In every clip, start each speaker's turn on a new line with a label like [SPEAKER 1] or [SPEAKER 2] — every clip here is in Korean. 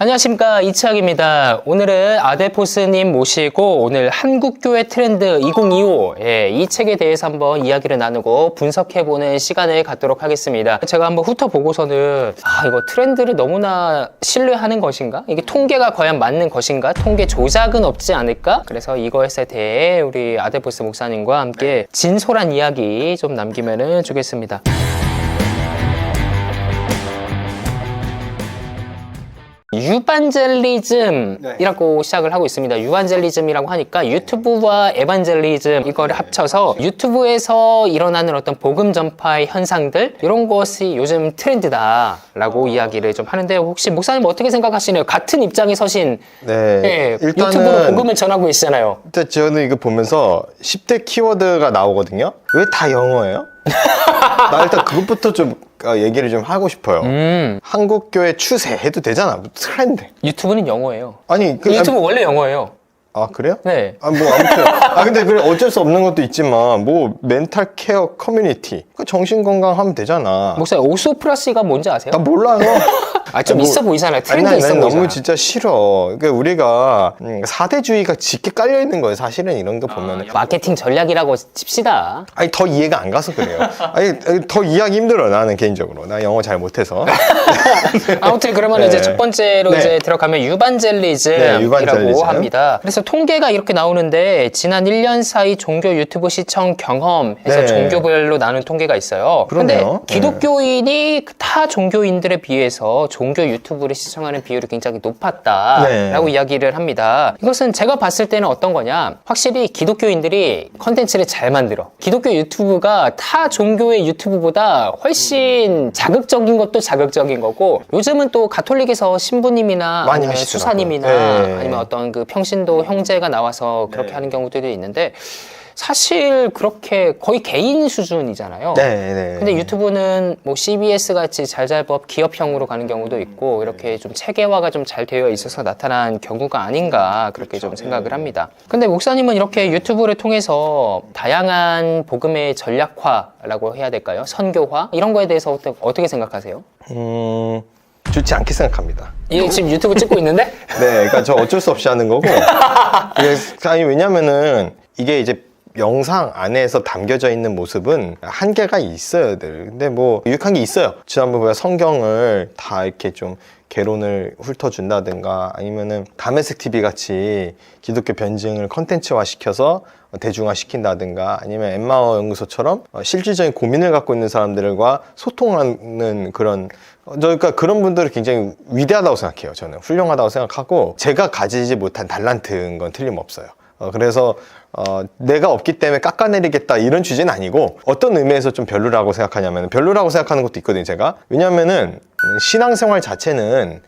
[SPEAKER 1] 안녕하십니까, 이치학입니다. 오늘은 아데포스님 모시고 오늘 한국교회 트렌드 2025 이 책에 대해서 한번 이야기를 나누고 분석해보는 시간을 갖도록 하겠습니다. 제가 한번 훑어보고서는 이거 트렌드를 너무나 신뢰하는 것인가? 이게 통계가 과연 맞는 것인가? 통계 조작은 없지 않을까? 그래서 이것에 대해 우리 아데포스 목사님과 함께 진솔한 이야기 좀 남기면 좋겠습니다. 유반젤리즘이라고 시작을 하고 있습니다. 유반젤리즘이라고 하니까 유튜브와 에반젤리즘 이거를 합쳐서 유튜브에서 일어나는 어떤 복음 전파의 현상들 이런 것이 요즘 트렌드다라고 이야기를 좀 하는데 혹시 목사님 어떻게 생각하시나요? 같은 입장에 서신 일단은 유튜브로 복음을 전하고 계시잖아요.
[SPEAKER 2] 일단 저는 이거 보면서 10대 키워드가 나오거든요. 왜 다 영어예요? 나 일단 그것부터 좀 얘기를 좀 하고 싶어요. 한국교회 추세 해도 되잖아. 트렌드.
[SPEAKER 1] 유튜브는 영어예요.
[SPEAKER 2] 아니
[SPEAKER 1] 유튜브 원래 영어예요.
[SPEAKER 2] 아 그래요?
[SPEAKER 1] 네.
[SPEAKER 2] 아무튼 근데 그래 어쩔 수 없는 것도 있지만 뭐 멘탈 케어 커뮤니티 정신 건강 하면 되잖아.
[SPEAKER 1] 목사님 오스오프라시가 뭔지 아세요?
[SPEAKER 2] 나 몰라요.
[SPEAKER 1] 좀 있어 보이잖아요. 트렌드 있어 보이잖아.
[SPEAKER 2] 너무 진짜 싫어. 그러니까 우리가 사대주의가 짙게 깔려 있는 거예요. 사실은 이런 거 보면은.
[SPEAKER 1] 마케팅 전략이라고 칩시다.
[SPEAKER 2] 아니 더 이해가 안 가서 그래요. 아니 더 이해하기 힘들어 나는 개인적으로. 나 영어 잘 못해서.
[SPEAKER 1] 아무튼 그러면 이제 첫 번째로 이제 들어가면 유반젤리즘이라고 합니다. 그래서 통계가 이렇게 나오는데 지난 1년 사이 종교 유튜브 시청 경험해서 종교별로 나눈 통계가 있어요. 그런데 기독교인이 타 종교인들에 비해서 종교 유튜브를 시청하는 비율이 굉장히 높았다라고 이야기를 합니다. 이것은 제가 봤을 때는 어떤 거냐? 확실히 기독교인들이 컨텐츠를 잘 만들어. 기독교 유튜브가 타 종교의 유튜브보다 훨씬 자극적인 것도 자극적인 거고 요즘은 또 가톨릭에서 신부님이나 아니면 수사님이나 아니면 어떤 그 평신도 형제가 나와서 그렇게 하는 경우들도 있는데 사실 그렇게 거의 개인 수준이잖아요. 근데 유튜브는 뭐 CBS 같이 잘잘법 기업형으로 가는 경우도 있고 이렇게 좀 체계화가 좀 잘 되어 있어서 나타난 경우가 아닌가 그렇게 좀 생각을 합니다. 근데 목사님은 이렇게 유튜브를 통해서 다양한 복음의 전략화라고 해야 될까요? 선교화 이런 거에 대해서 어떻게 생각하세요?
[SPEAKER 2] 좋지 않게 생각합니다.
[SPEAKER 1] 지금 유튜브 찍고 있는데?
[SPEAKER 2] 네, 그러니까 저 어쩔 수 없이 하는 거고. 아니 왜냐면은 이게 이제 영상 안에서 담겨져 있는 모습은 한계가 있어야 돼. 근데 뭐 유익한 게 있어요. 지난번에 성경을 다 이렇게 좀 개론을 훑어준다든가 아니면은 다메섹 TV 같이 기독교 변증을 컨텐츠화 시켜서 대중화 시킨다든가 아니면 엠마오 연구소처럼 실질적인 고민을 갖고 있는 사람들과 소통하는 그런 그러니까 그런 분들은 굉장히 위대하다고 생각해요. 저는 훌륭하다고 생각하고 제가 가지지 못한 달란트인 건 틀림없어요. 그래서 내가 없기 때문에 깎아내리겠다 이런 취지는 아니고 어떤 의미에서 좀 별로라고 생각하냐면 별로라고 생각하는 것도 있거든요. 제가 왜냐면은 신앙생활 자체는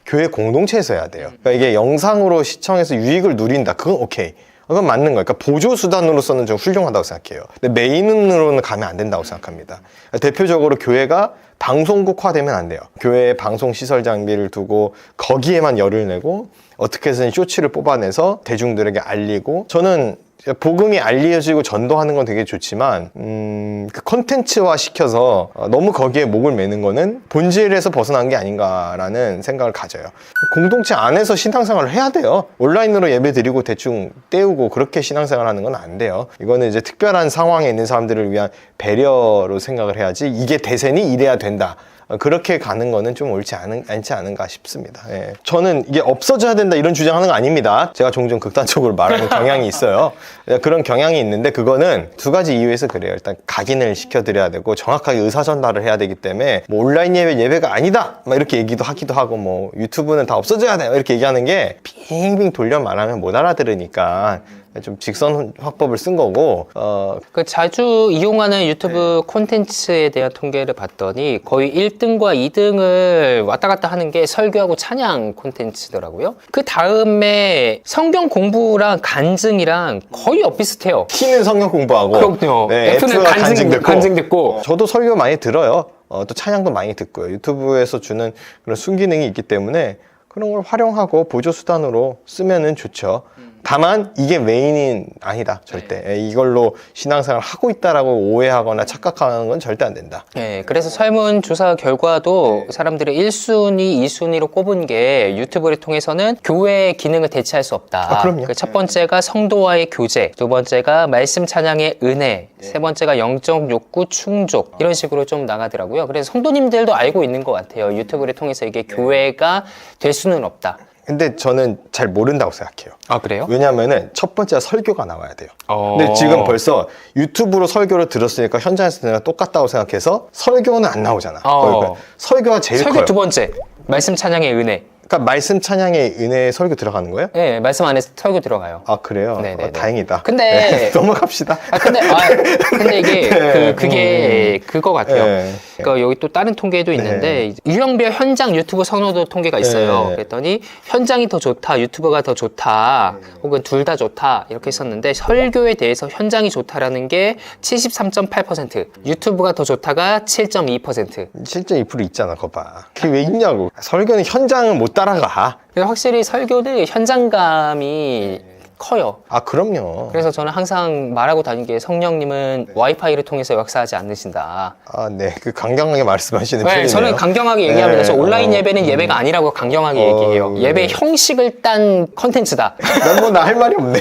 [SPEAKER 2] 교회 공동체에서 해야 돼요. 그러니까 이게 영상으로 시청해서 유익을 누린다 그건 오케이. 그건 맞는 거예요. 그러니까 보조수단으로서는 좀 훌륭하다고 생각해요. 근데 메인으로는 가면 안 된다고 생각합니다. 대표적으로 교회가 방송국화되면 안 돼요. 교회에 방송 시설 장비를 두고 거기에만 열을 내고 어떻게 해서든 쇼츠를 뽑아내서 대중들에게 알리고 저는 복음이 알려지고 전도하는 건 되게 좋지만 그 컨텐츠화 시켜서 너무 거기에 목을 매는 거는 본질에서 벗어난 게 아닌가라는 생각을 가져요. 공동체 안에서 신앙생활을 해야 돼요. 온라인으로 예배 드리고 대충 때우고 그렇게 신앙생활 하는 건 안 돼요. 이거는 이제 특별한 상황에 있는 사람들을 위한 배려로 생각을 해야지 이게 대세니 이래야 된다. 그렇게 가는 거는 좀 옳지 않지 않은가 싶습니다. 저는 이게 없어져야 된다 이런 주장하는 거 아닙니다. 제가 종종 극단적으로 말하는 경향이 있어요. 그런 경향이 있는데 그거는 두 가지 이유에서 그래요. 일단 각인을 시켜드려야 되고 정확하게 의사 전달을 해야 되기 때문에 뭐 온라인 예배가 아니다 막 이렇게 얘기도 하기도 하고 뭐 유튜브는 다 없어져야 돼 이렇게 얘기하는 게 빙빙 돌려 말하면 못 알아들으니까 좀 직선 화법을 쓴 거고
[SPEAKER 1] 그 자주 이용하는 유튜브 콘텐츠에 대한 통계를 봤더니 거의 1등과 2등을 왔다 갔다 하는 게 설교하고 찬양 콘텐츠더라고요. 그 다음에 성경 공부랑 간증이랑 거의 엇비슷해요.
[SPEAKER 2] T는 성경 공부하고
[SPEAKER 1] 그럼요. F는 간증 듣고
[SPEAKER 2] 저도 설교 많이 들어요. 또 찬양도 많이 듣고요. 유튜브에서 주는 그런 순기능이 있기 때문에 그런 걸 활용하고 보조수단으로 쓰면은 좋죠. 다만 이게 메인은 아니다. 절대. 예, 이걸로 신앙생활을 하고 있다라고 오해하거나 착각하는 건 절대 안 된다.
[SPEAKER 1] 네, 그래서 설문조사 결과도 사람들이 1순위, 2순위로 꼽은 게 유튜브를 통해서는 교회의 기능을 대체할 수 없다.
[SPEAKER 2] 그럼요.
[SPEAKER 1] 그 첫 번째가 성도와의 교제, 두 번째가 말씀 찬양의 은혜, 세 번째가 영적 욕구 충족, 이런 식으로 좀 나가더라고요. 그래서 성도님들도 알고 있는 것 같아요. 유튜브를 통해서 이게 교회가 될 수는 없다.
[SPEAKER 2] 근데 저는 잘 모른다고 생각해요.
[SPEAKER 1] 아, 그래요?
[SPEAKER 2] 왜냐면은 첫 번째가 설교가 나와야 돼요. 근데 지금 벌써 유튜브로 설교를 들었으니까 현장에서 내가 똑같다고 생각해서 설교는 안 나오잖아. 그러니까 설교가 제일
[SPEAKER 1] 설교
[SPEAKER 2] 커요.
[SPEAKER 1] 두 번째, 말씀 찬양의 은혜.
[SPEAKER 2] 그러니까 말씀 찬양의 은혜 설교 들어가는 거예요?
[SPEAKER 1] 네, 말씀 안에 설교 들어가요.
[SPEAKER 2] 아, 그래요?
[SPEAKER 1] 네네네.
[SPEAKER 2] 다행이다.
[SPEAKER 1] 근데
[SPEAKER 2] 네, 넘어갑시다.
[SPEAKER 1] 근데 이게
[SPEAKER 2] 네,
[SPEAKER 1] 그게 그거 같아요.
[SPEAKER 2] 네.
[SPEAKER 1] 그러니까 여기 또 다른 통계도 있는데 유형별 현장 유튜브 선호도 통계가 있어요.
[SPEAKER 2] 네.
[SPEAKER 1] 그랬더니 현장이 더 좋다, 유튜브가 더 좋다, 혹은 둘 다 좋다 이렇게 했었는데 설교에 대해서 현장이 좋다라는 게 73.8%, 유튜브가 더 좋다가 7.2%.
[SPEAKER 2] 7.2% 있잖아, 그거 봐. 그게 왜 있냐고. 설교는 현장을 못 따라가.
[SPEAKER 1] 그래서 확실히 설교는 현장감이 커요.
[SPEAKER 2] 아, 그럼요.
[SPEAKER 1] 그래서 저는 항상 말하고 다니는 게 성령님은 와이파이를 통해서 역사하지 않으신다.
[SPEAKER 2] 아, 네. 그 강경하게 말씀하시는
[SPEAKER 1] 네,
[SPEAKER 2] 편이네요.
[SPEAKER 1] 저는 강경하게 얘기합니다.
[SPEAKER 2] 네.
[SPEAKER 1] 저 온라인 예배는 예배가 아니라고 강경하게 얘기해요. 예배
[SPEAKER 2] 네.
[SPEAKER 1] 형식을 딴 컨텐츠다.
[SPEAKER 2] 나 할 말이 없네.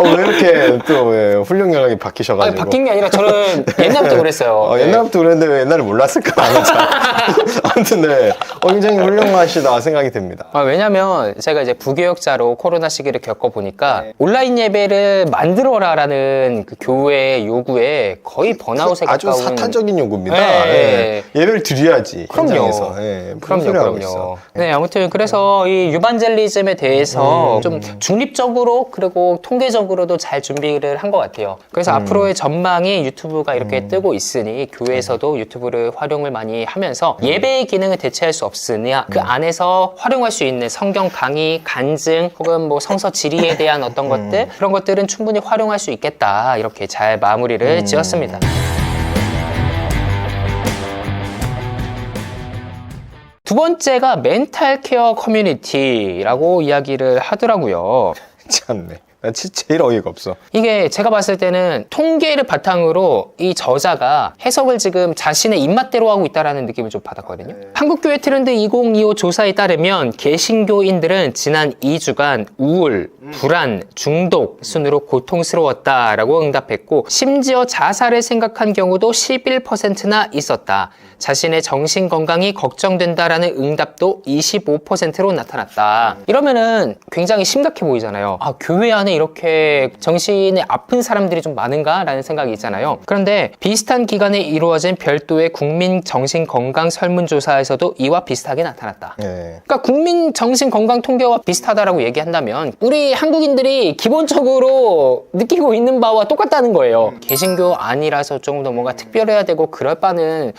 [SPEAKER 2] 왜 이렇게 또 훌륭하게 바뀌셔가지고.
[SPEAKER 1] 아니, 바뀐 게 아니라 저는 옛날부터 그랬어요. 네.
[SPEAKER 2] 옛날부터 그랬는데 왜 옛날에 몰랐을까? 아무튼 네. 굉장히 훌륭하시다 생각이 듭니다.
[SPEAKER 1] 왜냐면 제가 이제 부교역자로 코로나 시기를 겪어보니까 온라인 예배를 만들어라라는 그 교회의 요구에 거의 번아웃에
[SPEAKER 2] 아주
[SPEAKER 1] 가까운
[SPEAKER 2] 사탄적인 요구입니다.
[SPEAKER 1] 네.
[SPEAKER 2] 예배를 드려야지.
[SPEAKER 1] 그럼요.
[SPEAKER 2] 현장에서.
[SPEAKER 1] 그럼요. 네, 아무튼 그래서 이 유반젤리즘에 대해서 좀 중립적으로 그리고 통계적으로도 잘 준비를 한 것 같아요. 그래서 앞으로의 전망이 유튜브가 이렇게 뜨고 있으니 교회에서도 유튜브를 활용을 많이 하면서 예배의 기능을 대체할 수 없으냐 그 안에서 활용할 수 있는 성경 강의, 간증 혹은 뭐 성서 지리에 대한 어떤 것들 그런 것들은 충분히 활용할 수 있겠다 이렇게 잘 마무리를 지었습니다. 두 번째가 멘탈 케어 커뮤니티라고 이야기를 하더라고요.
[SPEAKER 2] 참네. 나 제일 어이가 없어.
[SPEAKER 1] 이게 제가 봤을 때는 통계를 바탕으로 이 저자가 해석을 지금 자신의 입맛대로 하고 있다는 느낌을 좀 받았거든요. 한국교회 트렌드 2025 조사에 따르면 개신교인들은 지난 2주간 우울, 불안, 중독 순으로 고통스러웠다라고 응답했고 심지어 자살을 생각한 경우도 11%나 있었다. 자신의 정신 건강이 걱정된다라는 응답도 25%로 나타났다. 이러면은 굉장히 심각해 보이잖아요. 아, 교회 안에 이렇게 정신이 아픈 사람들이 좀 많은가라는 생각이 있잖아요. 그런데 비슷한 기간에 이루어진 별도의 국민 정신 건강 설문조사에서도 이와 비슷하게 나타났다.
[SPEAKER 2] 네.
[SPEAKER 1] 그러니까 국민 정신 건강 통계와 비슷하다라고 얘기한다면 우리 한국인들이 기본적으로 느끼고 있는 바와 똑같다는 거예요. 개신교 아니라서 조금 더 뭔가 특별해야 되고 그럴 바는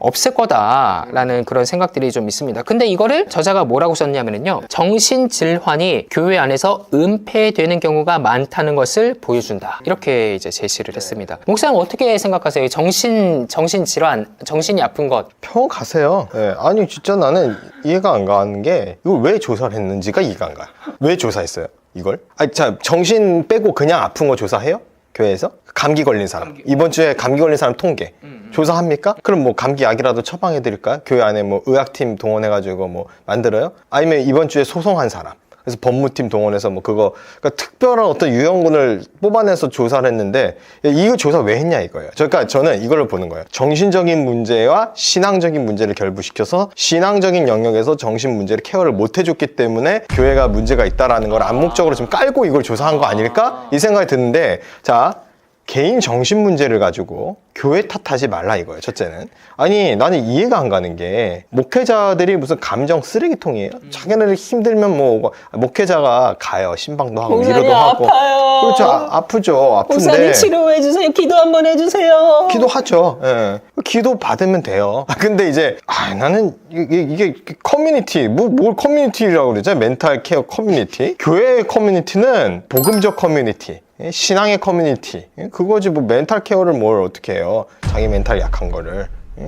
[SPEAKER 1] 없을 거다라는 그런 생각들이 좀 있습니다. 근데 이거를 저자가 뭐라고 썼냐면요. 정신질환이 교회 안에서 은폐되는 경우가 많다는 것을 보여준다. 이렇게 이제 제시를 했습니다. 목사님 어떻게 생각하세요? 정신질환, 정신이 아픈 것.
[SPEAKER 2] 평 가세요. 네. 아니, 진짜 나는 이해가 안 가는 게 이걸 왜 조사를 했는지가 이해가 안 가요. 왜 조사했어요? 이걸? 아니, 자, 정신 빼고 그냥 아픈 거 조사해요? 교회에서? 감기 걸린 사람. 이번 주에 감기 걸린 사람 통계. 조사합니까? 그럼 뭐 감기약이라도 처방해 드릴까요? 교회 안에 뭐 의학팀 동원해가지고 뭐 만들어요? 아니면 이번 주에 소송한 사람. 그래서 법무팀 동원해서 뭐 그거, 그러니까 특별한 어떤 유형군을 뽑아내서 조사를 했는데, 이거 조사 왜 했냐 이거예요. 그러니까 저는 이걸로 보는 거예요. 정신적인 문제와 신앙적인 문제를 결부시켜서 신앙적인 영역에서 정신 문제를 케어를 못 해줬기 때문에 교회가 문제가 있다라는 걸 암묵적으로 좀 깔고 이걸 조사한 거 아닐까? 이 생각이 드는데, 자, 개인 정신 문제를 가지고 교회 탓하지 말라 이거예요. 첫째는. 아니, 나는 이해가 안 가는 게 목회자들이 무슨 감정 쓰레기통이에요? 자기네들 힘들면 뭐 목회자가 가요. 신방도 하고 위로도 하고.
[SPEAKER 1] 아파요.
[SPEAKER 2] 그렇죠. 아프죠. 아픈데.
[SPEAKER 1] 목사님 치료해 주세요. 기도 한번 해주세요.
[SPEAKER 2] 기도하죠. 예. 기도 받으면 돼요. 근데 이제 나는 이게 커뮤니티 뭘 커뮤니티라고 그러죠? 멘탈 케어 커뮤니티. 교회의 커뮤니티는 복음적 커뮤니티. 신앙의 커뮤니티 그거지 뭐 멘탈 케어를 뭘 어떻게 해요. 자기 멘탈 약한 거를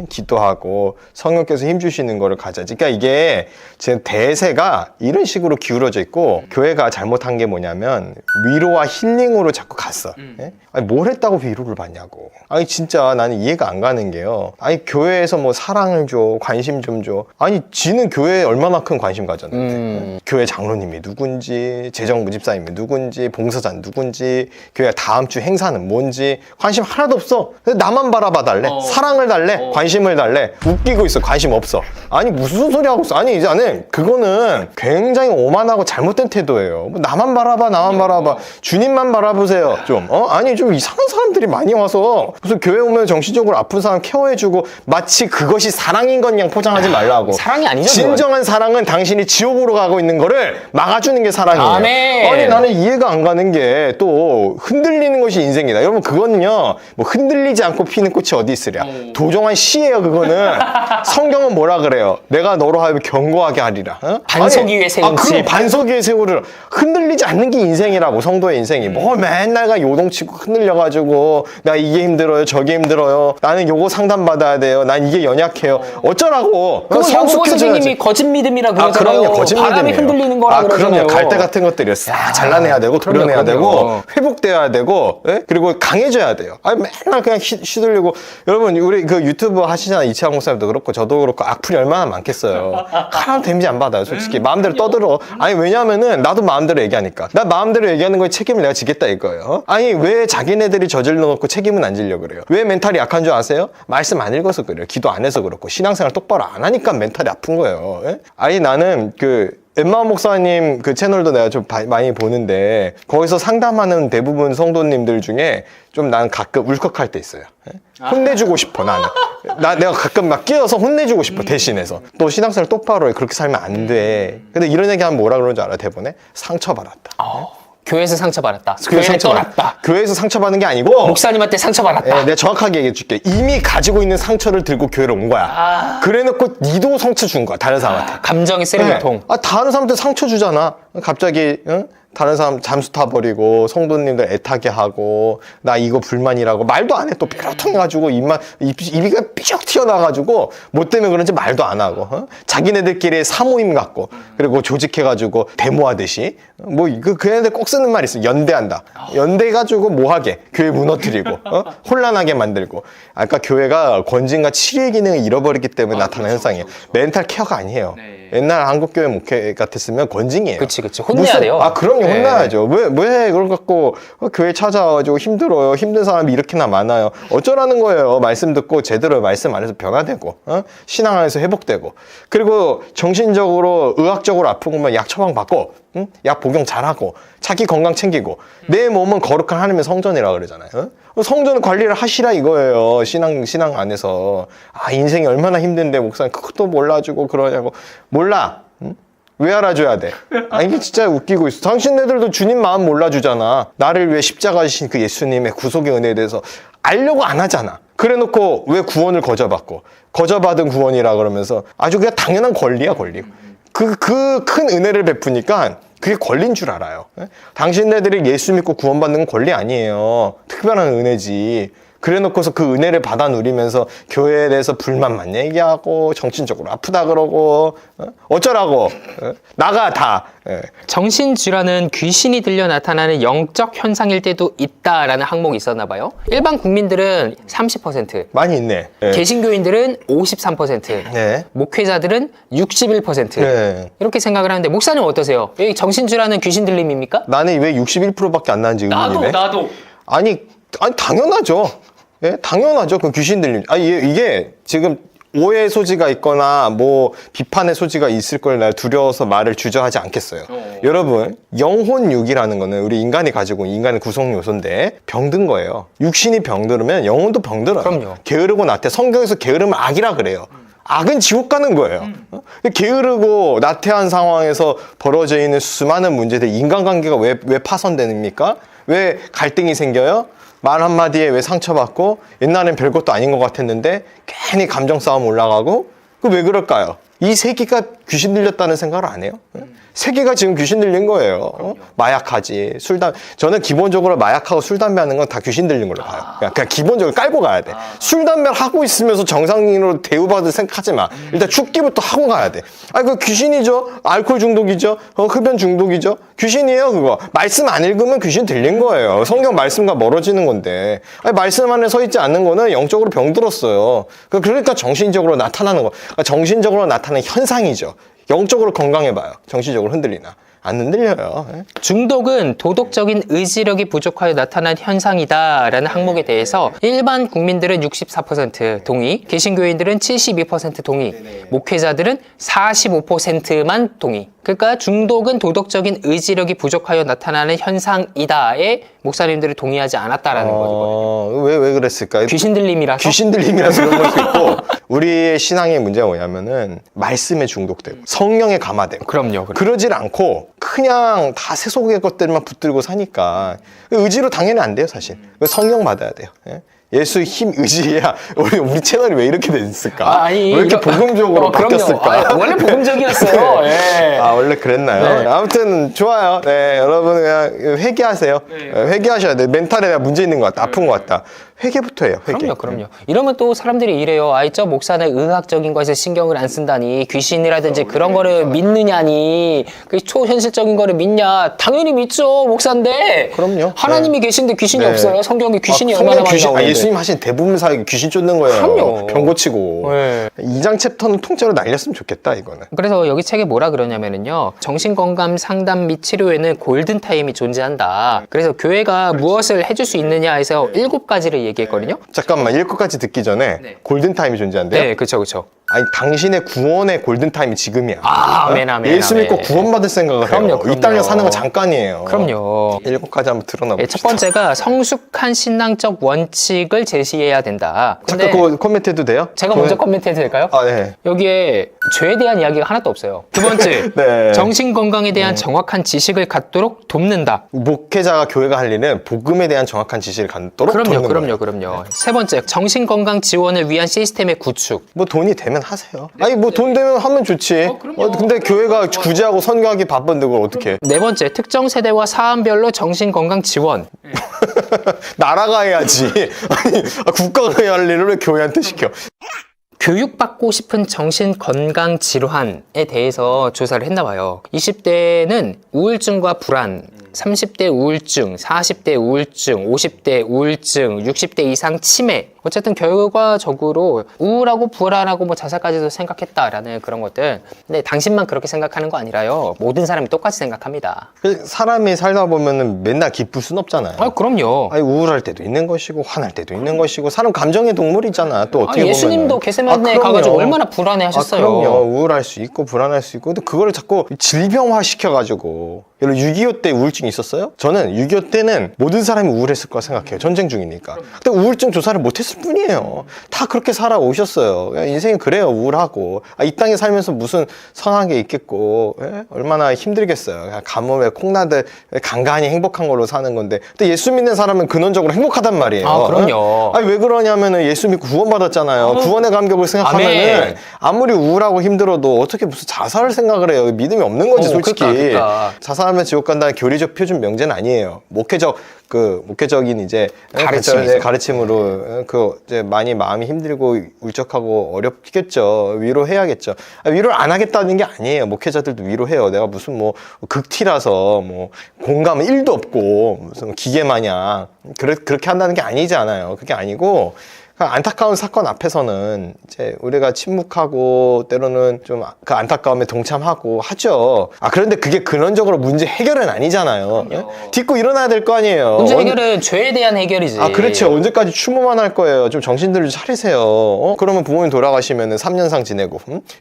[SPEAKER 2] 기도하고 성령께서 힘주시는 거를 가져야지. 그러니까 이게 지금 대세가 이런 식으로 기울어져 있고 교회가 잘못한 게 뭐냐면 위로와 힐링으로 자꾸 갔어. 예? 아니 뭘 했다고 위로를 받냐고. 아니 진짜 나는 이해가 안 가는 게요. 아니 교회에서 뭐 사랑을 줘, 관심 좀 줘. 아니 지는 교회에 얼마나 큰 관심 가졌는데. 교회 장로님이 누군지, 재정부 집사님이 누군지, 봉사자는 누군지, 교회 다음 주 행사는 뭔지 관심 하나도 없어. 나만 바라봐 달래. 사랑을 달래. 관심을 달래. 웃기고 있어. 관심 없어. 아니 무슨 소리 하고 있어. 아니 이제는 그거는 굉장히 오만하고 잘못된 태도예요. 뭐 나만 바라봐, 나만 바라봐. 주님만 바라보세요. 좀 아니 좀 이상한 사람들이 많이 와서 무슨 교회 오면 정신적으로 아픈 사람 케어해주고 마치 그것이 사랑인 것 양 포장하지 말라고.
[SPEAKER 1] 사랑이 아니죠.
[SPEAKER 2] 진정한 사랑은 당신이 지옥으로 가고 있는 거를 막아주는 게 사랑이에요.
[SPEAKER 1] 아멘.
[SPEAKER 2] 아니 나는 이해가 안 가는 게 또 흔들리는 것이 인생이다. 여러분 그거는요 뭐 흔들리지 않고 피는 꽃이 어디 있으랴. 도종한 시예요 그거는. 성경은 뭐라 그래요? 내가 너로 하여금 견고하게 하리라.
[SPEAKER 1] 반석 위에 세운 집.
[SPEAKER 2] 그럼 반석 위에 세우리라. 흔들리지 않는 게 인생이라고. 성도의 인생이. 뭐 맨날 요동치고 흔들려가지고 나 이게 힘들어요 저게 힘들어요 나는 요거 상담받아야 돼요 난 이게 연약해요 어쩌라고.
[SPEAKER 1] 그 서구보 선생님이 거짓 믿음이라 그러잖아요.
[SPEAKER 2] 그럼요 거짓
[SPEAKER 1] 바람이
[SPEAKER 2] 믿음이에요.
[SPEAKER 1] 흔들리는 거라 그러잖아요.
[SPEAKER 2] 그럼요 갈대 같은 것들이요 싹 잘라내야 되고 도려내야 되고 회복돼야 되고 예? 그리고 강해져야 돼요. 아니 맨날 그냥 휘둘리고. 여러분 우리 그 유튜브 하시잖아. 이채영 목사님도 그렇고 저도 그렇고 악플이 얼마나 많겠어요. 하나도 데미지 안 받아요 솔직히. 마음대로 떠들어. 아니 왜냐면은 나도 마음대로 얘기하니까. 나 마음대로 얘기하는 거에 책임을 내가 지겠다 이거예요. 아니 왜 자기네들이 저질러 놓고 책임은 안 지려고 그래요. 왜 멘탈이 약한 줄 아세요? 말씀 안 읽어서 그래요. 기도 안 해서 그렇고 신앙생활 똑바로 안 하니까 멘탈이 아픈 거예요. 예? 아니 나는 그 엠마오 목사님 그 채널도 내가 좀 많이 보는데 거기서 상담하는 대부분 성도님들 중에 좀 난 가끔 울컥할 때 있어요. 예? 혼내주고 싶어 나는. 내가 가끔 막 끼어서 혼내주고 싶어 대신해서. 또 신앙생활 똑바로 해. 그렇게 살면 안 돼. 근데 이런 얘기하면 뭐라 그러는 줄 알아? 대본에? 상처받았다.
[SPEAKER 1] 교회에서 상처받았다. 교회를 떠났다.
[SPEAKER 2] 교회에서 상처받은 게 아니고
[SPEAKER 1] 목사님한테 상처받았다.
[SPEAKER 2] 내가 정확하게 얘기해 줄게. 이미 가지고 있는 상처를 들고 교회로 온 거야. 그래놓고 니도 상처 준 거야 다른 사람한테.
[SPEAKER 1] 감정의 쓰레기통.
[SPEAKER 2] 다른 사람한테 상처 주잖아. 갑자기 다른 사람 잠수 타버리고 성도님들 애타게 하고 나 이거 불만이라고 말도 안 해. 또 뾰로통해가지고 입이가 삐쩍 튀어나와가지고 뭐 때문에 그런지 말도 안 하고 자기네들끼리 사모임 갖고 그리고 조직해가지고 데모하듯이 뭐 그 애들 꼭 쓰는 말이 있어. 연대한다. 연대해가지고 뭐하게 교회 무너뜨리고 혼란하게 만들고. 아까 교회가 권징과 치료의 기능을 잃어버리기 때문에 나타나는 현상이에요. 멘탈 케어가 아니에요. 옛날 한국교회 목회 같았으면 권징이에요.
[SPEAKER 1] 그치 혼내야 돼요.
[SPEAKER 2] 그럼요. 혼나야죠. 왜 그걸 갖고 교회 찾아와가지고 힘들어요. 힘든 사람이 이렇게나 많아요. 어쩌라는 거예요. 말씀 듣고 제대로 말씀 안에서 변화되고 신앙 안에서 회복되고 그리고 정신적으로 의학적으로 아픈 거면 약 처방 받고 약 복용 잘하고 자기 건강 챙기고 내 몸은 거룩한 하나님의 성전이라 그러잖아요. 성전 관리를 하시라 이거예요. 신앙 안에서. 인생이 얼마나 힘든데 목사님 그것도 몰라주고 그러냐고. 몰라. 왜 알아줘야 돼? 이게 진짜 웃기고 있어. 당신네들도 주님 마음 몰라주잖아. 나를 위해 십자가 지신 그 예수님의 구속의 은혜에 대해서 알려고 안 하잖아. 그래놓고 왜 구원을 거저받은 구원이라 그러면서 아주 그냥 당연한 권리야 권리. 그 큰 은혜를 베푸니까 그게 권리인 줄 알아요. 당신네들이 예수 믿고 구원받는 건 권리 아니에요. 특별한 은혜지. 그래놓고서 그 은혜를 받아 누리면서 교회에 대해서 불만만 얘기하고 정신적으로 아프다 그러고 어쩌라고. 나가 다.
[SPEAKER 1] 정신질환은 귀신이 들려 나타나는 영적 현상일 때도 있다라는 항목이 있었나 봐요. 일반 국민들은 30%,
[SPEAKER 2] 많이 있네.
[SPEAKER 1] 개신교인들은 53%, 목회자들은 61%. 이렇게 생각을 하는데 목사님 어떠세요? 이 정신질환은 귀신 들림입니까?
[SPEAKER 2] 나는 왜 61%밖에 안 나는지 의문이네.
[SPEAKER 1] 나도.
[SPEAKER 2] 아니 당연하죠. 당연하죠. 그 귀신 들림. 이게 지금 오해의 소지가 있거나 뭐 비판의 소지가 있을 걸 날 두려워서 말을 주저하지 않겠어요. 여러분 영혼육이라는 거는 우리 인간이 가지고 있는 인간의 구성 요소인데 병든 거예요. 육신이 병들으면 영혼도 병들어요.
[SPEAKER 1] 그럼요.
[SPEAKER 2] 게으르고 나태. 성경에서 게으르면 악이라 그래요. 악은 지옥 가는 거예요. 게으르고 나태한 상황에서 벌어져 있는 수많은 문제들. 인간관계가 왜 파손됩니까? 왜 갈등이 생겨요? 말 한마디에 왜 상처받고 옛날엔 별것도 아닌 것 같았는데 괜히 감정 싸움 올라가고 그 왜 그럴까요? 이 새끼가 귀신 들렸다는 생각을 안 해요? 새끼가 지금 귀신 들린 거예요. 마약하지, 저는 기본적으로 마약하고 술, 담배 하는 건 다 귀신 들린 걸로 봐요. 그냥 기본적으로 깔고 가야 돼. 술, 담배를 하고 있으면서 정상인으로 대우받을 생각하지 마. 일단 죽기부터 하고 가야 돼. 그 귀신이죠. 알코올 중독이죠. 흡연 중독이죠. 귀신이에요, 그거. 말씀 안 읽으면 귀신 들린 거예요. 성경 말씀과 멀어지는 건데. 말씀 안에 서 있지 않는 거는 영적으로 병들었어요. 그러니까 정신적으로 나타나는 거. 정신적으로 나타나는 현상이죠. 영적으로 건강해봐요. 정신적으로 흔들리나. 안 흔들려요.
[SPEAKER 1] 중독은 도덕적인 의지력이 부족하여 나타난 현상이다라는 항목에 대해서 일반 국민들은 64% 동의, 개신교인들은 72% 동의, 목회자들은 45%만 동의. 그러니까 중독은 도덕적인 의지력이 부족하여 나타나는 현상이다에 목사님들이 동의하지 않았다라는 거거든요.
[SPEAKER 2] 왜 그랬을까요?
[SPEAKER 1] 귀신 들림이라서?
[SPEAKER 2] 귀신 들림이라서 그런 걸 수 있고, 우리의 신앙의 문제가 뭐냐면은 말씀에 중독되고 성령에 감화되고.
[SPEAKER 1] 그럼요.
[SPEAKER 2] 그러질 않고 그냥 다 세속의 것들만 붙들고 사니까 의지로 당연히 안 돼요, 사실. 성령 받아야 돼요. 예수 힘 의지해야 우리 채널이 왜 이렇게 됐을까?
[SPEAKER 1] 아니,
[SPEAKER 2] 왜 이렇게 복음적으로 바뀌었을까?
[SPEAKER 1] 원래 복음적이었어요. 예.
[SPEAKER 2] 원래 그랬나요?
[SPEAKER 1] 네.
[SPEAKER 2] 아무튼 좋아요. 네, 여러분 그냥 회개하세요. 회개하셔야 돼. 멘탈에 문제 있는 것 같다. 아픈 것 같다. 회개부터 해요. 회개.
[SPEAKER 1] 그럼요. 이러면 또 사람들이 이래요. 저 목사는 의학적인 것에 신경을 안 쓴다니, 귀신이라든지 그런 거를 믿느냐니, 그 초현실적인 거를 믿냐? 당연히 믿죠, 목사인데.
[SPEAKER 2] 그럼요.
[SPEAKER 1] 하나님이 계신데 귀신이
[SPEAKER 2] 네.
[SPEAKER 1] 없어요. 성경에 귀신이
[SPEAKER 2] 성경
[SPEAKER 1] 얼마나 많이 나오는데.
[SPEAKER 2] 예수님 하신 대부분 사역이 귀신 쫓는 거예요.
[SPEAKER 1] 그럼요.
[SPEAKER 2] 병 고치고.
[SPEAKER 1] 네.
[SPEAKER 2] 2장 챕터는 통째로 날렸으면 좋겠다, 이거는.
[SPEAKER 1] 그래서 여기 책에 뭐라 그러냐면요, 정신건강 상담 및 치료에는 골든타임이 존재한다. 그래서 교회가 무엇을 해줄 수 있느냐 해서 7가지를 얘기했거든요.
[SPEAKER 2] 잠깐만, 7가지 듣기 전에 골든타임이 존재한대요?
[SPEAKER 1] 네, 그쵸.
[SPEAKER 2] 아니, 당신의 구원의 골든타임이 지금이야.
[SPEAKER 1] 아멘.
[SPEAKER 2] 예수 믿고 구원받을 생각을 해요. 이 땅에 사는 건 잠깐이에요.
[SPEAKER 1] 그럼요.
[SPEAKER 2] 7가지 한번 드러나 봅시다.
[SPEAKER 1] 첫 번째가 성숙한 신앙적 원칙을 제시해야 된다.
[SPEAKER 2] 잠깐 그거 코멘트 해도 돼요?
[SPEAKER 1] 제가 먼저 코멘트 해도 될까요?
[SPEAKER 2] 네.
[SPEAKER 1] 여기에 죄에 대한 이야기가 하나도 없어요. 두 번째,
[SPEAKER 2] 네.
[SPEAKER 1] 정신건강에 대한 정확한 지식을 갖도록 돕는다.
[SPEAKER 2] 목회자가 교회가 할 일은 복음에 대한 정확한 지식을 갖도록 돕는 거예요.
[SPEAKER 1] 그럼요. 세 번째, 정신건강 지원을 위한 시스템의 구축.
[SPEAKER 2] 뭐 돈이 되면 하세요. 아니 뭐 돈 되면 하면 좋지. 근데 교회가 구제하고 선교하기 바쁜데 그걸 어떻게 해?
[SPEAKER 1] 네 번째, 특정 세대와 사안별로 정신건강 지원.
[SPEAKER 2] 나라가 해야지. 아니 국가가 해야 할 일을 왜 교회한테 시켜?
[SPEAKER 1] 교육받고 싶은 정신건강 질환에 대해서 조사를 했나 봐요. 20대는 우울증과 불안, 30대 우울증, 40대 우울증, 50대 우울증, 60대 이상 치매. 어쨌든 결과적으로 우울하고 불안하고 뭐 자살까지도 생각했다라는 그런 것들. 근데 당신만 그렇게 생각하는 거 아니라요. 모든 사람이 똑같이 생각합니다.
[SPEAKER 2] 사람이 살다 보면은 맨날 기쁠 순 없잖아요.
[SPEAKER 1] 그럼요.
[SPEAKER 2] 아니 우울할 때도 있는 것이고 화날 때도 있는 것이고 사람 감정의 동물이잖아. 또 어떻게 보면
[SPEAKER 1] 예수님도 게세마네 가가지고 얼마나 불안해하셨어요.
[SPEAKER 2] 그럼요. 우울할 수 있고 불안할 수 있고 근데 그거를 자꾸 질병화 시켜가지고 예를 6.25 때 우울증 있었어요? 저는 6.25 때는 모든 사람이 우울했을 거라 생각해요. 전쟁 중이니까. 근데 우울증 조사를 못했을 뿐이에요. 다 그렇게 살아오셨어요. 인생이 그래요. 우울하고. 이 땅에 살면서 무슨 선한 게 있겠고 얼마나 힘들겠어요. 가뭄에 콩나듯 간간히 행복한 걸로 사는 건데 근데 예수 믿는 사람은 근원적으로 행복하단 말이에요.
[SPEAKER 1] 그럼요.
[SPEAKER 2] 아니 왜 그러냐면은 예수 믿고 구원받았잖아요. 구원의 감격을 생각하면은 아무리 우울하고 힘들어도 어떻게 무슨 자살을 생각을 해요. 믿음이 없는 거지 솔직히.
[SPEAKER 1] 그러니까.
[SPEAKER 2] 자살하면 지옥 간다는 교리적 표준 명제는 아니에요. 목회적인 이제 가르침으로 이제 많이 마음이 힘들고 울적하고 어렵겠죠. 위로해야겠죠. 위로를 안 하겠다는 게 아니에요. 목회자들도 위로해요. 내가 무슨 뭐 극티라서 뭐 공감은 1도 없고 무슨 기계 마냥 그렇게 한다는 게 아니지 않아요. 그게 아니고 안타까운 사건 앞에서는 이제 우리가 침묵하고 때로는 좀 그 안타까움에 동참하고 하죠. 그런데 그게 근원적으로 문제 해결은 아니잖아요. 딛고 일어나야 될 거 아니에요.
[SPEAKER 1] 문제 해결은 죄에 대한 해결이지.
[SPEAKER 2] 그렇죠. 언제까지 추모만 할 거예요. 좀 정신들을 차리세요. 그러면 부모님 돌아가시면 3년상 지내고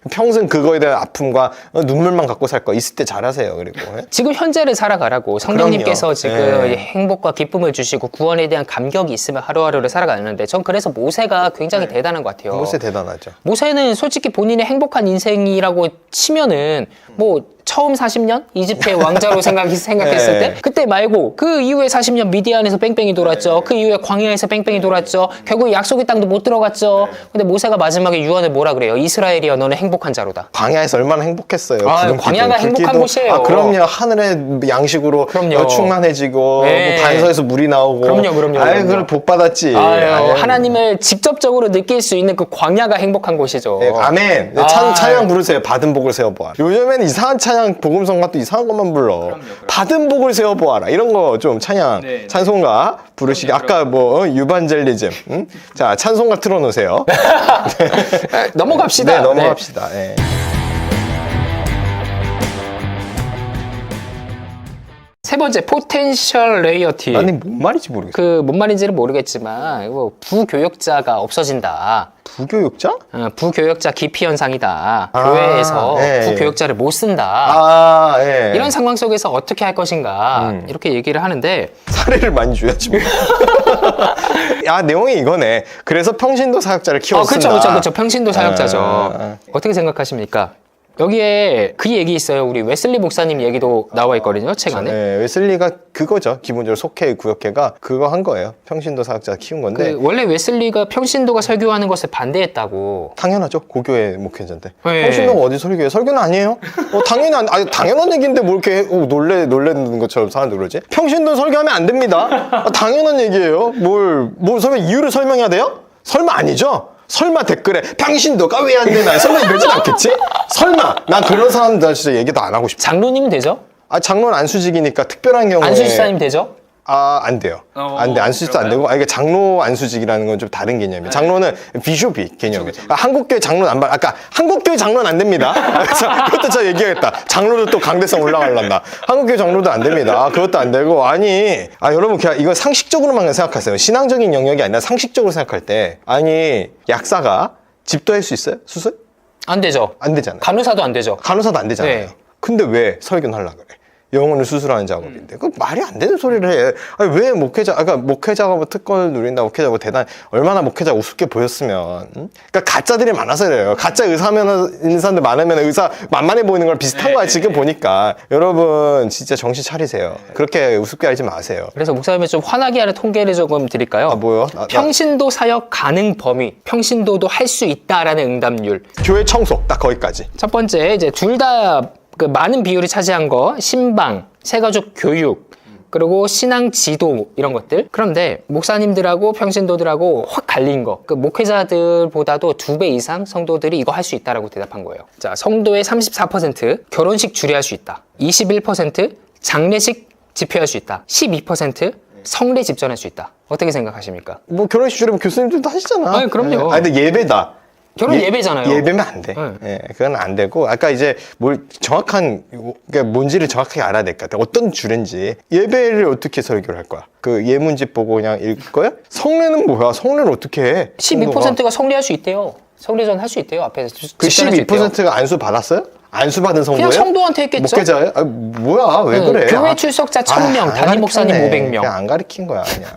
[SPEAKER 2] 평생 그거에 대한 아픔과 눈물만 갖고 살 거 있을 때 잘하세요. 그리고
[SPEAKER 1] 지금 현재를 살아가라고 성령님께서 지금
[SPEAKER 2] 네.
[SPEAKER 1] 행복과 기쁨을 주시고 구원에 대한 감격이 있으면 하루하루를 살아가는데 전 그래서 모세가 굉장히 대단한 것 같아요.
[SPEAKER 2] 모세 대단하죠.
[SPEAKER 1] 모세는 솔직히 본인의 행복한 인생이라고 치면은 뭐 처음 40년 이집트의 왕자로 생각했을 때 그때 말고 그 이후에 40년 미디안에서 뺑뺑이 돌았죠. 그 이후에 광야에서 뺑뺑이 돌았죠. 결국 약속의 땅도 못 들어갔죠. 근데 모세가 마지막에 유언을 뭐라 그래요? 이스라엘이여 너는 행복한 자로다.
[SPEAKER 2] 광야에서 얼마나 행복했어요.
[SPEAKER 1] 광야가 행복한 곳이에요.
[SPEAKER 2] 그럼요. 하늘의 양식으로 충만해지고 뭐 반석에서 물이 나오고.
[SPEAKER 1] 그럼요.
[SPEAKER 2] 그걸 복 받았지.
[SPEAKER 1] 하나님을 직접적으로 느낄 수 있는 그 광야가 행복한 곳이죠.
[SPEAKER 2] 아멘. 찬양 부르세요. 받은 복을 세워보아. 요즘에는 이상한 찬양 복음성가 또 이상한 것만 불러. 그럼요. 받은 복을 세워보아라. 이런 거 좀 찬양, 찬송가 부르시기. 아까 뭐 유반젤리즘. 자, 찬송가 틀어놓으세요.
[SPEAKER 1] 넘어갑시다.
[SPEAKER 2] 넘어갑시다. 네.
[SPEAKER 1] 세 번째, 포텐셜 레이어티.
[SPEAKER 2] 아니, 뭔 말인지 모르겠어.
[SPEAKER 1] 뭔 말인지는 모르겠지만, 부교역자가 없어진다.
[SPEAKER 2] 부교역자?
[SPEAKER 1] 부교역자 기피 현상이다. 교회에서 부교역자를 못 쓴다. 이런 상황 속에서 어떻게 할 것인가. 이렇게 얘기를 하는데.
[SPEAKER 2] 사례를 많이 줘야지. 뭐. 내용이 이거네. 그래서 평신도 사역자를 키웠습니다.
[SPEAKER 1] 그렇죠. 평신도 사역자죠. 어떻게 생각하십니까? 여기에 그 얘기 있어요. 우리 웨슬리 목사님 얘기도 나와 있거든요, 책 안에.
[SPEAKER 2] 웨슬리가 그거죠. 기본적으로 속회, 구역회가 그거 한 거예요. 평신도 사역자 키운 건데.
[SPEAKER 1] 원래 웨슬리가 평신도가 설교하는 것을 반대했다고.
[SPEAKER 2] 당연하죠. 고교회 목회자인데. 평신도가 어디 설교해? 설교는 아니에요. 당연한 얘기인데 뭐 이렇게 놀래는 것처럼 사람들 그러지? 평신도 설교하면 안 됩니다. 당연한 얘기예요. 설마 이유를 설명해야 돼요? 설마 아니죠? 설마 댓글에 평신도가 왜 안 되나? 설마 이러진 않겠지? 설마 난 그런 사람들 진짜 얘기도 안 하고 싶어.
[SPEAKER 1] 장로님은 되죠?
[SPEAKER 2] 장로는 안수직이니까 특별한 경우에
[SPEAKER 1] 안수집사님 되죠?
[SPEAKER 2] 안 돼요. 안 돼. 안수직도 안 되고. 그러니까 장로 안수직이라는 건 좀 다른 개념이에요. 장로는 비숍이 개념이에요. 한국교회 장로는 안 한국교회 장로는 안 됩니다. 그래서 그것도 제가 얘기하겠다. 장로도 또 강대성 올라가려나. 한국교회 장로도 안 됩니다. 그것도 안 되고. 여러분 그냥 이거 상식적으로만 생각하세요. 신앙적인 영역이 아니라 상식적으로 생각할 때 약사가 집도할 수 있어요? 수술?
[SPEAKER 1] 안 되죠.
[SPEAKER 2] 안 되잖아요.
[SPEAKER 1] 간호사도 안 되죠.
[SPEAKER 2] 간호사도 안 되잖아요.
[SPEAKER 1] 네.
[SPEAKER 2] 근데 왜 설교는 하려고 그래? 영혼을 수술하는 작업인데 그 말이 안 되는 소리를 해. 왜 목회자가 뭐 특권을 누린다, 목회자가 얼마나 목회자가 우습게 보였으면. 그러니까 가짜들이 많아서 그래요. 가짜 있는 사람들 많으면 의사 만만해 보이는 걸 비슷한 거야 지금 보니까. 여러분 진짜 정신 차리세요. 그렇게 우습게 알지 마세요.
[SPEAKER 1] 그래서 목사님이 좀 화나게 하는 통계를 조금 드릴까요?
[SPEAKER 2] 뭐요?
[SPEAKER 1] 평신도 사역 가능 범위, 평신도도 할 수 있다라는 응답률.
[SPEAKER 2] 교회 청소 딱 거기까지.
[SPEAKER 1] 첫 번째 이제 둘 다 많은 비율이 차지한 거, 신방, 새가족 교육, 그리고 신앙 지도 이런 것들. 그런데 목사님들하고 평신도들하고 확 갈린 거, 목회자들보다도 2배 이상 성도들이 이거 할 수 있다라고 대답한 거예요. 자, 성도의 34% 결혼식 주례할 수 있다. 21% 장례식 집회할 수 있다. 12% 성례 집전할 수 있다. 어떻게 생각하십니까?
[SPEAKER 2] 결혼식 주례 그리스도님들도 하시잖아.
[SPEAKER 1] 그럼요.
[SPEAKER 2] 근데 예배다.
[SPEAKER 1] 결혼 예배잖아요.
[SPEAKER 2] 예배면 안 돼. 그건 안 되고, 아까 이제 그러니까 뭔지를 정확하게 알아야 될 것 같아. 어떤 주례인지. 예배를 어떻게 설교를 할 거야? 예문집 보고 그냥 읽을 거야? 성례는 뭐야? 성례를 어떻게 해?
[SPEAKER 1] 12%가 성례할 수 있대요. 성례전 할 수 있대요. 앞에서.
[SPEAKER 2] 그 12%가 안수 받았어요? 안수 받은 성도예요?
[SPEAKER 1] 그냥 성도한테 했겠죠.
[SPEAKER 2] 목회자예요? 뭐야? 왜 그래?
[SPEAKER 1] 교회 출석자 1000명, 담임 목사님 500명.
[SPEAKER 2] 그냥 안 가르친 거야, 그냥.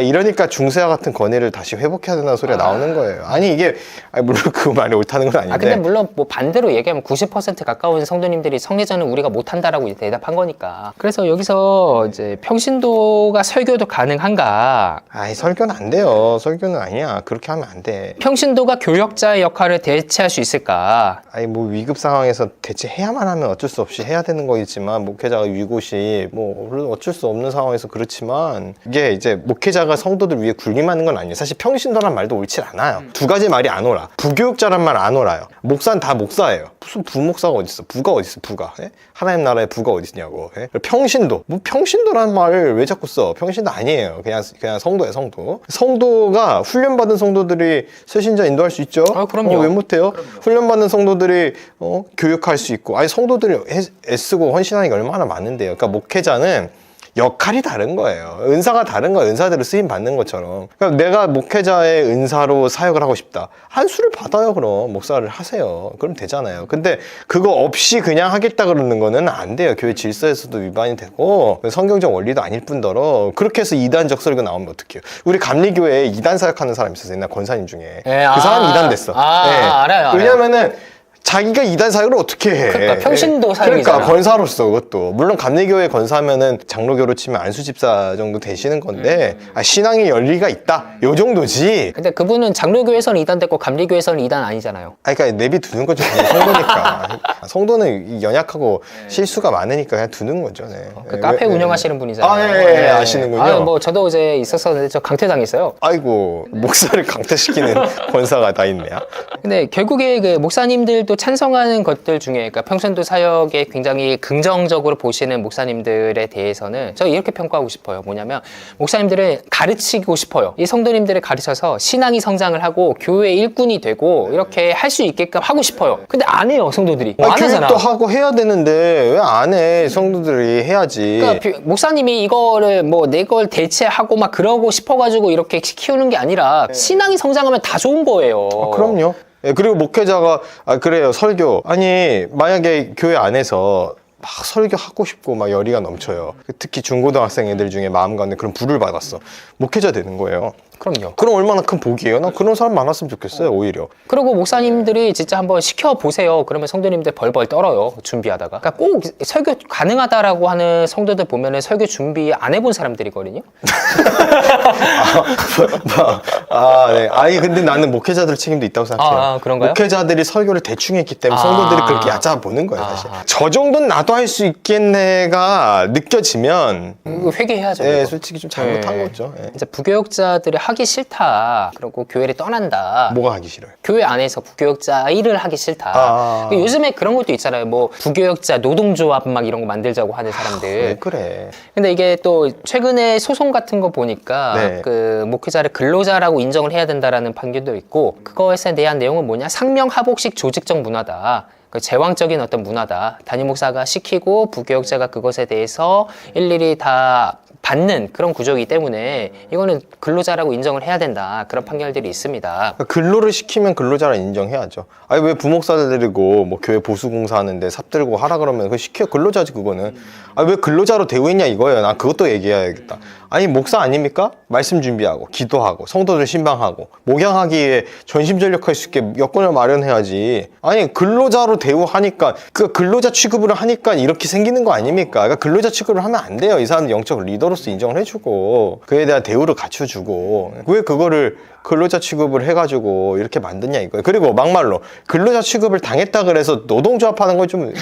[SPEAKER 2] 이러니까 중세와 같은 권위를 다시 회복해야 된다는 소리가 나오는 거예요. 이게, 물론 그 말이 옳다는 건 아닌데.
[SPEAKER 1] 근데 물론 반대로 얘기하면 90% 가까운 성도님들이 성례전은 우리가 못한다라고 대답한 거니까. 그래서 여기서 이제 평신도가 설교도 가능한가?
[SPEAKER 2] 설교는 안 돼요. 설교는 아니야. 그렇게 하면 안 돼.
[SPEAKER 1] 평신도가 교역자의 역할을 대체할 수 있을까?
[SPEAKER 2] 위급 상황에서 대체해야만 하면 어쩔 수 없이 해야 되는 거겠지만, 목회자가 위고시, 물론 어쩔 수 없는 상황에서 그렇지만, 이게 이제 목회자가 성도들 위해 군림하는 건 아니에요. 사실 평신도란 말도 옳지 않아요. 두 가지 말이 안 옳아. 부교육자란 말 안 옳아요. 목사는 다 목사예요. 무슨 부목사가 어딨어? 부가 어딨어? 부가. 하나님 나라에 부가 어딨냐고. 평신도. 평신도란 말을 왜 자꾸 써? 평신도 아니에요. 그냥 성도예요, 성도. 성도가 훈련받은 성도들이 새신자 인도할 수 있죠?
[SPEAKER 1] 그럼요.
[SPEAKER 2] 왜 못해요? 그럼요. 훈련받은 성도들이 교육할 수 있고. 성도들이 애쓰고 헌신하는 게 얼마나 많은데요. 그러니까 목회자는 역할이 다른 거예요. 은사가 다른 거예요. 은사대로 쓰임 받는 것처럼. 그러니까 내가 목회자의 은사로 사역을 하고 싶다. 한수를 받아요, 그럼. 목사를 하세요. 그럼 되잖아요. 근데 그거 없이 그냥 하겠다 그러는 거는 안 돼요. 교회 질서에서도 위반이 되고 성경적 원리도 아닐 뿐더러 그렇게 해서 이단적 설교 나오면 어떡해요. 우리 감리교회에 이단 사역하는 사람이 있었어요. 옛날 권사님 중에. 그 사람이 이단 됐어.
[SPEAKER 1] 알아요.
[SPEAKER 2] 왜냐면은 자기가 이단 사역을 어떻게 해?
[SPEAKER 1] 그러니까 평신도 사역이잖아.
[SPEAKER 2] 그러니까 권사로서 그것도 물론 감리교회 권사면은 장로교로 치면 안수집사 정도 되시는 건데 신앙의 연리가 있다 요 정도지.
[SPEAKER 1] 근데 그분은 장로교에서는 이단됐고 감리교에서는 이단 아니잖아요.
[SPEAKER 2] 그러니까 내비 두는 거죠. 그냥 성도니까. 성도는 연약하고 실수가 많으니까 그냥 두는 거죠. 네.
[SPEAKER 1] 그 카페 운영하시는 분이잖아요.
[SPEAKER 2] 예, 아시는군요.
[SPEAKER 1] 뭐 저도 이제 있었었는데 저 강퇴당했어요.
[SPEAKER 2] 아이고 목사를 강퇴시키는 권사가 다 있네요.
[SPEAKER 1] 근데 결국에 그 목사님들도 찬성하는 것들 중에 그러니까 평신도 사역에 굉장히 긍정적으로 보시는 목사님들에 대해서는 저 이렇게 평가하고 싶어요. 뭐냐면 목사님들은 가르치고 싶어요. 이 성도님들을 가르쳐서 신앙이 성장을 하고 교회 일꾼이 되고 이렇게 할 수 있게끔 하고 싶어요. 근데 안 해요, 성도들이. 안 하잖아.
[SPEAKER 2] 교육도 하고 해야 되는데 왜 안 해? 성도들이 해야지.
[SPEAKER 1] 그러니까 목사님이 이거를 뭐 내 걸 대체하고 막 그러고 싶어가지고 이렇게 키우는 게 아니라 신앙이 성장하면 다 좋은 거예요.
[SPEAKER 2] 그럼요. 예, 그리고 목회자가 그래요 설교 아니 만약에 교회 안에서 막 설교하고 싶고 막 열의가 넘쳐요. 특히 중고등학생 애들 중에 마음 가운데 그런 불을 받았어. 목회자 되는 거예요.
[SPEAKER 1] 그럼요.
[SPEAKER 2] 그럼 얼마나 큰 복이에요. 난 그런 사람 많았으면 좋겠어요. 오히려.
[SPEAKER 1] 그리고 목사님들이 진짜 한번 시켜보세요. 그러면 성도님들 벌벌 떨어요. 준비하다가. 그러니까 꼭 설교 가능하다라고 하는 성도들 보면은 설교 준비 안 해본 사람들이거든요.
[SPEAKER 2] 네. 아니 근데 나는 목회자들 책임도 있다고 생각해요.
[SPEAKER 1] 그런가요?
[SPEAKER 2] 목회자들이 설교를 대충 했기 때문에 성도들이 그렇게 얕아 보는 거예요. 사실. 저 정도는 나도 할 수 있겠네가 느껴지면
[SPEAKER 1] 회개해야죠.
[SPEAKER 2] 네, 솔직히 좀 잘못한 거죠. 네.
[SPEAKER 1] 이제 부교육자들이 하기 싫다. 그리고 교회를 떠난다.
[SPEAKER 2] 뭐가 하기 싫어요?
[SPEAKER 1] 교회 안에서 부교육자 일을 하기 싫다. 요즘에 그런 것도 있잖아요. 뭐 부교육자 노동조합 막 이런 거 만들자고 하는 사람들.
[SPEAKER 2] 왜 그래?
[SPEAKER 1] 근데 이게 또 최근에 소송 같은 거 보니까
[SPEAKER 2] 네.
[SPEAKER 1] 그 목회자를 근로자라고 인정을 해야 된다라는 판결도 있고 그거에 대한 내용은 뭐냐? 상명하복식 조직적 문화다. 그 제왕적인 어떤 문화다. 담임 목사가 시키고 부교육자가 그것에 대해서 일일이 다 받는 그런 구조이기 때문에 이거는 근로자라고 인정을 해야 된다. 그런 판결들이 있습니다.
[SPEAKER 2] 근로를 시키면 근로자라 인정해야죠. 아니 왜 부목사들 데리고 뭐 교회 보수공사 하는데 삽 들고 하라 그러면 그거 시켜 근로자지 그거는. 아니 왜 근로자로 대우했냐 이거예요. 난 그것도 얘기해야겠다. 아니 목사 아닙니까? 말씀 준비하고 기도하고 성도들 신방하고 목양하기에 전심전력할 수 있게 여건을 마련해야지. 아니 근로자로 대우하니까 그 근로자 취급을 하니까 이렇게 생기는 거 아닙니까? 그러니까 근로자 취급을 하면 안 돼요. 이 사람 영적 리더로서 인정을 해주고 그에 대한 대우를 갖춰주고 왜 그거를 근로자 취급을 해가지고 이렇게 만드냐 이거예요. 그리고 막말로 근로자 취급을 당했다 그래서 노동조합하는 건 좀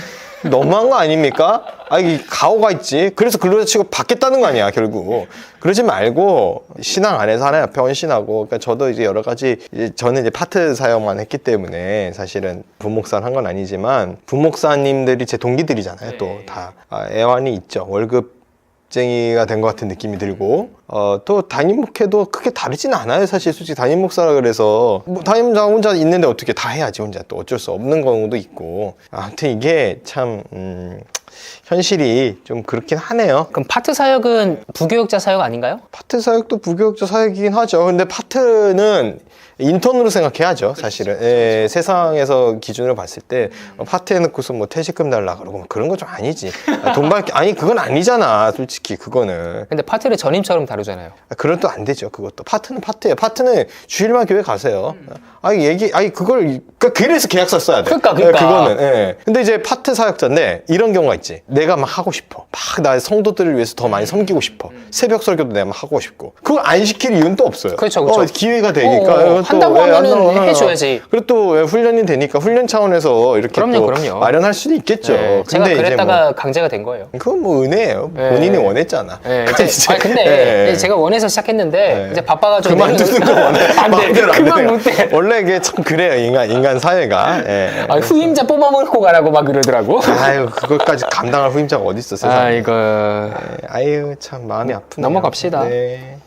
[SPEAKER 2] 너무한 거 아닙니까? 아니 가오가 있지. 그래서 근로자 취급 받겠다는 거 아니야 결국. 그러지 말고 신앙 안에서 하나 옆에 헌신하고. 그러니까 저도 이제 여러 가지 저는 이제 파트 사역만 했기 때문에 사실은 부목사를 한 건 아니지만 부목사님들이 제 동기들이잖아요. 또 다 애환이 있죠. 월급쟁이가 된 것 같은 느낌이 들고 또 담임 목회도 크게 다르진 않아요. 사실 솔직히 담임 목사라 그래서 뭐 담임자 혼자 있는데 어떻게 다 해야지 혼자 또 어쩔 수 없는 경우도 있고 아무튼 이게 참 현실이 좀 그렇긴 하네요.
[SPEAKER 1] 그럼 파트 사역은 부교육자 사역 아닌가요?
[SPEAKER 2] 파트 사역도 부교육자 사역이긴 하죠. 근데 파트는 인턴으로 생각해야죠, 사실은. 예, 세상에서 기준으로 봤을 때 파트 해놓고서 뭐 퇴직금 달라 그러고 뭐 그런 거 좀 아니지. 돈 받기 아니 그건 아니잖아, 솔직히 그거는.
[SPEAKER 1] 근데 파트를 전임처럼 다루잖아요.
[SPEAKER 2] 그럼 또 안 되죠, 그것도. 파트는 파트예요. 파트는 주일만 교회 가세요. 그걸 그래서 계약서 써야 돼.
[SPEAKER 1] 그러니까.
[SPEAKER 2] 그거는. 예. 근데 이제 파트 사역자인데 이런 경우가 있지. 내가 막 하고 싶어. 막 나 성도들을 위해서 더 많이 섬기고 싶어. 새벽 설교도 내가 막 하고 싶고. 그걸 안 시킬 이유는 또 없어요.
[SPEAKER 1] 그렇죠.
[SPEAKER 2] 기회가 되니까.
[SPEAKER 1] 한다고 하면은 해줘야지.
[SPEAKER 2] 그리고 또 훈련이 되니까 훈련 차원에서 이렇게
[SPEAKER 1] 그럼요.
[SPEAKER 2] 마련할 수도 있겠죠.
[SPEAKER 1] 네, 제가
[SPEAKER 2] 근데
[SPEAKER 1] 그랬다가
[SPEAKER 2] 뭐,
[SPEAKER 1] 강제가 된 거예요.
[SPEAKER 2] 그건 뭐 은혜예요.
[SPEAKER 1] 네.
[SPEAKER 2] 본인이 원했잖아.
[SPEAKER 1] 네, 근데 제가 원해서 시작했는데 이제 바빠가지고
[SPEAKER 2] 그만두는 거 원해.
[SPEAKER 1] 안 돼. 그만 못해.
[SPEAKER 2] 원래 이게 참 그래요. 인간 사회가. 예.
[SPEAKER 1] 후임자 뽑아먹고 가라고 막 그러더라고.
[SPEAKER 2] 아유 그것까지 감당할 후임자가 어디 있어 세상에.
[SPEAKER 1] 이거
[SPEAKER 2] 아유 참 마음이 아프네요.
[SPEAKER 1] 넘어갑시다.
[SPEAKER 2] 네.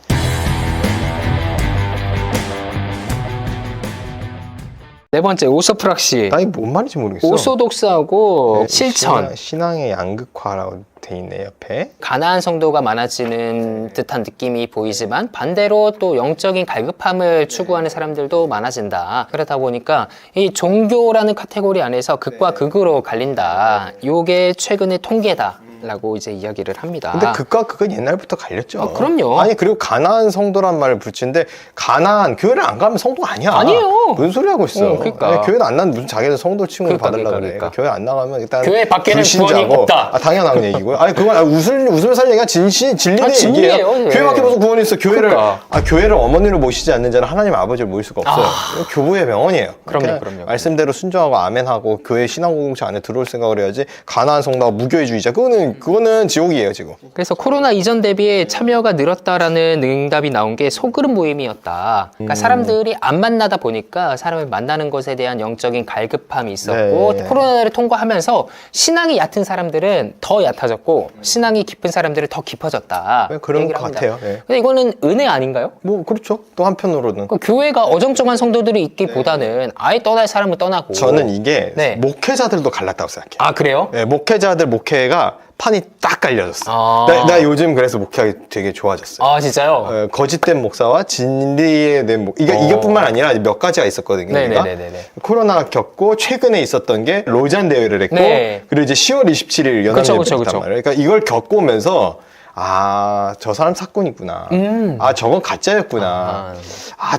[SPEAKER 1] 네 번째 오소프락시.
[SPEAKER 2] 나 이게 뭔 말인지 모르겠어.
[SPEAKER 1] 오소독스하고 실천.
[SPEAKER 2] 신앙의 양극화라고 돼 있네 옆에.
[SPEAKER 1] 가난한 성도가 많아지는 듯한 느낌이 보이지만 반대로 또 영적인 갈급함을 추구하는 사람들도 많아진다. 그러다 보니까 이 종교라는 카테고리 안에서 극과 극으로 갈린다. 요게 최근의 통계다. 라고 이제 이야기를 합니다.
[SPEAKER 2] 근데 극과 극은 옛날부터 갈렸죠.
[SPEAKER 1] 그럼요.
[SPEAKER 2] 아니, 그리고 가나안 성도란 말을 붙이는데, 가나안, 교회를 안 가면 성도가 아니야.
[SPEAKER 1] 아니에요.
[SPEAKER 2] 무슨 소리 하고 있어.
[SPEAKER 1] 그러니까.
[SPEAKER 2] 아니, 교회는 안 나면 무슨 자기는 성도 칭호를 받으려고 그래.
[SPEAKER 1] 그러니까.
[SPEAKER 2] 교회 안 나가면 일단.
[SPEAKER 1] 교회 밖에는 구원이 없다.
[SPEAKER 2] 당연한 얘기고요. 아니, 그건 웃으면서 할 얘기가 진리는
[SPEAKER 1] 진리예요.
[SPEAKER 2] 얘기예요.
[SPEAKER 1] 네.
[SPEAKER 2] 교회 밖에 무슨 구원이 있어. 교회를,
[SPEAKER 1] 그러니까.
[SPEAKER 2] 교회를 어머니를 모시지 않는 자는 하나님 아버지를 모실 수가 없어요. 교부의 명언이에요.
[SPEAKER 1] 그럼요.
[SPEAKER 2] 말씀대로 순종하고 아멘하고 교회 신앙 공동체 안에 들어올 생각을 해야지. 가나안 성도가 무교회주의자. 그거는 지옥이에요, 지금.
[SPEAKER 1] 그래서 코로나 이전 대비에 참여가 늘었다라는 응답이 나온 게 소그룹 모임이었다. 그러니까 사람들이 안 만나다 보니까 사람을 만나는 것에 대한 영적인 갈급함이 있었고,
[SPEAKER 2] 네.
[SPEAKER 1] 코로나를 통과하면서 신앙이 얕은 사람들은 더 얕아졌고 신앙이 깊은 사람들은 더 깊어졌다.
[SPEAKER 2] 그런
[SPEAKER 1] 얘기를
[SPEAKER 2] 것
[SPEAKER 1] 합니다.
[SPEAKER 2] 같아요. 네.
[SPEAKER 1] 근데 이거는 은혜 아닌가요?
[SPEAKER 2] 뭐 그렇죠. 또 한편으로는
[SPEAKER 1] 그러니까 교회가 어정쩡한 성도들이 있기보다는 아예 떠날 사람은 떠나고.
[SPEAKER 2] 저는 이게
[SPEAKER 1] 네.
[SPEAKER 2] 목회자들도 갈랐다고 생각해요.
[SPEAKER 1] 아, 그래요?
[SPEAKER 2] 네, 목회가 판이 딱 갈려졌어.
[SPEAKER 1] 아.
[SPEAKER 2] 나 요즘 그래서 목회하기 되게 좋아졌어요.
[SPEAKER 1] 아, 진짜요?
[SPEAKER 2] 거짓된 목사와 진리의 된 이것뿐만 아니라 몇 가지가 있었거든요.
[SPEAKER 1] 네네네네.
[SPEAKER 2] 코로나 겪고 최근에 있었던 게 로잔 대회를 했고,
[SPEAKER 1] 네.
[SPEAKER 2] 그리고 이제 10월 27일 연합 예배를
[SPEAKER 1] 그쵸.
[SPEAKER 2] 했단 말이에요. 그러니까 이걸 겪고 오면서 저 사람 사건이구나. 저건 가짜였구나.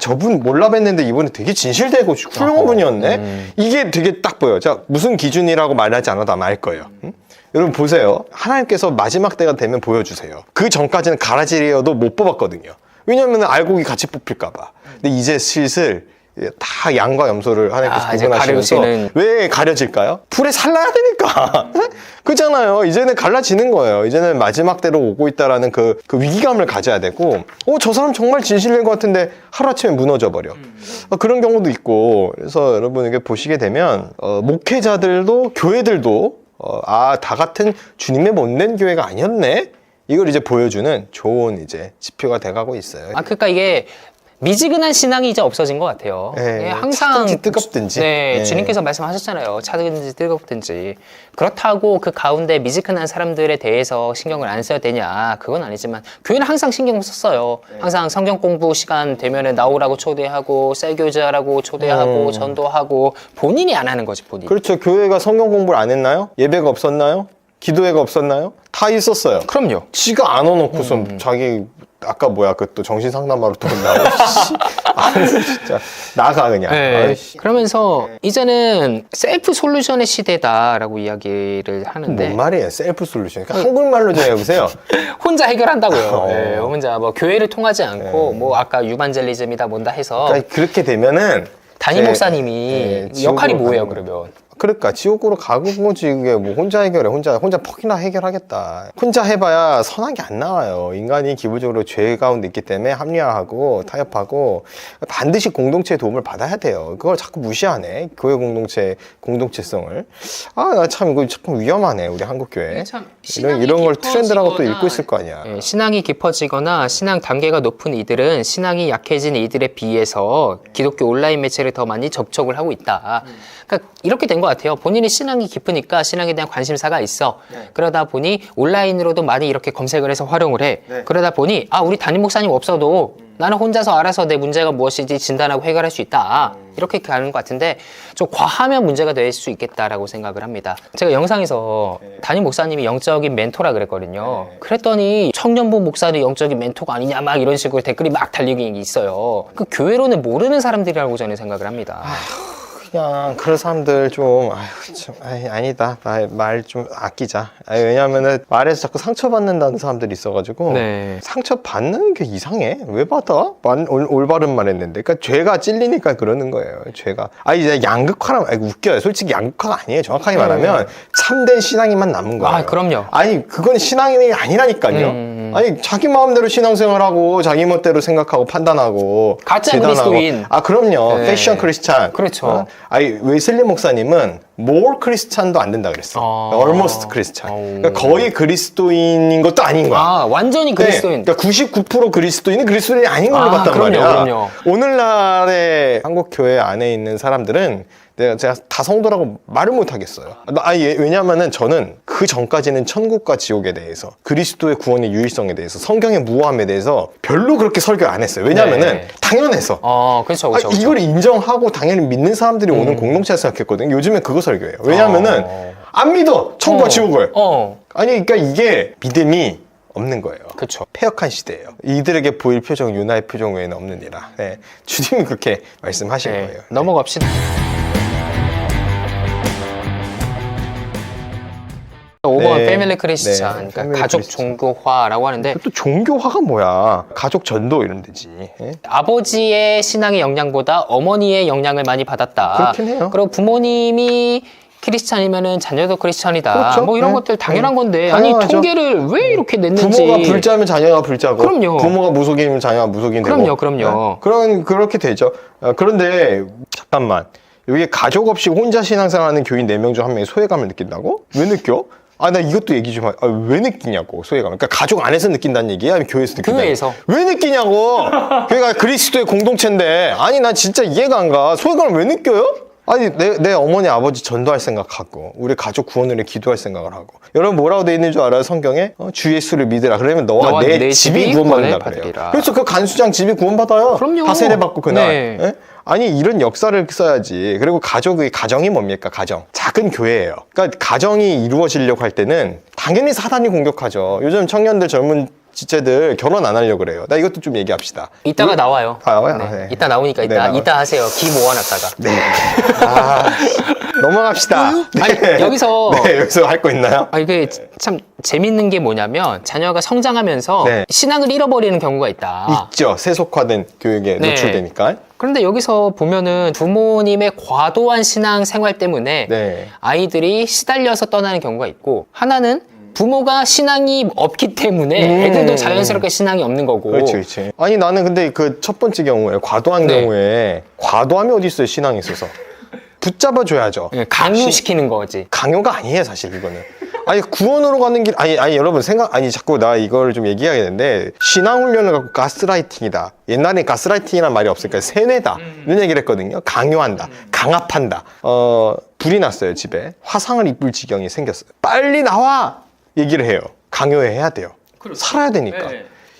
[SPEAKER 2] 저분 몰라 뵀는데 이번에 되게 진실되고 훌륭한 분이었네. 이게 되게 딱 보여요. 자, 무슨 기준이라고 말하지 않아도 아마 알 거예요. 여러분 보세요. 하나님께서 마지막 때가 되면 보여주세요. 그 전까지는 가라지리여도 못 뽑았거든요. 왜냐면 알곡이 같이 뽑힐까 봐. 근데 이제 슬슬 다 양과 염소를 하나님께서
[SPEAKER 1] 이제
[SPEAKER 2] 구분하시면서
[SPEAKER 1] 가려지는.
[SPEAKER 2] 왜 가려질까요? 불에 살라야 되니까. 그렇잖아요. 이제는 갈라지는 거예요. 이제는 마지막 때로 오고 있다라는 그 위기감을 가져야 되고, 저 사람 정말 진실된 것 같은데 하루아침에 무너져 버려. 그런 경우도 있고. 그래서 여러분 이게 보시게 되면 목회자들도 교회들도 다 같은 주님의 못낸 교회가 아니었네. 이걸 이제 보여주는 좋은 이제 지표가 돼가고 있어요.
[SPEAKER 1] 그러니까 이게 미지근한 신앙이 이제 없어진 것 같아요.
[SPEAKER 2] 네,
[SPEAKER 1] 항상
[SPEAKER 2] 차든지 뜨겁든지.
[SPEAKER 1] 네,
[SPEAKER 2] 네.
[SPEAKER 1] 주님께서 말씀하셨잖아요. 차든지 뜨겁든지. 그렇다고 그 가운데 미지근한 사람들에 대해서 신경을 안 써야 되냐? 그건 아니지만 교회는 항상 신경을 썼어요. 항상 성경 공부 시간 되면은 나오라고 초대하고 셀교제하라고 초대하고 전도하고 본인이 안 하는 거지, 본인.
[SPEAKER 2] 그렇죠. 교회가 성경 공부를 안 했나요? 예배가 없었나요? 기도회가 없었나요? 다 있었어요.
[SPEAKER 1] 그럼요.
[SPEAKER 2] 지가 안 와놓고서 자기 아까 그 또 정신 상담하러 또 온다고. 진짜 나가 그냥.
[SPEAKER 1] 네.
[SPEAKER 2] 아이씨.
[SPEAKER 1] 그러면서 이제는 셀프 솔루션의 시대다라고 이야기를 하는데
[SPEAKER 2] 뭔 말이에요? 셀프 솔루션. 그러니까 한국말로 좀 해보세요.
[SPEAKER 1] 혼자 해결한다고요. 네, 혼자 뭐 교회를 통하지 않고 뭐 아까 유반젤리즘이다 뭔다 해서
[SPEAKER 2] 그러니까 그렇게 되면은
[SPEAKER 1] 담임 목사님이 역할이 뭐예요, 그러면?
[SPEAKER 2] 그러니까 지옥으로 가고 거지. 이게 뭐 혼자 해결해. 혼자 퍽이나 해결하겠다. 혼자 해봐야 선한 게 안 나와요. 인간이 기본적으로 죄 가운데 있기 때문에 합리화하고 타협하고 반드시 공동체의 도움을 받아야 돼요. 그걸 자꾸 무시하네. 교회 공동체성을. 나 참 이거 참 위험하네. 우리 한국 교회. 이런 걸 트렌드라고 또 읽고 있을 거 아니야.
[SPEAKER 1] 네, 신앙이 깊어지거나 신앙 단계가 높은 이들은 신앙이 약해진 이들에 비해서 기독교 온라인 매체를 더 많이 접촉을 하고 있다. 그러니까 이렇게 된 것 같아요. 본인이 신앙이 깊으니까 신앙에 대한 관심사가 있어. 그러다 보니 온라인으로도 많이 이렇게 검색을 해서 활용을 해. 그러다 보니 우리 담임 목사님 없어도 나는 혼자서 알아서 내 문제가 무엇인지 진단하고 해결할 수 있다. 이렇게 가는 것 같은데 좀 과하면 문제가 될 수 있겠다라고 생각을 합니다. 제가 영상에서 담임 목사님이 영적인 멘토라 그랬거든요. 그랬더니 청년부 목사는 영적인 멘토가 아니냐 막 이런 식으로 댓글이 막 달리기 있어요. 그 교회로는 모르는 사람들이라고 저는 생각을 합니다.
[SPEAKER 2] 그냥 그런 사람들 좀 아니다. 말 좀 아끼자. 왜냐면은 말에서 자꾸 상처받는다는 사람들이 있어가지고 상처받는 게 이상해. 왜 받아? 올바른 말 했는데. 그러니까 죄가 찔리니까 그러는 거예요. 죄가. 이제 양극화라면 웃겨요. 솔직히 양극화가 아니에요. 정확하게 말하면 참된 신앙이만 남은 거예요.
[SPEAKER 1] 그럼요.
[SPEAKER 2] 그건 신앙이 아니라니까요. 자기 마음대로 신앙생활하고 자기 멋대로 생각하고 판단하고
[SPEAKER 1] 가짜 그리스도인.
[SPEAKER 2] 그럼요. 패션 크리스찬.
[SPEAKER 1] 그렇죠.
[SPEAKER 2] 웨슬리 목사님은 more 크리스찬도 안 된다 그랬어. almost 크리스찬. 그러니까 거의 그리스도인인 것도 아닌 거야.
[SPEAKER 1] 완전히 그리스도인.
[SPEAKER 2] 그러니까 99% 그리스도인은 그리스도인이 아닌 걸로 봤단 말이야.
[SPEAKER 1] 그럼요.
[SPEAKER 2] 오늘날의 한국 교회 안에 있는 사람들은 제가 다 성도라고 말을 못 하겠어요. 왜냐면은 저는 그 전까지는 천국과 지옥에 대해서, 그리스도의 구원의 유일성에 대해서, 성경의 무호함에 대해서 별로 그렇게 설교를 안 했어요. 왜냐면은 당연해서.
[SPEAKER 1] 그렇죠.
[SPEAKER 2] 이걸 인정하고 당연히 믿는 사람들이 오는 공동체라 생각했거든요. 요즘에 그거 설교해요. 왜냐면은 안 믿어. 천국과 지옥을. 아니 그러니까 이게 믿음이 없는 거예요.
[SPEAKER 1] 그렇죠.
[SPEAKER 2] 패역한 시대예요. 이들에게 보일 표정, 유나의 표정 외에는 없느니라. 네. 주님이 그렇게 말씀하신
[SPEAKER 1] 네.
[SPEAKER 2] 거예요.
[SPEAKER 1] 넘어갑시다. 5번
[SPEAKER 2] 네.
[SPEAKER 1] 패밀리 크리스찬,
[SPEAKER 2] 네.
[SPEAKER 1] 그러니까
[SPEAKER 2] 패밀리
[SPEAKER 1] 가족
[SPEAKER 2] 크리스찬.
[SPEAKER 1] 종교화라고 하는데
[SPEAKER 2] 또 종교화가 뭐야? 가족 전도 이런 데지. 예?
[SPEAKER 1] 아버지의 신앙의 영향보다 어머니의 영향을 많이 받았다.
[SPEAKER 2] 그렇긴 해요.
[SPEAKER 1] 그리고 부모님이 크리스찬이면은 자녀도 크리스찬이다.
[SPEAKER 2] 그렇죠.
[SPEAKER 1] 뭐 이런
[SPEAKER 2] 네.
[SPEAKER 1] 것들 당연한
[SPEAKER 2] 네.
[SPEAKER 1] 건데
[SPEAKER 2] 당연하죠.
[SPEAKER 1] 아니 통계를 왜 이렇게 냈는지.
[SPEAKER 2] 부모가 불자면 자녀가 불자고,
[SPEAKER 1] 그럼요.
[SPEAKER 2] 부모가 무속인이면 자녀가 무속인 되고.
[SPEAKER 1] 그럼요.
[SPEAKER 2] 그렇게 되죠. 그런데 잠깐만, 여기 가족 없이 혼자 신앙생활하는 교인 4명 중 1명이 소외감을 느낀다고? 왜 느껴? 아, 나 이것도 얘기 좀 왜 느끼냐고, 소외감. 그러니까 가족 안에서 느낀다는 얘기야? 아니면 교회에서 느낀다는
[SPEAKER 1] 교회에서.
[SPEAKER 2] 얘기야? 왜 느끼냐고! 교회가 그리스도의 공동체인데. 아니, 나 진짜 이해가 안 가. 소외감을 왜 느껴요? 아니, 내 어머니, 아버지 전도할 생각하고, 우리 가족 구원을 위해 기도할 생각을 하고. 여러분, 뭐라고 돼 있는 줄 알아요? 성경에? 주 예수를 믿으라. 그러면 너와 내 집이 구원받는다 그래요.
[SPEAKER 1] 받으리라.
[SPEAKER 2] 그래서 그 간수장 집이 구원받아요.
[SPEAKER 1] 그럼요.
[SPEAKER 2] 다 세례받고 그날.
[SPEAKER 1] 네.
[SPEAKER 2] 예? 아니, 이런 역사를 써야지. 그리고 가정이 뭡니까? 가정. 작은 교회예요. 그러니까 가정이 이루어지려고 할 때는 당연히 사단이 공격하죠. 요즘 청년들, 젊은 지체들 결혼 안 하려고 그래요. 나 이것도 좀 얘기합시다.
[SPEAKER 1] 이따가 나와요.
[SPEAKER 2] 나와요?
[SPEAKER 1] 네.
[SPEAKER 2] 네.
[SPEAKER 1] 이따 나오니까
[SPEAKER 2] 네, 나와요.
[SPEAKER 1] 이따 하세요. 기 모아놨다가.
[SPEAKER 2] 네. 넘어갑시다.
[SPEAKER 1] 아니, 여기서
[SPEAKER 2] 네, 여기서 할 거 있나요?
[SPEAKER 1] 이게 참 재밌는 게 뭐냐면 자녀가 성장하면서
[SPEAKER 2] 네.
[SPEAKER 1] 신앙을 잃어버리는 경우가 있다.
[SPEAKER 2] 있죠. 세속화된 교육에
[SPEAKER 1] 네.
[SPEAKER 2] 노출되니까.
[SPEAKER 1] 그런데 여기서 보면은 부모님의 과도한 신앙 생활 때문에
[SPEAKER 2] 네.
[SPEAKER 1] 아이들이 시달려서 떠나는 경우가 있고, 하나는 부모가 신앙이 없기 때문에 애들도 자연스럽게 신앙이 없는 거고.
[SPEAKER 2] 그렇지. 아니, 나는 근데 그 첫 번째 경우에, 과도한
[SPEAKER 1] 네.
[SPEAKER 2] 경우에, 과도함이 어디 있어요, 신앙에 있어서. 붙잡아줘야죠.
[SPEAKER 1] 네, 강요시키는 거지.
[SPEAKER 2] 강요가 아니에요, 사실 이거는. 아니, 구원으로 가는 길, 아니, 여러분, 자꾸 나 이걸 좀 얘기하게 되는데, 신앙훈련을 갖고 가스라이팅이다. 옛날에 가스라이팅이라는 말이 없으니까 세뇌다. 이런 얘기를 했거든요. 강요한다. 강압한다. 불이 났어요, 집에. 화상을 입을 지경이 생겼어요. 빨리 나와! 얘기를 해요. 강요해야 돼요. 살아야 되니까.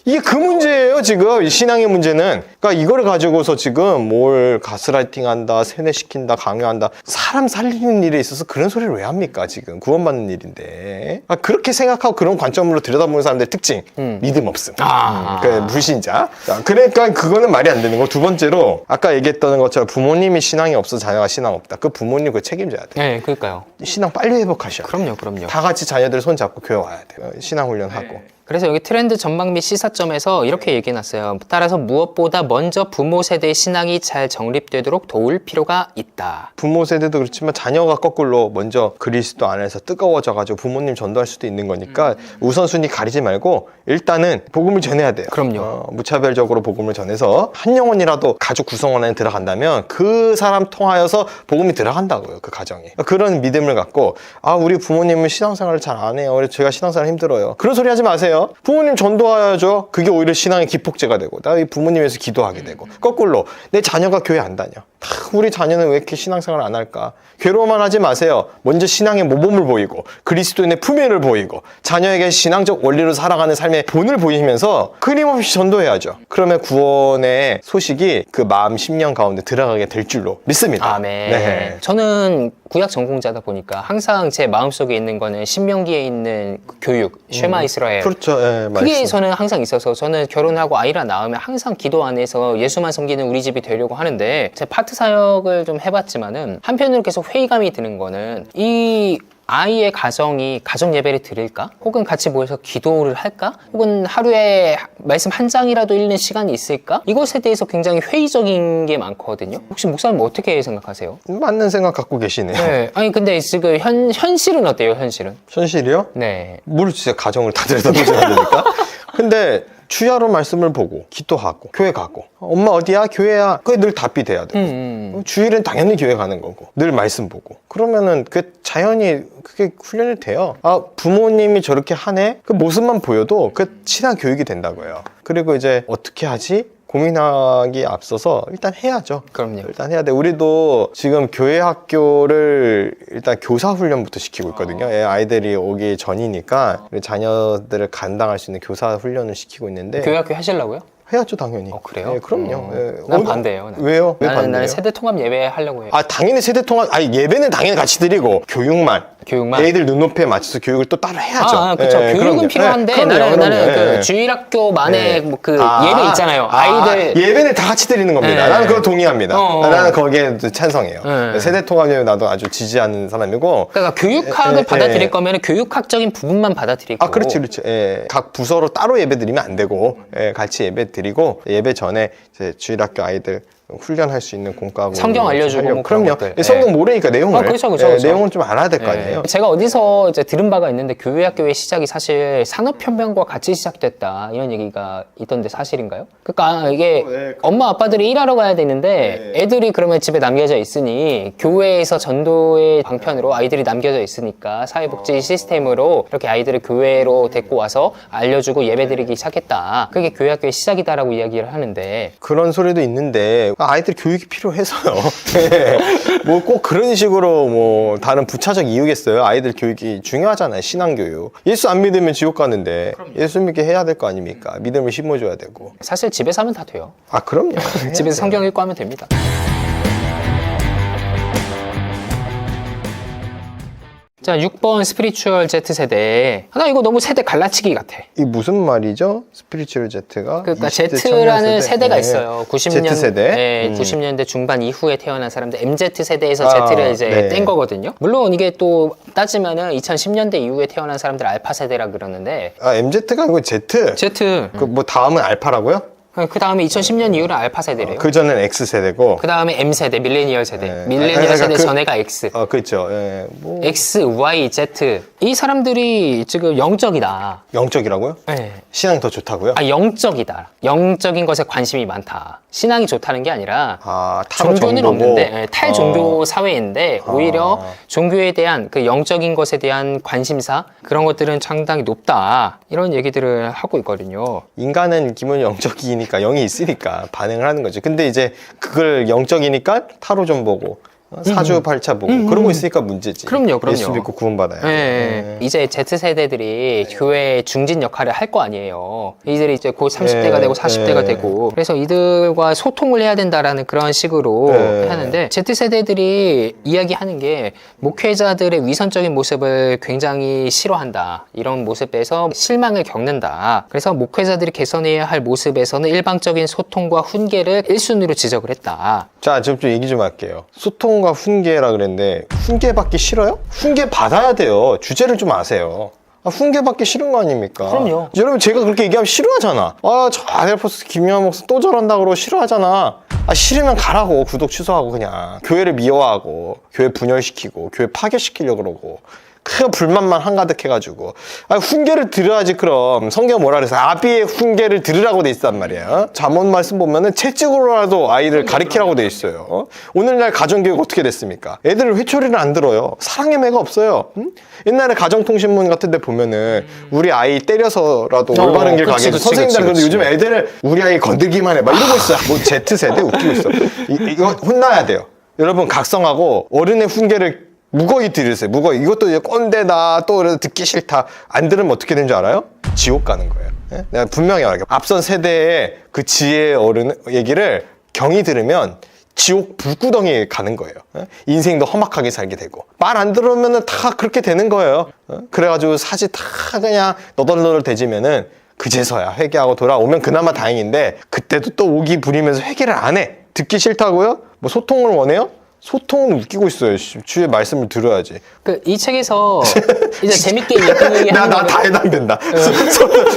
[SPEAKER 2] 이게 그 문제예요, 지금. 이 신앙의 문제는. 그러니까 이거를 가지고서 지금 뭘 가스라이팅 한다, 세뇌시킨다, 강요한다. 사람 살리는 일에 있어서 그런 소리를 왜 합니까, 지금. 구원받는 일인데. 그렇게 생각하고 그런 관점으로 들여다보는 사람들의 특징. 믿음 없음. 그러니까 불신자. 자, 그러니까 그거는 말이 안 되는 거. 두 번째로, 아까 얘기했던 것처럼 부모님이 신앙이 없어 자녀가 신앙 없다. 그 부모님 그거 책임져야 돼요.
[SPEAKER 1] 네, 그러니까요.
[SPEAKER 2] 신앙 빨리 회복하셔야 돼요.
[SPEAKER 1] 그럼요.
[SPEAKER 2] 다 같이 자녀들 손 잡고 교회 와야 돼요. 신앙 훈련하고.
[SPEAKER 1] 그래서 여기 트렌드 전망 및 시사점에서 이렇게 얘기해놨어요. 따라서 무엇보다 먼저 부모 세대의 신앙이 잘 정립되도록 도울 필요가 있다.
[SPEAKER 2] 부모 세대도 그렇지만 자녀가 거꾸로 먼저 그리스도 안에서 뜨거워져가지고 부모님 전도할 수도 있는 거니까 우선순위 가리지 말고 일단은 복음을 전해야 돼요.
[SPEAKER 1] 그럼요.
[SPEAKER 2] 무차별적으로 복음을 전해서 한 영혼이라도 가족 구성원 안에 들어간다면 그 사람 통하여서 복음이 들어간다고요. 그 가정에. 그런 믿음을 갖고 우리 부모님은 신앙생활을 잘 안 해요. 그래서 제가 신앙생활 힘들어요. 그런 소리 하지 마세요. 부모님 전도하야죠. 그게 오히려 신앙의 기폭제가 되고 나 부모님에서 기도하게 되고 거꾸로 내 자녀가 교회 안 다녀. 우리 자녀는 왜 이렇게 신앙생활을 안 할까? 괴로워만 하지 마세요. 먼저 신앙의 모범을 보이고 그리스도인의 품위를 보이고 자녀에게 신앙적 원리로 살아가는 삶의 본을 보이면서 끊임없이 전도해야죠. 그러면 구원의 소식이 그 마음 심령 가운데 들어가게 될 줄로 믿습니다.
[SPEAKER 1] 아멘.
[SPEAKER 2] 네.
[SPEAKER 1] 저는 구약 전공자다 보니까 항상 제 마음속에 있는 거는 신명기에 있는 그 교육, 쉐마 이스라엘.
[SPEAKER 2] 그렇죠. 네,
[SPEAKER 1] 그게
[SPEAKER 2] 말씀.
[SPEAKER 1] 저는 항상 있어서 저는 결혼하고 아이를 낳으면 항상 기도 안에서 예수만 섬기는 우리 집이 되려고 하는데 제 파트 사역을 좀 해봤지만은 한편으로 계속 회의감이 드는 거는 이 아이의 가정이 가정 예배를 드릴까? 혹은 같이 모여서 기도를 할까? 혹은 하루에 말씀 한 장이라도 읽는 시간이 있을까? 이것에 대해서 굉장히 회의적인 게 많거든요. 혹시 목사님 어떻게 생각하세요?
[SPEAKER 2] 맞는 생각 갖고 계시네요.
[SPEAKER 1] 네. 아니 근데 지금 현실은 어때요? 현실은?
[SPEAKER 2] 현실이요?
[SPEAKER 1] 네.
[SPEAKER 2] 뭘 진짜 가정을 다 들여다보셔야 되니까? 근데 주야로 말씀을 보고 기도하고 교회 가고 엄마 어디야? 교회야. 그게 늘 답이 돼야 되고 주일은 당연히 교회 가는 거고 늘 말씀 보고 그러면은 그 자연히 그게 훈련이 돼요. 부모님이 저렇게 하네? 그 모습만 보여도 그 신앙 교육이 된다고요. 그리고 이제 어떻게 하지? 고민하기 앞서서 일단 해야죠.
[SPEAKER 1] 그럼요.
[SPEAKER 2] 일단 해야 돼. 우리도 지금 교회 학교를 일단 교사 훈련부터 시키고 있거든요. 아이들이 오기 전이니까 자녀들을 감당할 수 있는 교사 훈련을 시키고 있는데
[SPEAKER 1] 교회 학교 하시려고요?
[SPEAKER 2] 해야죠, 당연히.
[SPEAKER 1] 그래요?
[SPEAKER 2] 네, 그럼요.
[SPEAKER 1] 난 반대예요. 난.
[SPEAKER 2] 왜요? 왜 반대예요?
[SPEAKER 1] 나는 세대 통합 예배 하려고 해요.
[SPEAKER 2] 당연히 세대 통합, 예배는 당연히 같이 드리고, 교육만. 애들 눈높이에 맞춰서 교육을 또 따로 해야죠.
[SPEAKER 1] 그렇죠. 교육은
[SPEAKER 2] 그럼요.
[SPEAKER 1] 필요한데,
[SPEAKER 2] 그럼요.
[SPEAKER 1] 나는 그 주일학교만의 예배 있잖아요. 아이들.
[SPEAKER 2] 예배는 다 같이 드리는 겁니다. 나는 그거 동의합니다. 나는 거기에 찬성해요. 세대 통합 예배 나도 아주 지지하는 사람이고.
[SPEAKER 1] 그러니까 교육학을 받아들일 거면 교육학적인 부분만 받아들이고.
[SPEAKER 2] 그렇지. 각 부서로 따로 예배 드리면 안 되고, 같이 예배 드리고, 예배 전에 이제 주일학교 아이들 훈련할 수 있는 공과고
[SPEAKER 1] 성경 알려주고 뭐 그런
[SPEAKER 2] 그럼요.
[SPEAKER 1] 것들.
[SPEAKER 2] 성경 모르니까 내용을
[SPEAKER 1] 그렇죠.
[SPEAKER 2] 내용은 좀 알아야 될 거 아니에요.
[SPEAKER 1] 제가 어디서 이제 들은 바가 있는데 교회학교의 시작이 사실 산업혁명과 같이 시작됐다 이런 얘기가 있던데 사실인가요? 그러니까 이게 엄마 아빠들이 일하러 가야 되는데 애들이 그러면 집에 남겨져 있으니 교회에서 전도의 방편으로 아이들이 남겨져 있으니까 사회복지 시스템으로 이렇게 아이들을 교회로 데리고 와서 알려주고 예배드리기 시작했다. 그게 교회학교의 시작이다라고 이야기를 하는데
[SPEAKER 2] 그런 소리도 있는데 아이들 교육이 필요해서요. 뭐 꼭 그런 식으로 뭐 다른 부차적 이유겠어요. 아이들 교육이 중요하잖아요. 신앙교육. 예수 안 믿으면 지옥 가는데 예수 믿게 해야 될 거 아닙니까? 믿음을 심어줘야 되고.
[SPEAKER 1] 사실 집에서 하면 다 돼요.
[SPEAKER 2] 그럼요.
[SPEAKER 1] 집에서 성경 읽고 하면 됩니다. 자, 6번 스피리추얼 Z세대. 나 이거 너무 세대 갈라치기 같아.
[SPEAKER 2] 이 무슨 말이죠? 스피리추얼 Z가?
[SPEAKER 1] 그러니까 Z라는 세대가 있어요. 90년,
[SPEAKER 2] Z세대?
[SPEAKER 1] 90년대 중반 이후에 태어난 사람들 MZ세대에서 Z를 이제 뗀 거거든요. 물론 이게 또 따지면은 2010년대 이후에 태어난 사람들 알파 세대라 그러는데
[SPEAKER 2] MZ가 아니고 Z?
[SPEAKER 1] Z.
[SPEAKER 2] 뭐 다음은 알파라고요?
[SPEAKER 1] 그 다음에 2010년 이후는 알파 세대래요.
[SPEAKER 2] 그 전엔 X 세대고.
[SPEAKER 1] 그 다음에 M 세대, 밀레니얼 세대. 밀레니얼 세대 전에가 X.
[SPEAKER 2] 그렇죠.
[SPEAKER 1] X, Y, Z. 이 사람들이 지금 영적이다.
[SPEAKER 2] 영적이라고요?
[SPEAKER 1] 네.
[SPEAKER 2] 신앙이 더 좋다고요?
[SPEAKER 1] 영적이다. 영적인 것에 관심이 많다. 신앙이 좋다는 게 아니라 종교는
[SPEAKER 2] 정보고.
[SPEAKER 1] 없는데 탈종교 사회인데 오히려 종교에 대한 그 영적인 것에 대한 관심사 그런 것들은 상당히 높다. 이런 얘기들을 하고 있거든요.
[SPEAKER 2] 인간은 기본 영적이니까 영이 있으니까 반응을 하는 거죠. 근데 이제 그걸 영적이니까 타로 좀 보고 사주팔자 보고 그러고 있으니까 문제지.
[SPEAKER 1] 그럼요.
[SPEAKER 2] 예수 믿고 구원받아요.
[SPEAKER 1] 이제 Z세대들이 교회 중진 역할을 할 거 아니에요. 이들이 이제 곧 30대가 되고 40대가 되고 그래서 이들과 소통을 해야 된다라는 그런 식으로 하는데 Z세대들이 이야기하는 게 목회자들의 위선적인 모습을 굉장히 싫어한다. 이런 모습에서 실망을 겪는다. 그래서 목회자들이 개선해야 할 모습에서는 일방적인 소통과 훈계를 1순위로 지적을 했다.
[SPEAKER 2] 자, 좀 얘기 좀 할게요. 소통과 훈계라 그랬는데 훈계 받기 싫어요? 훈계 받아야 돼요. 주제를 좀 아세요. 훈계 받기 싫은 거 아닙니까?
[SPEAKER 1] 그럼요.
[SPEAKER 2] 여러분 제가 그렇게 얘기하면 싫어하잖아. 저 아델포스 김영환 목사 또 저런다 그러고 싫어하잖아. 싫으면 가라고. 구독 취소하고 그냥. 교회를 미워하고 교회 분열시키고 교회 파괴시키려고 그러고 그 불만만 한가득해가지고 훈계를 들어야지. 그럼 성경 뭐라 그래서 아비의 훈계를 들으라고 돼 있단 말이야. 잠언 말씀 보면은 채찍으로라도 아이를 가리키라고 돼 있어요. 오늘날 가정교육 어떻게 됐습니까? 애들 회초리를 안 들어요. 사랑의 매가 없어요. 옛날에 가정통신문 같은 데 보면은 우리 아이 때려서라도 올바른 길 가게 해서 선생님들 그런데 요즘 애들을 우리 아이 건들기만 해 막 이러고 있어요. 뭐 Z세대 웃기고 있어. 이거 혼나야 돼요. 여러분 각성하고 어른의 훈계를 무거이 들으세요. 무거이. 이것도 이제 꼰대다. 또 그래도 듣기 싫다. 안 들으면 어떻게 되는 줄 알아요? 지옥 가는 거예요. 내가 분명히 말할게요. 앞선 세대의 그 지혜의 어른 얘기를 경이 들으면 지옥 불구덩이에 가는 거예요. 인생도 험악하게 살게 되고. 말 안 들으면 다 그렇게 되는 거예요. 그래가지고 사지 다 그냥 너덜너덜 대지면은 그제서야 회개하고 돌아오면 그나마 다행인데 그때도 또 오기 부리면서 회개를 안 해. 듣기 싫다고요? 뭐 소통을 원해요? 소통은 웃기고 있어요. 주의 말씀을 들어야지.
[SPEAKER 1] 이 책에서 이제 재밌게 얘기하는
[SPEAKER 2] 나 다 해당된다.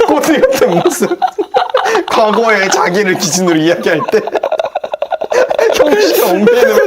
[SPEAKER 2] 꼬리 같은 모습. 과거에 자기를 기준으로 이야기할 때 형식이 얽매이는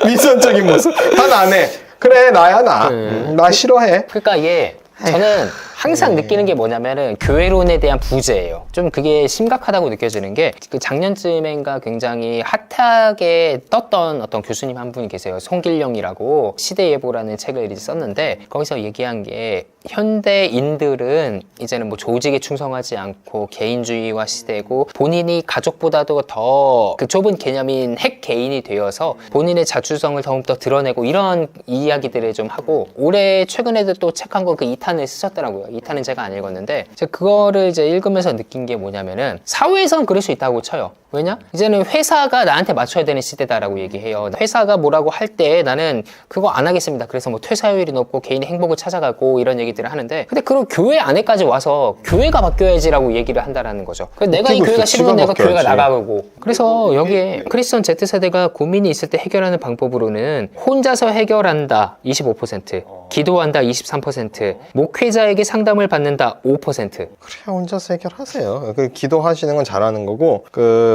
[SPEAKER 2] 위선적인 모습. 난 안 해. 그래 나야 나. 나 싫어해.
[SPEAKER 1] 그러니까 이게 저는 항상 느끼는 게 뭐냐면은 교회론에 대한 부재예요. 좀 그게 심각하다고 느껴지는 게 그 작년쯤인가 굉장히 핫하게 떴던 어떤 교수님 한 분이 계세요. 송길영이라고 시대예보라는 책을 이제 썼는데 거기서 얘기한 게 현대인들은 이제는 뭐 조직에 충성하지 않고 개인주의화 시대고 본인이 가족보다도 더 그 좁은 개념인 핵 개인이 되어서 본인의 자주성을 더욱더 드러내고 이런 이야기들을 좀 하고 올해 최근에도 또 책 한 권 그 2탄을 쓰셨더라고요. 이 탄은 제가 안 읽었는데 제가 그거를 이제 읽으면서 느낀 게 뭐냐면은 사회에서는 그럴 수 있다고 쳐요. 왜냐? 이제는 회사가 나한테 맞춰야 되는 시대다라고 얘기해요. 회사가 뭐라고 할 때 나는 그거 안 하겠습니다. 그래서 뭐 퇴사율이 높고 개인의 행복을 찾아가고 이런 얘기들을 하는데 근데 그런 교회 안에까지 와서 교회가 바뀌어야지라고 얘기를 한다라는 거죠. 그래서 내가 이 교회가 싫으면 내가 교회가 나가고 그래서 여기에 크리스천 Z세대가 고민이 있을 때 해결하는 방법으로는 혼자서 해결한다 25%, 기도한다 23%, 목회자에게 상담을 받는다 5%.
[SPEAKER 2] 그래 혼자서 해결하세요. 그 기도하시는 건 잘하는 거고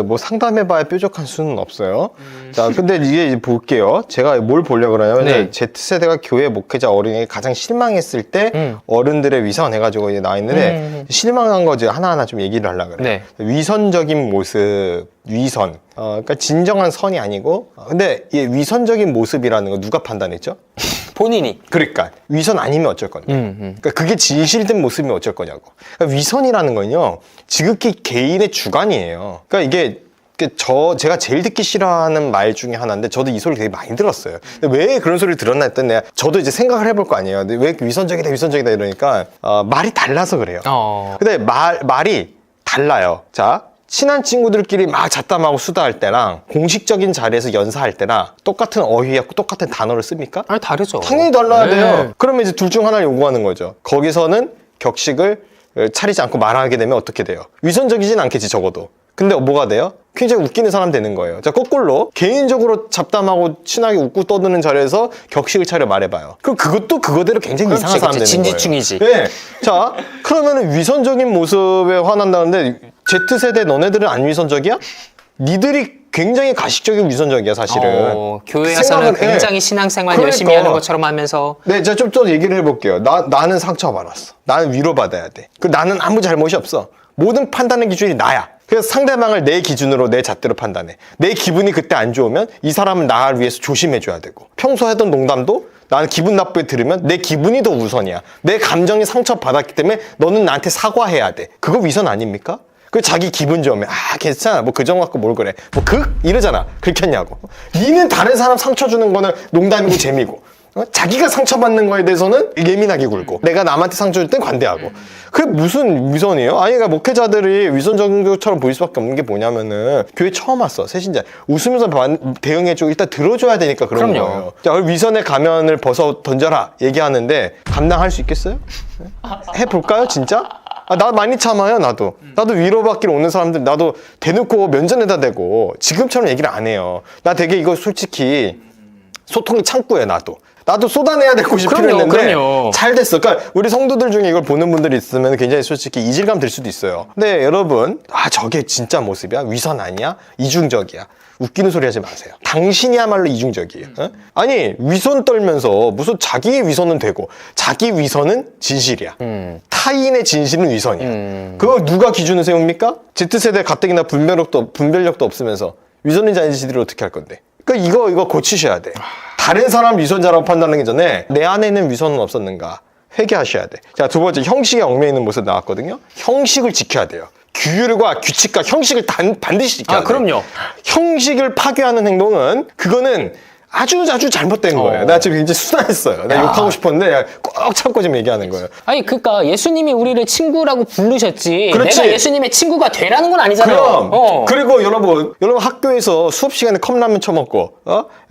[SPEAKER 2] 뭐 상담해봐야 뾰족한 수는 없어요. 자 근데 이게 볼게요. 제가 뭘 보려고 그러냐면
[SPEAKER 1] 네.
[SPEAKER 2] Z세대가 교회 목회자 어린이에게 가장 실망했을 때 어른들의 위선 해가지고 이제 나와 있는데 실망한 거 제가 하나하나 좀 얘기를 하려고 그래요.
[SPEAKER 1] 네.
[SPEAKER 2] 위선적인 모습, 위선. 그러니까 진정한 선이 아니고 근데 이 위선적인 모습이라는 거 누가 판단했죠?
[SPEAKER 1] 본인이.
[SPEAKER 2] 그러니까 위선 아니면 어쩔 건데 그러니까 그게 진실된 모습이면 어쩔 거냐고. 그러니까 위선이라는 건요 지극히 개인의 주관이에요. 그러니까 이게 제가 제일 듣기 싫어하는 말 중에 하나인데 저도 이 소리를 되게 많이 들었어요. 근데 왜 그런 소리를 들었나 했더니 저도 이제 생각을 해볼 거 아니에요. 근데 왜 위선적이다 이러니까 말이 달라서 그래요. 근데 말이 달라요. 자 친한 친구들끼리 막 잡담하고 수다할 때랑 공식적인 자리에서 연사할 때랑 똑같은 어휘야 똑같은 단어를 씁니까?
[SPEAKER 1] 아니 다르죠.
[SPEAKER 2] 당연히 달라야 돼요. 그러면 이제 둘 중 하나를 요구하는 거죠. 거기서는 격식을 차리지 않고 말하게 되면 어떻게 돼요? 위선적이진 않겠지 적어도. 근데 뭐가 돼요? 굉장히 웃기는 사람 되는 거예요. 자, 거꾸로 개인적으로 잡담하고 친하게 웃고 떠드는 자리에서 격식을 차려 말해봐요. 그럼 그것도 그거대로 굉장히 이상한 사람 되는 거예요.
[SPEAKER 1] 진지충이지.
[SPEAKER 2] 네. 자, 그러면 위선적인 모습에 화난다는데 Z세대 너네들은 안 위선적이야? 니들이 굉장히 가식적이고 위선적이야 사실은.
[SPEAKER 1] 교회에서는 굉장히 신앙생활 열심히 하는 것처럼 하면서.
[SPEAKER 2] 네, 제가 좀 얘기를 해볼게요. 나는 상처받았어. 나는 위로받아야 돼. 나는 아무 잘못이 없어. 모든 판단의 기준이 나야. 그래서 상대방을 내 기준으로 내 잣대로 판단해. 내 기분이 그때 안 좋으면 이 사람은 나를 위해서 조심해줘야 되고 평소 하던 농담도 나는 기분 나쁘게 들으면 내 기분이 더 우선이야. 내 감정이 상처받았기 때문에 너는 나한테 사과해야 돼. 그거 위선 아닙니까? 그 자기 기분 좋으면 괜찮아 뭐 그 정도 갖고 뭘 그래 뭐 이러잖아. 긁혔냐고. 니는 다른 사람 상처 주는 거는 농담이고 재미고 자기가 상처받는 거에 대해서는 예민하게 굴고 내가 남한테 상처 줄 땐 관대하고. 그게 무슨 위선이에요? 아니 그러니까 목회자들이 위선적인 것처럼 보일 수밖에 없는 게 뭐냐면은 교회 처음 왔어 새신자 웃으면서 대응해주고 일단 들어줘야 되니까 그런
[SPEAKER 1] 그럼요.
[SPEAKER 2] 거예요. 자, 위선의 가면을 벗어 던져라 얘기하는데 감당할 수 있겠어요? 해볼까요 진짜? 나 많이 참아요 나도 위로받기로 오는 사람들 나도 대놓고 면전에다 대고 지금처럼 얘기를 안 해요. 나 되게 이거 솔직히 소통의 창구예요 나도 쏟아내야 되고 싶었는데 잘 됐어. 그러니까 우리 성도들 중에 이걸 보는 분들이 있으면 굉장히 솔직히 이질감 들 수도 있어요. 근데 여러분 저게 진짜 모습이야? 위선 아니야? 이중적이야. 웃기는 소리 하지 마세요. 당신이야말로 이중적이에요. 아니 위선 떨면서 무슨 자기의 위선은 되고 자기 위선은 진실이야. 타인의 진실은 위선이야. 그걸 누가 기준을 세웁니까? Z세대 가뜩이나 분별력도 없으면서 위선인지 아닌지를 어떻게 할 건데. 그러니까 이거 고치셔야 돼. 다른 사람 위선자라고 판단하기 전에 내 안에는 위선은 없었는가 회개하셔야 돼. 자, 두 번째 형식에 얽매이는 있는 모습 나왔거든요. 형식을 지켜야 돼요. 규율과 규칙과 형식을 반드시 지켜야 돼요.
[SPEAKER 1] 그럼요.
[SPEAKER 2] 형식을 파괴하는 행동은 그거는 아주 잘못된 거예요. 나 지금 굉장히 수다했어요. 나 욕하고 싶었는데 꼭 참고 지금 얘기하는 거예요.
[SPEAKER 1] 아니 그러니까 예수님이 우리를 친구라고 부르셨지.
[SPEAKER 2] 그렇지.
[SPEAKER 1] 내가 예수님의 친구가 되라는 건 아니잖아요.
[SPEAKER 2] 그럼 그리고 여러분 학교에서 수업 시간에 컵라면 처먹고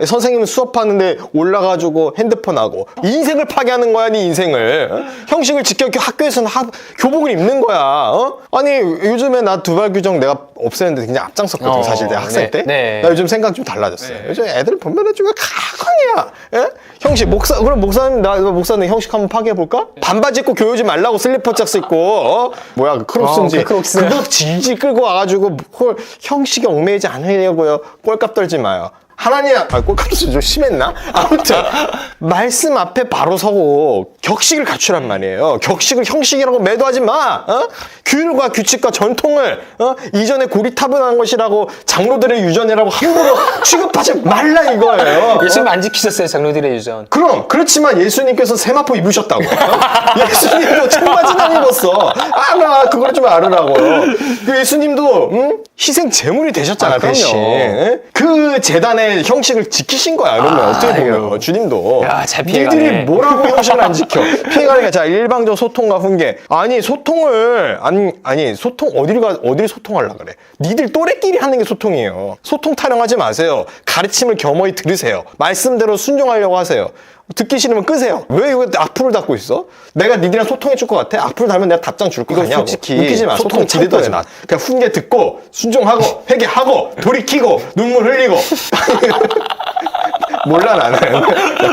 [SPEAKER 2] 선생님은 수업하는데 올라가지고 핸드폰 하고 인생을 파괴하는 거야 네 인생을. 형식을 지켜 학교에서는 교복을 입는 거야. 아니 요즘에 나 두발 규정 내가 없애는데 그냥 앞장섰거든 사실 내가 학생 때. 나 요즘 생각 좀 달라졌어요. 요즘 애들 분별해주고 가관이야. 예? 형식 그럼 목사님 형식 한번 파괴해볼까? 반바지 입고 교회 오지 말라고 슬리퍼 짝스 입고 크록스인지 그거 질질 끌고 와가지고 형식에 얽매이지 않으려고요. 꼴값 떨지 마요. 하나님, 꼴값이 좀 심했나? 아무튼 말씀 앞에 바로 서고 격식을 갖추란 말이에요. 격식을 형식이라고 매도하지 마. 규율과 규칙과 전통을 이전에 고리타분한 것이라고 장로들의 유전이라고 함부로 취급하지 말라 이거예요.
[SPEAKER 1] 예수님 안 지키셨어요 장로들의 유전.
[SPEAKER 2] 그렇지만 예수님께서 세마포 입으셨다고. 예수님도 청바지는 안 입었어. 나 그걸 좀 알으라고요. 예수님도 희생 제물이 되셨잖아 대신. 그 재단에 주님의 형식을 지키신 거야. 그러면 어떻게 보면 주님도
[SPEAKER 1] 야, 잘 피해가네.
[SPEAKER 2] 니들이 뭐라고 형식을 안 지켜? 피해가니까 자 일방적 소통과 훈계. 아니 소통을 아니 소통 어디를 소통하려 그래? 니들 또래끼리 하는 게 소통이에요. 소통 타령하지 마세요. 가르침을 겸허히 들으세요. 말씀대로 순종하려고 하세요. 듣기 싫으면 끄세요. 왜 이거 악플을 달고 있어? 내가 니들이랑 소통해 줄 것 같아? 악플 달면 내가 답장 줄 거 아니야? 솔직히 웃기지 마. 소통 지대도 하지 마. 그냥 훈계 듣고 순종하고 회개하고 돌이키고 눈물 흘리고 몰라 나는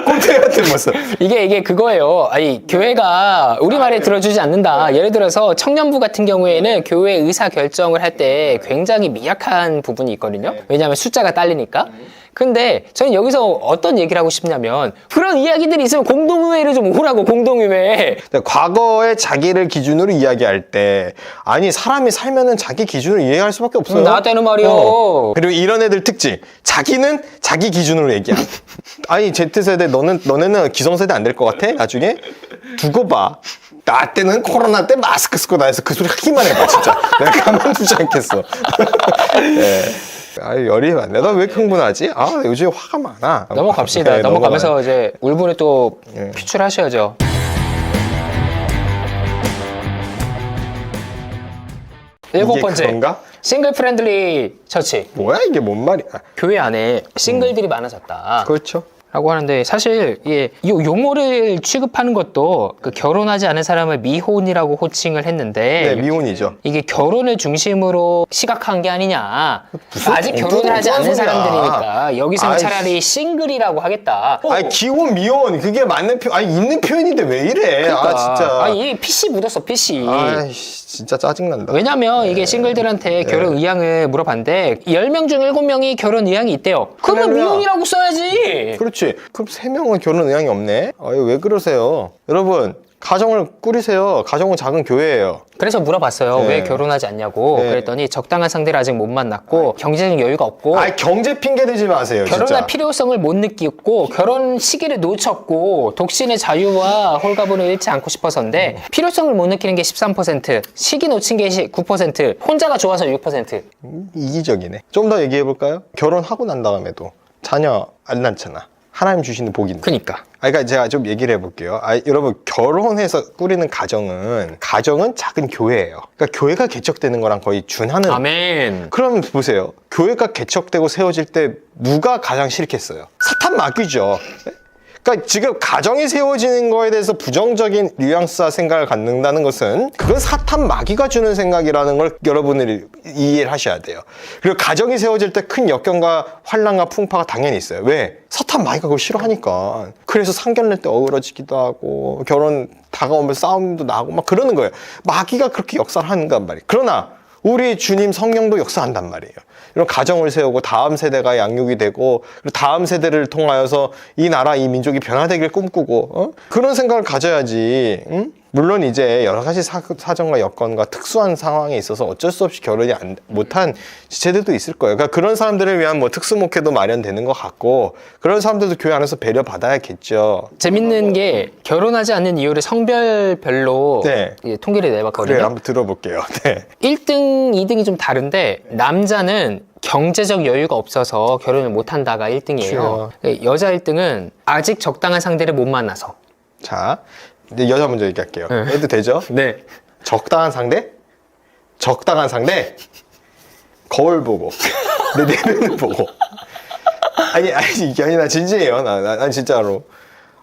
[SPEAKER 2] 꼼짝이 같은 모습.
[SPEAKER 1] 이게 그거예요. 아니 교회가 우리 말에 들어주지 않는다. 예를 들어서 청년부 같은 경우에는 교회 의사 결정을 할 때 굉장히 미약한 부분이 있거든요. 왜냐하면 숫자가 딸리니까. 근데 저는 여기서 어떤 얘기를 하고 싶냐면 그런 이야기들이 있으면 공동의회를 좀 오라고. 공동의회.
[SPEAKER 2] 과거에 자기를 기준으로 이야기할 때 아니 사람이 살면은 자기 기준으로 이해할 수밖에 없어요.
[SPEAKER 1] 나한테는 말이요.
[SPEAKER 2] 그리고 이런 애들 특징. 자기는 자기 기준으로 얘기야. 아니 Z세대 너네는 기성세대 안 될 것 같아? 나중에 두고 봐. 나 때는 코로나 때 마스크 쓰고 다녀서 그 소리 하기만 해봐 진짜. 내가 가만두지 않겠어. 네. 아 열이 많네. 나 왜 흥분하지? 아 요즘에 화가 많아.
[SPEAKER 1] 넘어갑시다.
[SPEAKER 2] 네,
[SPEAKER 1] 넘어가면서 이제 울분을 또 표출하셔야죠. 일곱 번째.
[SPEAKER 2] 그런가?
[SPEAKER 1] 싱글 프렌들리 처치.
[SPEAKER 2] 뭐야 이게 뭔 말이야?
[SPEAKER 1] 교회 안에 싱글들이 많아졌다.
[SPEAKER 2] 그렇죠.
[SPEAKER 1] 라고 하는데 사실 이 용어를 취급하는 것도 그 결혼하지 않은 사람을 미혼이라고 호칭을 했는데
[SPEAKER 2] 네, 미혼이죠.
[SPEAKER 1] 이게 결혼을 중심으로 시각한 게 아니냐. 아직
[SPEAKER 2] 무슨
[SPEAKER 1] 결혼을 하지 않는
[SPEAKER 2] 소리야.
[SPEAKER 1] 사람들이니까 여기서는
[SPEAKER 2] 아이씨.
[SPEAKER 1] 차라리 싱글이라고 하겠다.
[SPEAKER 2] 아니 기혼 미혼 그게 맞는 아니 있는 표현인데 왜 이래? 아 진짜.
[SPEAKER 1] 아니 이 PC 묻었어 PC.
[SPEAKER 2] 아이씨 진짜 짜증난다.
[SPEAKER 1] 왜냐면 이게 싱글들한테 결혼 의향을 물어봤는데 10명 중 7명이 결혼 의향이 있대요. 그러면
[SPEAKER 2] 할렐루야.
[SPEAKER 1] 미혼이라고 써야지.
[SPEAKER 2] 그렇지. 그럼 3명은 결혼 의향이 없네? 아유, 왜 그러세요? 여러분, 가정을 꾸리세요. 가정은 작은 교회예요.
[SPEAKER 1] 그래서 물어봤어요.
[SPEAKER 2] 네.
[SPEAKER 1] 왜 결혼하지 않냐고.
[SPEAKER 2] 네.
[SPEAKER 1] 그랬더니 적당한 상대를 아직 못 만났고 경제적 여유가 없고
[SPEAKER 2] 아이, 경제 핑계 대지 마세요.
[SPEAKER 1] 결혼할
[SPEAKER 2] 진짜.
[SPEAKER 1] 필요성을 못 느끼고 결혼 시기를 놓쳤고 독신의 자유와 홀가분을 잃지 않고 싶어서인데 필요성을 못 느끼는 게 13%, 시기 놓친 게 9%, 혼자가 좋아서 6%.
[SPEAKER 2] 이기적이네. 좀 더 얘기해볼까요? 결혼하고 난 다음에도 자녀 안 낳잖아. 하나님 주시는 복인데.
[SPEAKER 1] 그니까.
[SPEAKER 2] 그러니까 제가 좀 얘기를 해볼게요. 여러분 결혼해서 꾸리는 가정은 작은 교회예요. 그러니까 교회가 개척되는 거랑 거의 준하는.
[SPEAKER 1] 아멘.
[SPEAKER 2] 그럼 보세요. 교회가 개척되고 세워질 때 누가 가장 싫겠어요? 사탄 마귀죠. 그러니까 지금 가정이 세워지는 거에 대해서 부정적인 뉘앙스와 생각을 갖는다는 것은 그건 사탄 마귀가 주는 생각이라는 걸 여러분들이 이해를 하셔야 돼요. 그리고 가정이 세워질 때 큰 역경과 환난과 풍파가 당연히 있어요. 왜? 사탄 마귀가 그걸 싫어하니까. 그래서 상견례 때 어우러지기도 하고 결혼 다가오면 싸움도 나고 막 그러는 거예요. 마귀가 그렇게 역사를 하는단 말이에요. 그러나 우리 주님 성령도 역사한단 말이에요. 이런 가정을 세우고 다음 세대가 양육이 되고 그리고 다음 세대를 통하여서 이 나라 이 민족이 변화되길 꿈꾸고 그런 생각을 가져야지. 응? 물론 이제 여러 가지 사정과 여건과 특수한 상황에 있어서 어쩔 수 없이 결혼이 못한 지체들도 있을 거예요. 그러니까 그런 사람들을 위한 뭐 특수목회도 마련되는 것 같고 그런 사람들도 교회 안에서 배려받아야겠죠.
[SPEAKER 1] 재밌는 게 결혼하지 않는 이유를 성별별로
[SPEAKER 2] 네.
[SPEAKER 1] 통계를 내봤거든요.
[SPEAKER 2] 그래 한번 들어볼게요. 네.
[SPEAKER 1] 1등, 2등이 좀 다른데 남자는 경제적 여유가 없어서 결혼을 못한다가 1등이에요. 여자 1등은 아직 적당한 상대를 못 만나서.
[SPEAKER 2] 자, 이제 여자 먼저 얘기할게요. 해도 되죠?
[SPEAKER 1] 네.
[SPEAKER 2] 적당한 상대? 적당한 상대? 거울 보고 내 내면을 보고 아니 이게 아니 나 진지해요. 난 진짜로.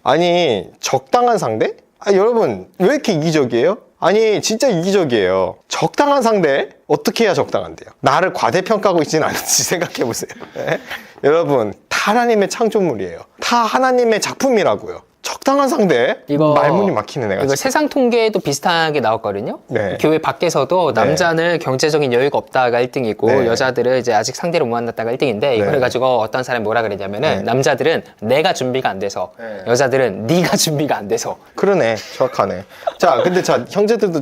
[SPEAKER 2] 아니 적당한 상대? 아니 여러분 왜 이렇게 이기적이에요? 아니 진짜 이기적이에요. 적당한 상대? 어떻게 해야 적당한데요? 나를 과대평가하고 있지는 않은지 생각해보세요. 네? 여러분 다 하나님의 창조물이에요. 다 하나님의 작품이라고요. 적당한 상대?
[SPEAKER 1] 이거
[SPEAKER 2] 말문이 막히네 내가.
[SPEAKER 1] 이거 세상 통계도 비슷하게 나왔거든요.
[SPEAKER 2] 네.
[SPEAKER 1] 교회 밖에서도 남자는 경제적인 여유가 없다가 1등이고
[SPEAKER 2] 네.
[SPEAKER 1] 여자들은 이제 아직 상대를 못 만났다가 1등인데 이걸
[SPEAKER 2] 네.
[SPEAKER 1] 가지고 어떤 사람이 뭐라 그랬냐면은
[SPEAKER 2] 네.
[SPEAKER 1] 남자들은 내가 준비가 안 돼서
[SPEAKER 2] 네.
[SPEAKER 1] 여자들은 네가 준비가 안 돼서.
[SPEAKER 2] 그러네. 정확하네. 자, 근데 형제들도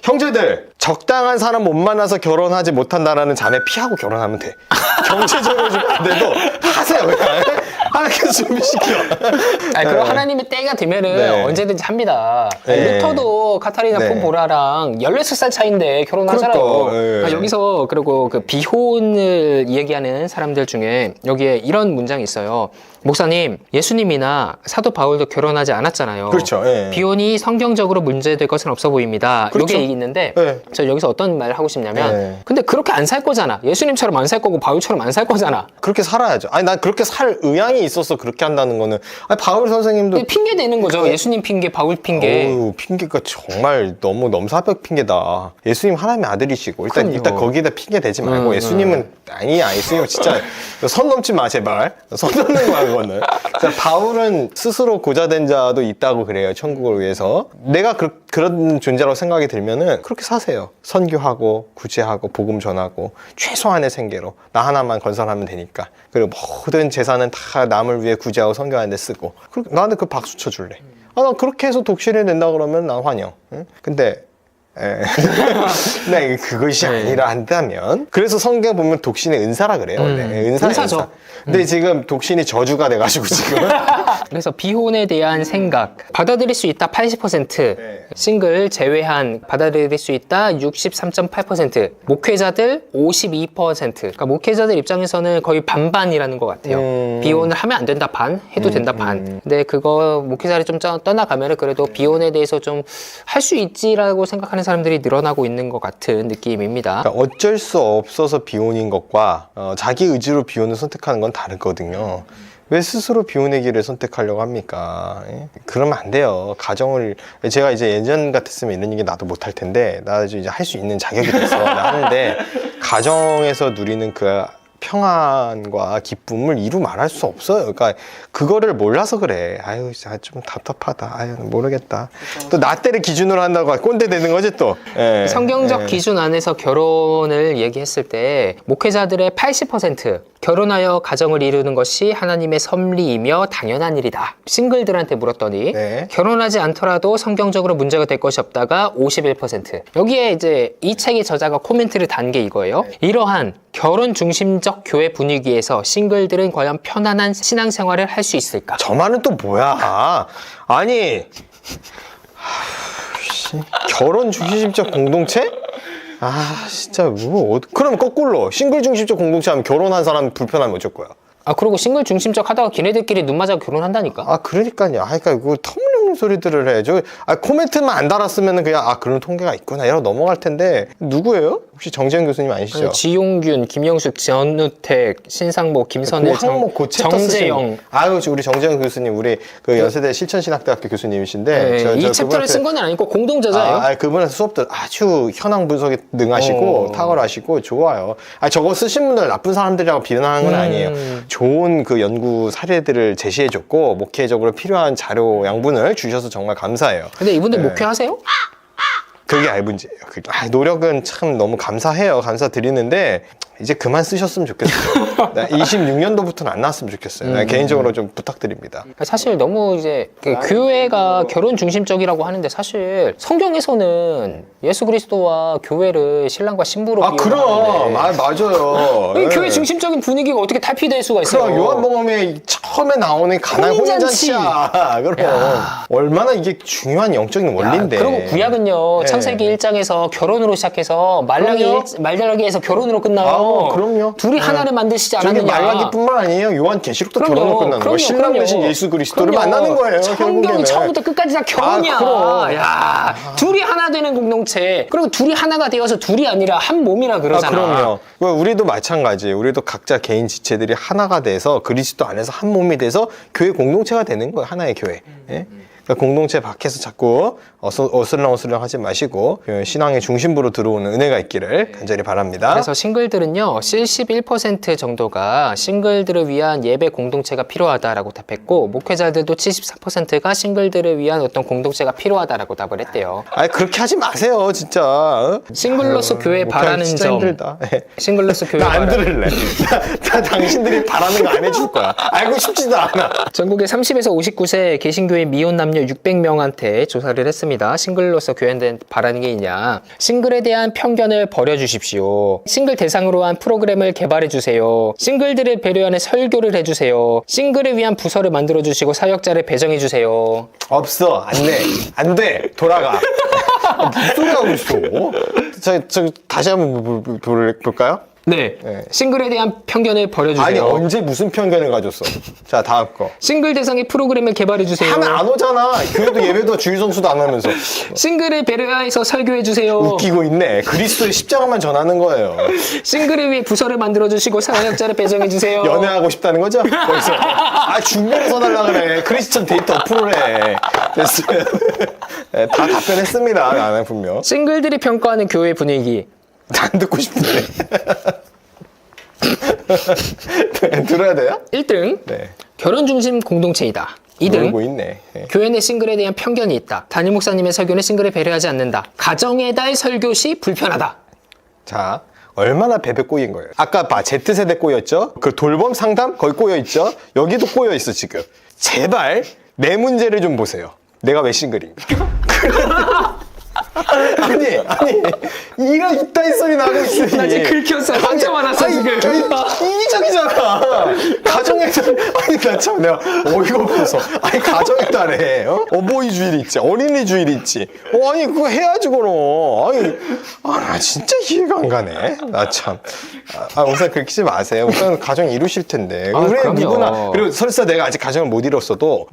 [SPEAKER 2] 형제들 적당한 사람 못 만나서 결혼하지 못한다라는 자매 피하고 결혼하면 돼. 경제적으로 좀 안 돼도 하세요 그냥. 하나님께서 준비시켜.
[SPEAKER 1] 그럼 하나님의 때가 되면은
[SPEAKER 2] 네.
[SPEAKER 1] 언제든지 합니다.
[SPEAKER 2] 네.
[SPEAKER 1] 루터도 카타리나
[SPEAKER 2] 네.
[SPEAKER 1] 폰보라랑 16살 차이인데 결혼하잖아요.
[SPEAKER 2] 그러니까, 네.
[SPEAKER 1] 여기서 그리고 그 비혼을 얘기하는 사람들 중에 여기에 이런 문장이 있어요. 목사님, 예수님이나 사도 바울도 결혼하지 않았잖아요.
[SPEAKER 2] 그렇죠. 예.
[SPEAKER 1] 비혼이 성경적으로 문제될 것은 없어 보입니다.
[SPEAKER 2] 그렇죠.
[SPEAKER 1] 이게 있는데
[SPEAKER 2] 네.
[SPEAKER 1] 저 여기서 어떤 말을 하고 싶냐면
[SPEAKER 2] 네.
[SPEAKER 1] 근데 그렇게 안 살 거잖아. 예수님처럼 안 살 거고 바울처럼 안 살 거잖아.
[SPEAKER 2] 그렇게 살아야죠. 아니, 난 그렇게 살 의향이 있어서 그렇게 한다는 거는. 아니, 바울 선생님도.
[SPEAKER 1] 핑계 대는 거죠. 예수님 핑계, 바울 핑계.
[SPEAKER 2] 어우, 핑계가 정말 너무 넘사벽 핑계다. 예수님 하나님의 아들이시고.
[SPEAKER 1] 그럼요.
[SPEAKER 2] 일단 거기에다 핑계 대지 말고. 예수님은, 아니야. 예수님 진짜 선 넘지 마, 제발. 선 넘는 거야, 그거는. 자, 바울은 스스로 고자된 자도 있다고 그래요. 천국을 위해서. 내가 그런 존재라고 생각이 들면은 그렇게 사세요. 선교하고, 구제하고, 복음 전하고, 최소한의 생계로. 나 하나만 건설하면 되니까. 그리고 모든 재산은 다 남을 위해 구제하고 선교하는 데 쓰고. 나한테 그 박수 쳐줄래. 난 그렇게 해서 독실이 된다 그러면 난 환영. 응? 근데 네, 그것이 아니라 한다면. 그래서 성경에 보면 독신의 은사라 그래요. 원래.
[SPEAKER 1] 은사죠.
[SPEAKER 2] 은사. 근데 지금 독신이 저주가 돼가지고 지금.
[SPEAKER 1] 그래서 비혼에 대한 생각 받아들일 수 있다 80%,
[SPEAKER 2] 네.
[SPEAKER 1] 싱글 제외한 받아들일 수 있다 63.8%, 목회자들 52%. 그러니까 목회자들 입장에서는 거의 반반이라는 것 같아요. 비혼을 하면 안 된다 반, 해도 된다 반. 근데 그거 목회자를 좀 떠나가면은 그래도 비혼에 대해서 좀 할 수 있지라고 생각하는 사람들이 늘어나고 있는 것 같은 느낌입니다.
[SPEAKER 2] 그러니까 어쩔 수 없어서 비혼인 것과 자기 의지로 비혼을 선택하는 건 다르거든요. 왜 스스로 비혼의 길을 선택하려고 합니까? 예? 그러면 안 돼요. 가정을 제가 이제 예전 같았으면 이런 얘기 나도 못할 텐데 나 이제 할 수 있는 자격이 됐어. 나 하는데 가정에서 누리는 그 평안과 기쁨을 이루 말할 수 없어요. 그러니까 그거를 몰라서 그래. 아유, 진짜 좀 답답하다. 아유, 모르겠다. 또 나 때를 기준으로 한다고 꼰대 되는 거지 또. 예.
[SPEAKER 1] 성경적 기준 안에서 결혼을 얘기했을 때 목회자들의 80% 결혼하여 가정을 이루는 것이 하나님의 섭리이며 당연한 일이다. 싱글들한테 물었더니
[SPEAKER 2] 네.
[SPEAKER 1] 결혼하지 않더라도 성경적으로 문제가 될 것이 없다가 51%. 여기에 이제 이 책의 저자가 코멘트를 단 게 이거예요. 이러한 결혼 중심적 교회 분위기에서 싱글들은 과연 편안한 신앙생활을 할 수 있을까?
[SPEAKER 2] 저 말은 또 뭐야? 아니 결혼 중심적 공동체? 아 진짜 뭐 그럼 거꾸로 싱글 중심적 공동체 하면 결혼한 사람 불편하면 어쩔 거야?
[SPEAKER 1] 그리고 싱글 중심적 하다가 걔네들끼리 눈 맞아 결혼한다니까?
[SPEAKER 2] 그러니까요. 그러니까 그 터무니없는 소리들을 해. 코멘트만 안 달았으면 그냥 그런 통계가 있구나 이러고 넘어갈 텐데 누구예요? 혹시 정재현 교수님 아니시죠?
[SPEAKER 1] 지용균, 김영숙, 전우택, 신상복, 김선일, 정재영.
[SPEAKER 2] 아유, 우리 정재현 교수님, 우리 그 연세대 실천신학대학교 교수님이신데
[SPEAKER 1] 이 챕터를 쓴 건 아니고 공동저자예요.
[SPEAKER 2] 그분은 수업들 아주 현황 분석에 능하시고 탁월하시고 좋아요. 저거 쓰신 분들 나쁜 사람들이라고 비난하는 건 아니에요. 좋은 그 연구 사례들을 제시해줬고 목회적으로 필요한 자료 양분을 주셔서 정말 감사해요.
[SPEAKER 1] 근데 이분들 목회하세요?
[SPEAKER 2] 그게 문제예요. 노력은 참 너무 감사해요. 감사드리는데 이제 그만 쓰셨으면 좋겠어요. 26년도부터는 안 나왔으면 좋겠어요. 개인적으로 좀 부탁드립니다.
[SPEAKER 1] 사실 너무 이제 교회가 결혼 중심적이라고 하는데 사실 성경에서는 예수 그리스도와 교회를 신랑과 신부로
[SPEAKER 2] 그럼 맞아요.
[SPEAKER 1] 교회 중심적인 분위기가 어떻게 탈피될 수가 있어요?
[SPEAKER 2] 그럼 요한복음에 처음에 나오는 가나의 혼인잔치야. 그럼 얼마나 이게 중요한 영적인 원리인데.
[SPEAKER 1] 그리고 구약은요 창세기 1장에서 결혼으로 시작해서 말라기에서 결혼으로 끝나요.
[SPEAKER 2] 그럼요.
[SPEAKER 1] 둘이 하나를 만드시지 않았느냐.
[SPEAKER 2] 말라기뿐만 아니에요. 요한계시록도 결혼으로 끝나는 거예요. 신랑 대신 예수 그리스도를 만나는 거예요.
[SPEAKER 1] 성경이 처음부터 끝까지 다 결혼이야. 둘이 하나 되는 공동체. 그리고 둘이 하나가 되어서 둘이 아니라 한 몸이라 그러잖아.
[SPEAKER 2] 그럼요. 우리도 마찬가지. 우리도 각자 개인 지체들이 하나가 돼서 그리스도 안에서 한 몸이 돼서 교회 공동체가 되는 거예요. 하나의 교회. 예? 그러니까 공동체 밖에서 자꾸 어슬렁어슬렁 하지 마시고 신앙의 중심부로 들어오는 은혜가 있기를 간절히 바랍니다.
[SPEAKER 1] 그래서 싱글들은요 71% 정도가 싱글들을 위한 예배 공동체가 필요하다라고 답했고 목회자들도 74%가 싱글들을 위한 어떤 공동체가 필요하다라고 답을 했대요.
[SPEAKER 2] 그렇게 하지 마세요 진짜.
[SPEAKER 1] 싱글로서 교회 바라는 점.
[SPEAKER 2] 힘들다.
[SPEAKER 1] 싱글로서 교회
[SPEAKER 2] 나 안 들을래. 나 당신들이 바라는 거 안 해줄 거야. 알고 싶지도 않아.
[SPEAKER 1] 전국의 30에서 59세 개신교의 미혼 남녀 남녀 600명한테 조사를 했습니다. 싱글로서 교회에 바라는 게 있냐. 싱글에 대한 편견을 버려주십시오. 싱글 대상으로 한 프로그램을 개발해주세요. 싱글들을 배려하는 설교를 해주세요. 싱글을 위한 부서를 만들어주시고 사역자를 배정해주세요.
[SPEAKER 2] 없어. 안 돼. 안 돼. 돌아가. 무슨 소리 하고 있어? 저 다시 한번 볼까요?
[SPEAKER 1] 네. 싱글에 대한 편견을 버려주세요.
[SPEAKER 2] 아니, 언제 무슨 편견을 가졌어? 자, 다음 거.
[SPEAKER 1] 싱글 대상의 프로그램을 개발해주세요.
[SPEAKER 2] 하면 안 오잖아. 교회도 예배도 주일 성수도 안 하면서.
[SPEAKER 1] 싱글을 배려해서 설교해주세요.
[SPEAKER 2] 웃기고 있네. 그리스도의 십자가만 전하는 거예요.
[SPEAKER 1] 싱글을 위해 부서를 만들어주시고 사역자를 배정해주세요.
[SPEAKER 2] 연애하고 싶다는 거죠? 거기서. 중매를 써달라 그래. 크리스천 데이터 어플을 해. 됐어요. 네, 다 답변했습니다. 나는 분명.
[SPEAKER 1] 싱글들이 평가하는 교회 분위기.
[SPEAKER 2] 안 듣고 싶은데. 들어야 돼요?
[SPEAKER 1] 1등.
[SPEAKER 2] 네.
[SPEAKER 1] 결혼 중심 공동체이다. 2등.
[SPEAKER 2] 놀고 있네. 네.
[SPEAKER 1] 교회 내 싱글에 대한 편견이 있다. 담임 목사님의 설교는 싱글을 배려하지 않는다. 가정의 달 설교 시 불편하다.
[SPEAKER 2] 자, 얼마나 베베 꼬인 거예요. 아까 봐, Z세대 꼬였죠? 그 돌봄 상담? 거기 꼬여있죠? 여기도 꼬여있어, 지금. 제발 내 문제를 좀 보세요. 내가 왜 싱글인가? 아니, 이가 이따위 소리 나고 있으니.
[SPEAKER 1] 나 지금 긁혔어. 상처 받았어, 지금.
[SPEAKER 2] 이기적이잖아. 가정의 달, 나 참, 내가 어이가 없어서. 가정의 달에, 어버이 주일 있지, 어린이 주일 있지. 그거 해야지, 그럼. 나 진짜 이해가 안 가네. 나 참. 우선 긁히지 마세요. 우선 가정 이루실 텐데.
[SPEAKER 1] 그럼요.
[SPEAKER 2] 누구나. 그리고 설사 내가 아직 가정을 못 이뤘어도,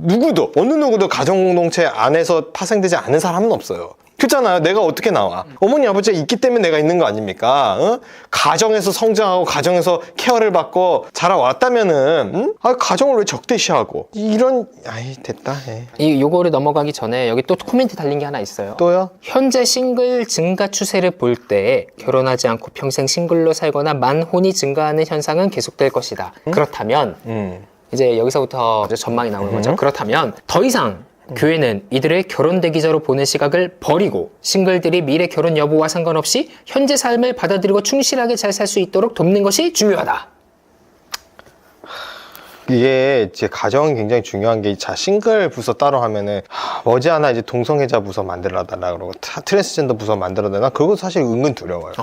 [SPEAKER 2] 어느 누구도 가정 공동체 안에서 파생되지 않은 사람은 없어요. 그렇잖아요. 내가 어떻게 나와? 어머니 아버지가 있기 때문에 내가 있는 거 아닙니까? 가정에서 성장하고 가정에서 케어를 받고 자라왔다면은 가정을 왜 적대시하고 됐다.
[SPEAKER 1] 요거를 넘어가기 전에 여기 또 코멘트 달린 게 하나 있어요.
[SPEAKER 2] 또요?
[SPEAKER 1] 현재 싱글 증가 추세를 볼 때 결혼하지 않고 평생 싱글로 살거나 만혼이 증가하는 현상은 계속될 것이다. 그렇다면 이제 여기서부터 이제 전망이 나오는 거죠. 그렇다면 더 이상 교회는 이들의 결혼대 기자로 보는 시각을 버리고 싱글들이 미래 결혼 여부와 상관없이 현재 삶을 받아들이고 충실하게 잘 살 수 있도록 돕는 것이 중요하다.
[SPEAKER 2] 이게 제 가정은 굉장히 중요한 게, 싱글 부서 따로 하면은 머지않아 이제 동성애자 부서 만들어달라 그러고 트랜스젠더 부서 만들어달라. 그거 사실 은근 두려워요.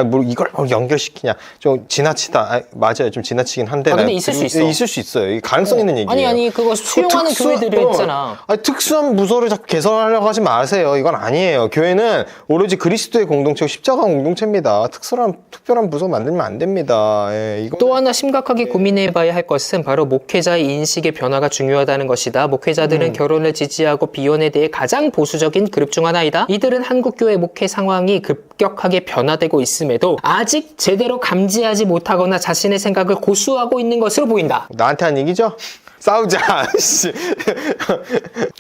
[SPEAKER 2] 뭐 이걸 연결시키냐, 좀 지나치다. 맞아요, 좀 지나치긴 한데.
[SPEAKER 1] 근데 있을 수 있어.
[SPEAKER 2] 있을 수 있어요. 이게 가능성 있는 얘기예요.
[SPEAKER 1] 아니 그거 수용하는 교회들이 있잖아.
[SPEAKER 2] 특수한 부서를 자꾸 개설하려고 하지 마세요. 이건 아니에요. 교회는 오로지 그리스도의 공동체고 십자가 공동체입니다. 특별한 부서 만들면 안 됩니다.
[SPEAKER 1] 또 하나 심각하게 고민해봐야 할 것은 바로 목회자의 인식의 변화가 중요하다는 것이다. 목회자들은 결혼을 지지하고 비혼에 대해 가장 보수적인 그룹 중 하나이다. 이들은 한국교회 목회 상황이 급격하게 변화되고 있음에도 아직 제대로 감지하지 못하거나 자신의 생각을 고수하고 있는 것으로 보인다.
[SPEAKER 2] 나한테 한 얘기죠? 싸우자.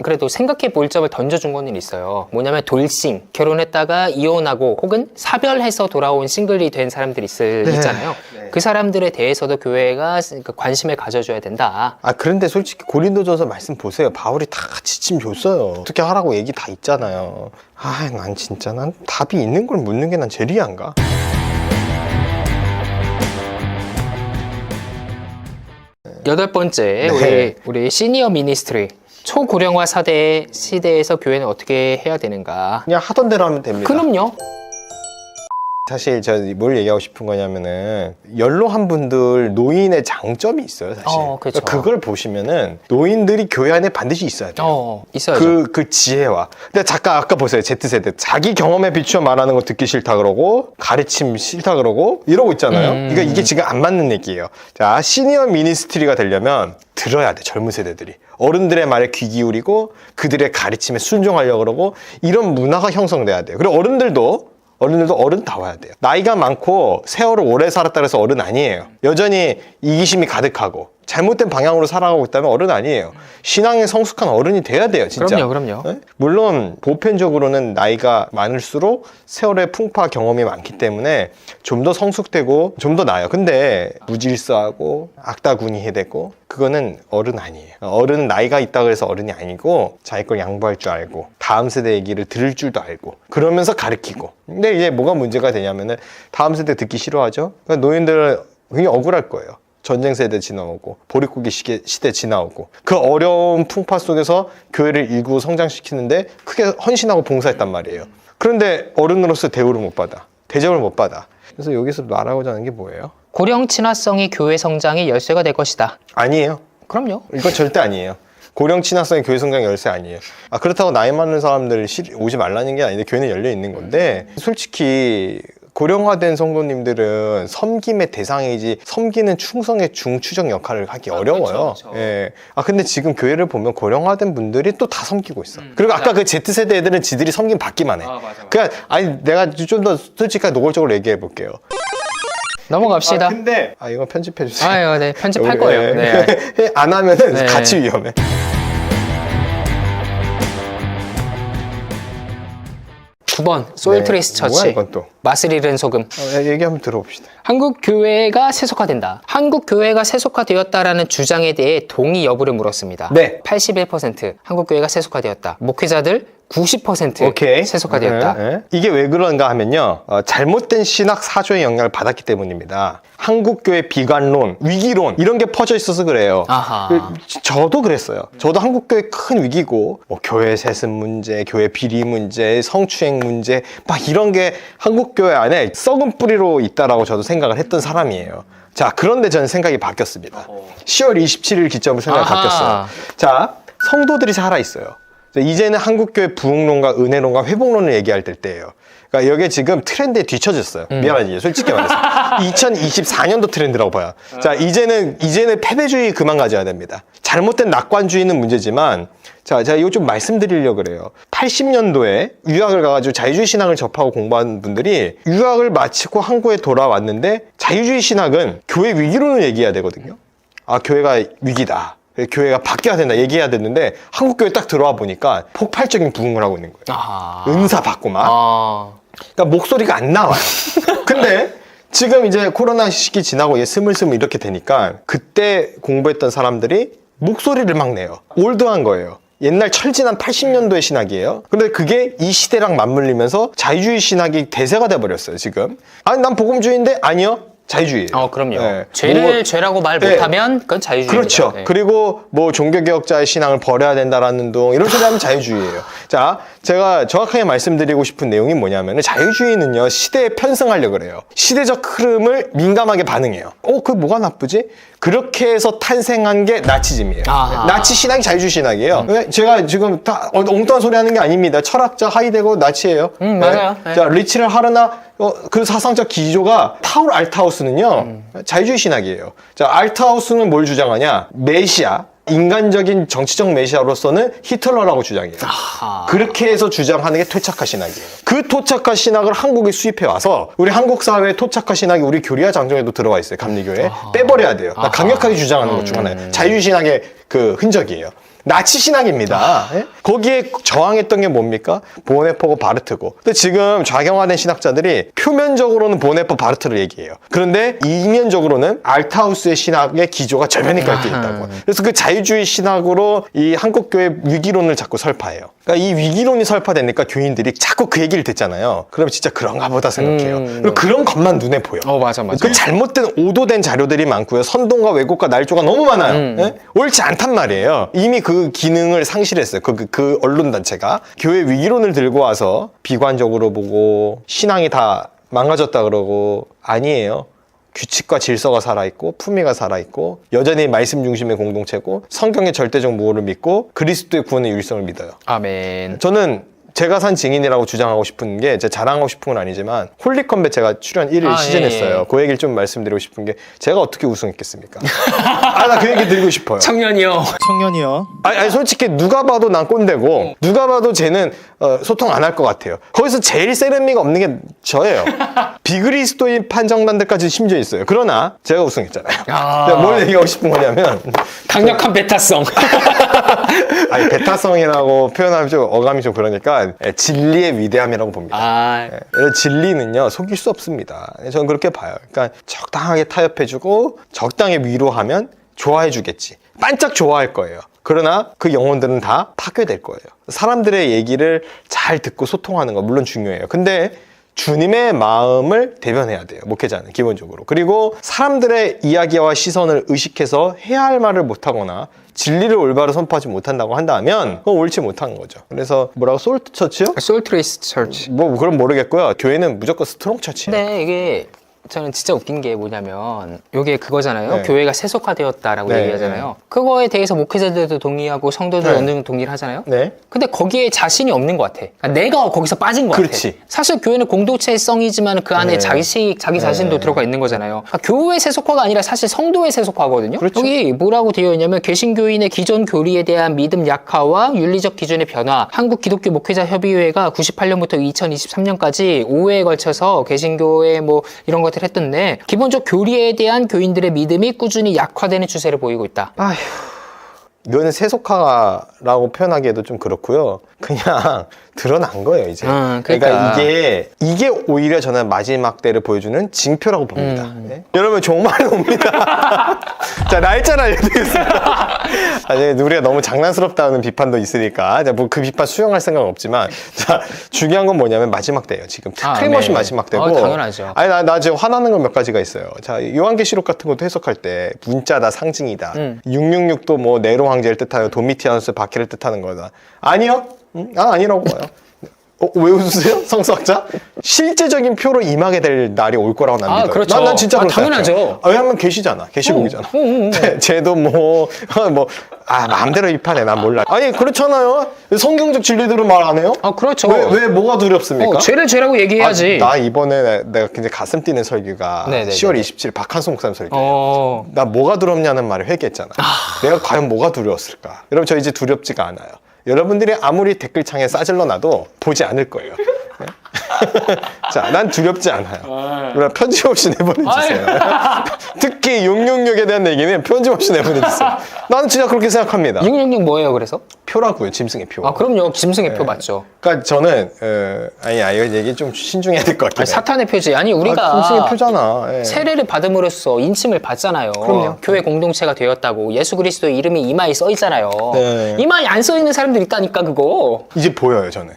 [SPEAKER 1] 그래도 생각해 볼 점을 던져준 거는 있어요. 뭐냐면 돌싱, 결혼했다가 이혼하고 혹은 사별해서 돌아온 싱글이 된 사람들이 있잖아요. 네. 그 사람들에 대해서도 교회가 관심을 가져줘야 된다.
[SPEAKER 2] 그런데 솔직히 고린도전서 말씀 보세요. 바울이 다 지침 줬어요. 어떻게 하라고 얘기 다 있잖아요. 난 답이 있는 걸 묻는 게 난 제일 이해한가?
[SPEAKER 1] 여덟 번째, 우리 시니어 미니스트리. 초고령화 시대에서 교회는 어떻게 해야 되는가?
[SPEAKER 2] 그냥 하던 대로 하면 됩니다.
[SPEAKER 1] 그럼요.
[SPEAKER 2] 사실 뭘 얘기하고 싶은 거냐면은, 연로한 분들 노인의 장점이 있어요, 사실.
[SPEAKER 1] 그렇죠.
[SPEAKER 2] 그걸 보시면은 노인들이 교회 안에 반드시 있어야 돼요.
[SPEAKER 1] 있어야죠.
[SPEAKER 2] 그 지혜와. 근데 아까 보세요, Z세대. 자기 경험에 비추어 말하는 거 듣기 싫다 그러고, 가르침 싫다 그러고, 이러고 있잖아요. 그러니까 이게 지금 안 맞는 얘기예요. 자, 시니어 미니스트리가 되려면 들어야 돼, 젊은 세대들이. 어른들의 말에 귀 기울이고, 그들의 가르침에 순종하려고 그러고, 이런 문화가 형성돼야 돼요. 그리고 어른들도 어른다워야 돼요. 나이가 많고 세월을 오래 살았다 그래서 어른 아니에요. 여전히 이기심이 가득하고 잘못된 방향으로 살아가고 있다면 어른 아니에요. 신앙에 성숙한 어른이 돼야 돼요, 진짜.
[SPEAKER 1] 그럼요.
[SPEAKER 2] 네? 물론 보편적으로는 나이가 많을수록 세월의 풍파 경험이 많기 때문에 좀 더 성숙되고 좀 더 나아요. 근데 무질서하고 악다구니해 되고 그거는 어른 아니에요. 어른은 나이가 있다고 해서 어른이 아니고 자기 걸 양보할 줄 알고 다음 세대 얘기를 들을 줄도 알고 그러면서 가르치고. 근데 이제 뭐가 문제가 되냐면은 다음 세대 듣기 싫어하죠. 그러니까 노인들은 굉장히 억울할 거예요. 전쟁 세대 지나오고 보릿고기 시대 지나오고 그 어려운 풍파 속에서 교회를 일구 성장시키는데 크게 헌신하고 봉사했단 말이에요. 그런데 어른으로서 대우를 못 받아. 대접을 못 받아. 그래서 여기서 말하고자 하는 게 뭐예요?
[SPEAKER 1] 고령 친화성이 교회 성장의 열쇠가 될 것이다.
[SPEAKER 2] 아니에요.
[SPEAKER 1] 그럼요.
[SPEAKER 2] 이건 절대 아니에요. 고령 친화성이 교회 성장 열쇠 아니에요. 그렇다고 나이 많은 사람들 오지 말라는 게 아닌데 교회는 열려 있는 건데 솔직히 고령화된 성도님들은 섬김의 대상이지 섬기는 충성의 중추적 역할을 하기 어려워요.
[SPEAKER 1] 그쵸.
[SPEAKER 2] 예. 근데 지금 교회를 보면 고령화된 분들이 또 다 섬기고 있어. 그리고 아까 그 Z세대 애들은 지들이 섬김 받기만 해.
[SPEAKER 1] 맞아.
[SPEAKER 2] 그러니까 내가 좀 더 솔직하게 노골적으로 얘기해 볼게요.
[SPEAKER 1] 넘어갑시다.
[SPEAKER 2] 근데 이거 편집해 주세요.
[SPEAKER 1] 아유, 네, 편집할 거예요. 네.
[SPEAKER 2] 안 하면은
[SPEAKER 1] 네.
[SPEAKER 2] 같이 위험해.
[SPEAKER 1] 9번 소일트레이스
[SPEAKER 2] 뭐야
[SPEAKER 1] 처치.
[SPEAKER 2] 이건 또.
[SPEAKER 1] 맛을 잃은 소금.
[SPEAKER 2] 얘기 한번 들어봅시다.
[SPEAKER 1] 한국 교회가 세속화된다. 한국 교회가 세속화되었다라는 주장에 대해 동의 여부를 물었습니다.
[SPEAKER 2] 네.
[SPEAKER 1] 81% 한국 교회가 세속화되었다. 목회자들 90%
[SPEAKER 2] 오케이.
[SPEAKER 1] 세속화되었다.
[SPEAKER 2] 네. 이게 왜 그런가 하면요. 잘못된 신학 사조의 영향을 받았기 때문입니다. 한국교회 비관론, 위기론 이런 게 퍼져 있어서 그래요.
[SPEAKER 1] 아하.
[SPEAKER 2] 저도 그랬어요. 저도 한국교회 큰 위기고 교회 세습 문제, 교회 비리 문제, 성추행 문제 막 이런 게 한국교회 안에 썩은 뿌리로 있다라고 저도 생각을 했던 사람이에요. 자, 그런데 저는 생각이 바뀌었습니다. 10월 27일 기점으로 생각이
[SPEAKER 1] 아하.
[SPEAKER 2] 바뀌었어요. 자, 성도들이 살아있어요. 이제는 한국교회 부흥론과 은혜론과 회복론을 얘기할 때예요. 그러니까 여기에 지금 트렌드에 뒤처졌어요. 미안하지, 솔직히 말해서. 2024년도 트렌드라고 봐요. 자, 이제는 패배주의 그만 가져야 됩니다. 잘못된 낙관주의는 문제지만, 제가 이거 좀 말씀드리려고 그래요. 80년도에 유학을 가가지고 자유주의 신학을 접하고 공부한 분들이 유학을 마치고 한국에 돌아왔는데 자유주의 신학은 교회 위기론을 얘기해야 되거든요. 교회가 위기다. 교회가 바뀌어야 된다 얘기해야 됐는데 한국 교회 딱 들어와 보니까 폭발적인 부흥을 하고 있는 거예요.
[SPEAKER 1] 아하.
[SPEAKER 2] 은사 받고 막. 그러니까 목소리가 안 나와요. 근데 지금 이제 코로나 시기 지나고 스물스물 이렇게 되니까 그때 공부했던 사람들이 목소리를 막 내요. 올드한 거예요. 옛날 철진한 80년도의 신학이에요. 근데 그게 이 시대랑 맞물리면서 자유주의 신학이 대세가 돼버렸어요, 지금. 난 복음주의인데 아니요. 자유주의예요.
[SPEAKER 1] 그럼요.
[SPEAKER 2] 네.
[SPEAKER 1] 죄를 죄라고 말 못하면 그건 자유주의입니다.
[SPEAKER 2] 그렇죠.
[SPEAKER 1] 네.
[SPEAKER 2] 그리고 종교개혁자의 신앙을 버려야 된다라는 둥 이런 소리 하면 자유주의예요. 자, 제가 정확하게 말씀드리고 싶은 내용이 뭐냐면 자유주의는요 시대에 편승하려고 그래요. 시대적 흐름을 민감하게 반응해요. 그게 뭐가 나쁘지? 그렇게 해서 탄생한 게 나치즘이에요. 나치 신앙이 자유주의 신학이에요. 제가 지금 다 엉뚱한 소리 하는 게 아닙니다. 철학자 하이데거 나치예요.
[SPEAKER 1] 맞아요. 네.
[SPEAKER 2] 자, 리치를 하르나 그 사상적 기조가 타울 알트하우스는요 자유주의 신학이에요. 자, 알트하우스는 뭘 주장하냐? 메시아, 인간적인 정치적 메시아로서는 히틀러라고 주장해요. 그렇게 해서 주장하는 게 토착화 신학이에요. 그 토착화 신학을 한국에 수입해 와서 우리 한국 사회의 토착화 신학이 우리 교리와 장정에도 들어와 있어요. 감리교회 빼버려야 돼요. 강력하게 주장하는 것 중 하나예요. 자유주의 신학의 그 흔적이에요. 나치 신학입니다. 거기에 저항했던 게 뭡니까? 보네포고 바르트고. 근데 지금 좌경화된 신학자들이 표면적으로는 보네포 바르트를 얘기해요. 그런데 이면적으로는 알트하우스의 신학의 기조가 절면이 깔려 있다고. 그래서 그 자유주의 신학으로 이 한국교회 위기론을 자꾸 설파해요. 그러니까 이 위기론이 설파되니까 교인들이 자꾸 그 얘기를 듣잖아요. 그럼 진짜 그런가 보다 생각해요. 그리고 그런 것만 눈에 보여.
[SPEAKER 1] 맞아.
[SPEAKER 2] 그 잘못된 오도된 자료들이 많고요. 선동과 왜곡과 날조가 너무 많아요. 옳지 않단 말이에요. 이미 그 기능을 상실했어요. 그 언론단체가. 교회 위기론을 들고 와서 비관적으로 보고 신앙이 다 망가졌다 그러고 아니에요. 규칙과 질서가 살아있고 품위가 살아있고 여전히 말씀 중심의 공동체고 성경의 절대적 무호를 믿고 그리스도의 구원의 유일성을 믿어요.
[SPEAKER 1] 아멘.
[SPEAKER 2] 저는 제가 산 증인이라고 주장하고 싶은 게 제가 자랑하고 싶은 건 아니지만 홀리컴뱃 제가 출연 1일 시즌했어요. 그 얘기를 좀 말씀드리고 싶은 게 제가 어떻게 우승했겠습니까? 나 그 얘기 드리고 싶어요.
[SPEAKER 1] 청년이요.
[SPEAKER 2] 아니 솔직히 누가 봐도 난 꼰대고 누가 봐도 쟤는 소통 안 할 것 같아요. 거기서 제일 센 의미가 없는 게 저예요. 비그리스도인 판정단들까지 심지어 있어요. 그러나 제가 우승했잖아요. 내가 뭘 얘기하고 싶은 거냐면
[SPEAKER 1] 강력한 베타성.
[SPEAKER 2] 아니 베타성이라고 표현하면 좀 어감이 좀 그러니까 진리의 위대함이라고 봅니다. 진리는요 속일 수 없습니다. 저는 그렇게 봐요. 그러니까 적당하게 타협해주고 적당히 위로하면 좋아해주겠지. 반짝 좋아할 거예요. 그러나 그 영혼들은 다 파괴될 거예요. 사람들의 얘기를 잘 듣고 소통하는 거 물론 중요해요. 근데 주님의 마음을 대변해야 돼요. 목회자는 기본적으로. 그리고 사람들의 이야기와 시선을 의식해서 해야 할 말을 못하거나 진리를 올바로 선포하지 못한다고 한다면 그건 옳지 못한 거죠. 그래서 뭐라고 솔트 처치요?
[SPEAKER 1] 솔트레이스 처치.
[SPEAKER 2] 뭐 그럼 모르겠고요. 교회는 무조건 스트롱 처치예요.
[SPEAKER 1] 근데 이게 저는 진짜 웃긴 게 뭐냐면 이게 그거잖아요.
[SPEAKER 2] 네.
[SPEAKER 1] 교회가 세속화되었다라고
[SPEAKER 2] 네,
[SPEAKER 1] 얘기하잖아요. 그거에 대해서 목회자들도 동의하고 성도들도
[SPEAKER 2] 네.
[SPEAKER 1] 어느 정도 동의를 하잖아요.
[SPEAKER 2] 네.
[SPEAKER 1] 근데 거기에 자신이 없는 것 같아. 그러니까 내가 거기서 빠진 것
[SPEAKER 2] 그렇지.
[SPEAKER 1] 같아. 사실 교회는 공동체성이지만 그 안에
[SPEAKER 2] 네.
[SPEAKER 1] 자기 자신도
[SPEAKER 2] 네.
[SPEAKER 1] 들어가 있는 거잖아요. 그러니까 교회 세속화가 아니라 사실 성도의 세속화거든요.
[SPEAKER 2] 그렇죠.
[SPEAKER 1] 여기 뭐라고 되어 있냐면 개신교인의 기존 교리에 대한 믿음 약화와 윤리적 기준의 변화. 한국 기독교 목회자 협의회가 98년부터 2023년까지 5회에 걸쳐서 개신교의 뭐 이런 것들을 했던데 기본적 교리에 대한 교인들의 믿음이 꾸준히 약화되는 추세를 보이고 있다.
[SPEAKER 2] 아휴. 이거는 세속화라고 표현하기에도 좀 그렇고요. 그냥 드러난 거예요, 이제.
[SPEAKER 1] 그러니까.
[SPEAKER 2] 이게 오히려 저는 마지막 때를 보여주는 징표라고 봅니다. 네? 여러분, 종말이 옵니다. 자, 날짜를 알려드리겠습니다. 아니, 우리가 너무 장난스럽다는 비판도 있으니까, 뭐 그 비판 수용할 생각은 없지만, 자, 중요한 건 뭐냐면 마지막 때예요, 지금. 틀림없이
[SPEAKER 1] 네.
[SPEAKER 2] 마지막 때고.
[SPEAKER 1] 당연하죠.
[SPEAKER 2] 아니, 나 지금 화나는 건 몇 가지가 있어요. 자, 요한계시록 같은 것도 해석할 때, 문자다, 상징이다. 666도 뭐 네로 황제를 뜻하여 도미티아누스 바퀴를 뜻하는 거다. 아니요? 아니라고 봐요. 왜 웃으세요? 성서학자? 실제적인 표로 임하게 될 날이 올 거라고 난 믿어요.
[SPEAKER 1] 그렇죠.
[SPEAKER 2] 난 진짜 그렇게
[SPEAKER 1] 당연하죠.
[SPEAKER 2] 생각해요. 왜냐면 계시잖아. 계시록이잖아. 쟤도 마음대로 입하네. 난 몰라. 아니, 그렇잖아요. 성경적 진리대로 말 안 해요?
[SPEAKER 1] 그렇죠.
[SPEAKER 2] 왜 뭐가 두렵습니까?
[SPEAKER 1] 죄를 죄라고 얘기해야지.
[SPEAKER 2] 나 이번에 내가 굉장히 가슴 뛰는 설교가
[SPEAKER 1] 네네네.
[SPEAKER 2] 10월 27일 박한송 목사님 설교예요. 나 뭐가 두렵냐는 말을 회개했잖아. 내가 과연 뭐가 두려웠을까? 여러분, 저 이제 두렵지가 않아요. 여러분들이 아무리 댓글창에 싸질러 놔도 보지 않을 거예요. 네? 자, 난 두렵지 않아요. 그럼 편집 없이 내보내주세요. 특히 666에 대한 얘기는 편집 없이 내보내주세요. 나는 진짜 그렇게 생각합니다.
[SPEAKER 1] 666 뭐예요, 그래서?
[SPEAKER 2] 표라고요, 짐승의 표.
[SPEAKER 1] 그럼요. 짐승의 표 맞죠.
[SPEAKER 2] 그러니까 저는 이거 얘기 좀 신중해야 될 것 같긴 해요.
[SPEAKER 1] 사탄의 표지. 아니, 우리가
[SPEAKER 2] 짐승의 표잖아. 예.
[SPEAKER 1] 세례를 받음으로써 인침을 받잖아요.
[SPEAKER 2] 그럼요.
[SPEAKER 1] 교회 공동체가 되었다고. 예수 그리스도의 이름이 이마에 써 있잖아요.
[SPEAKER 2] 네.
[SPEAKER 1] 이마에 안 써 있는 사람들 있다니까, 그거.
[SPEAKER 2] 이제 보여요, 저는.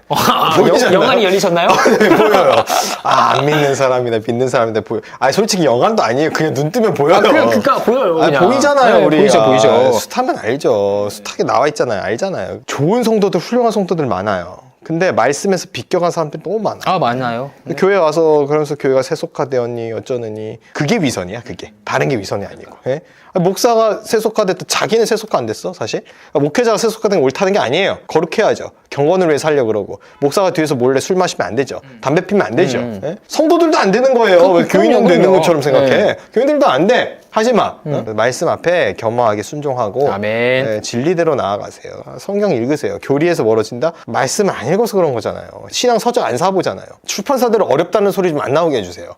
[SPEAKER 2] 보이지 않나요?
[SPEAKER 1] 영안이 열리셨나요?
[SPEAKER 2] 네, 보여요. 안 믿는 사람이다, 믿는 사람이다, 보여. 솔직히 영안도 아니에요. 그냥 눈 뜨면 보여요.
[SPEAKER 1] 그러니까 보여요. 그냥.
[SPEAKER 2] 보이잖아요,
[SPEAKER 1] 네,
[SPEAKER 2] 우리.
[SPEAKER 1] 보이죠.
[SPEAKER 2] 숱하면 알죠. 숱하게 나와 있잖아요. 알잖아요. 좋은 성도들, 훌륭한 성도들 많아요. 근데 말씀에서 비껴간 사람들이 너무 많아.
[SPEAKER 1] 많아요.
[SPEAKER 2] 교회 와서 그러면서 교회가 세속화되었니 어쩌느니 그게 위선이야. 그게 다른 게 위선이 아니고. 예? 목사가 세속화됐다 자기는 세속화 안 됐어 사실. 목회자가 세속화된 게 옳다는 게 아니에요. 거룩해야죠. 경건을 위해 살려 그러고 목사가 뒤에서 몰래 술 마시면 안 되죠. 담배 피면 안 되죠. 예? 성도들도 안 되는 거예요. 왜 교인은 되는 것처럼 생각해.
[SPEAKER 1] 네.
[SPEAKER 2] 교인들도 안 돼. 하지 마. 말씀 앞에 겸허하게 순종하고
[SPEAKER 1] 아멘.
[SPEAKER 2] 진리대로 나아가세요. 성경 읽으세요. 교리에서 멀어진다? 말씀을 안 읽어서 그런 거잖아요. 신앙 서적 안 사보잖아요. 출판사들은 어렵다는 소리 좀 안 나오게 해주세요.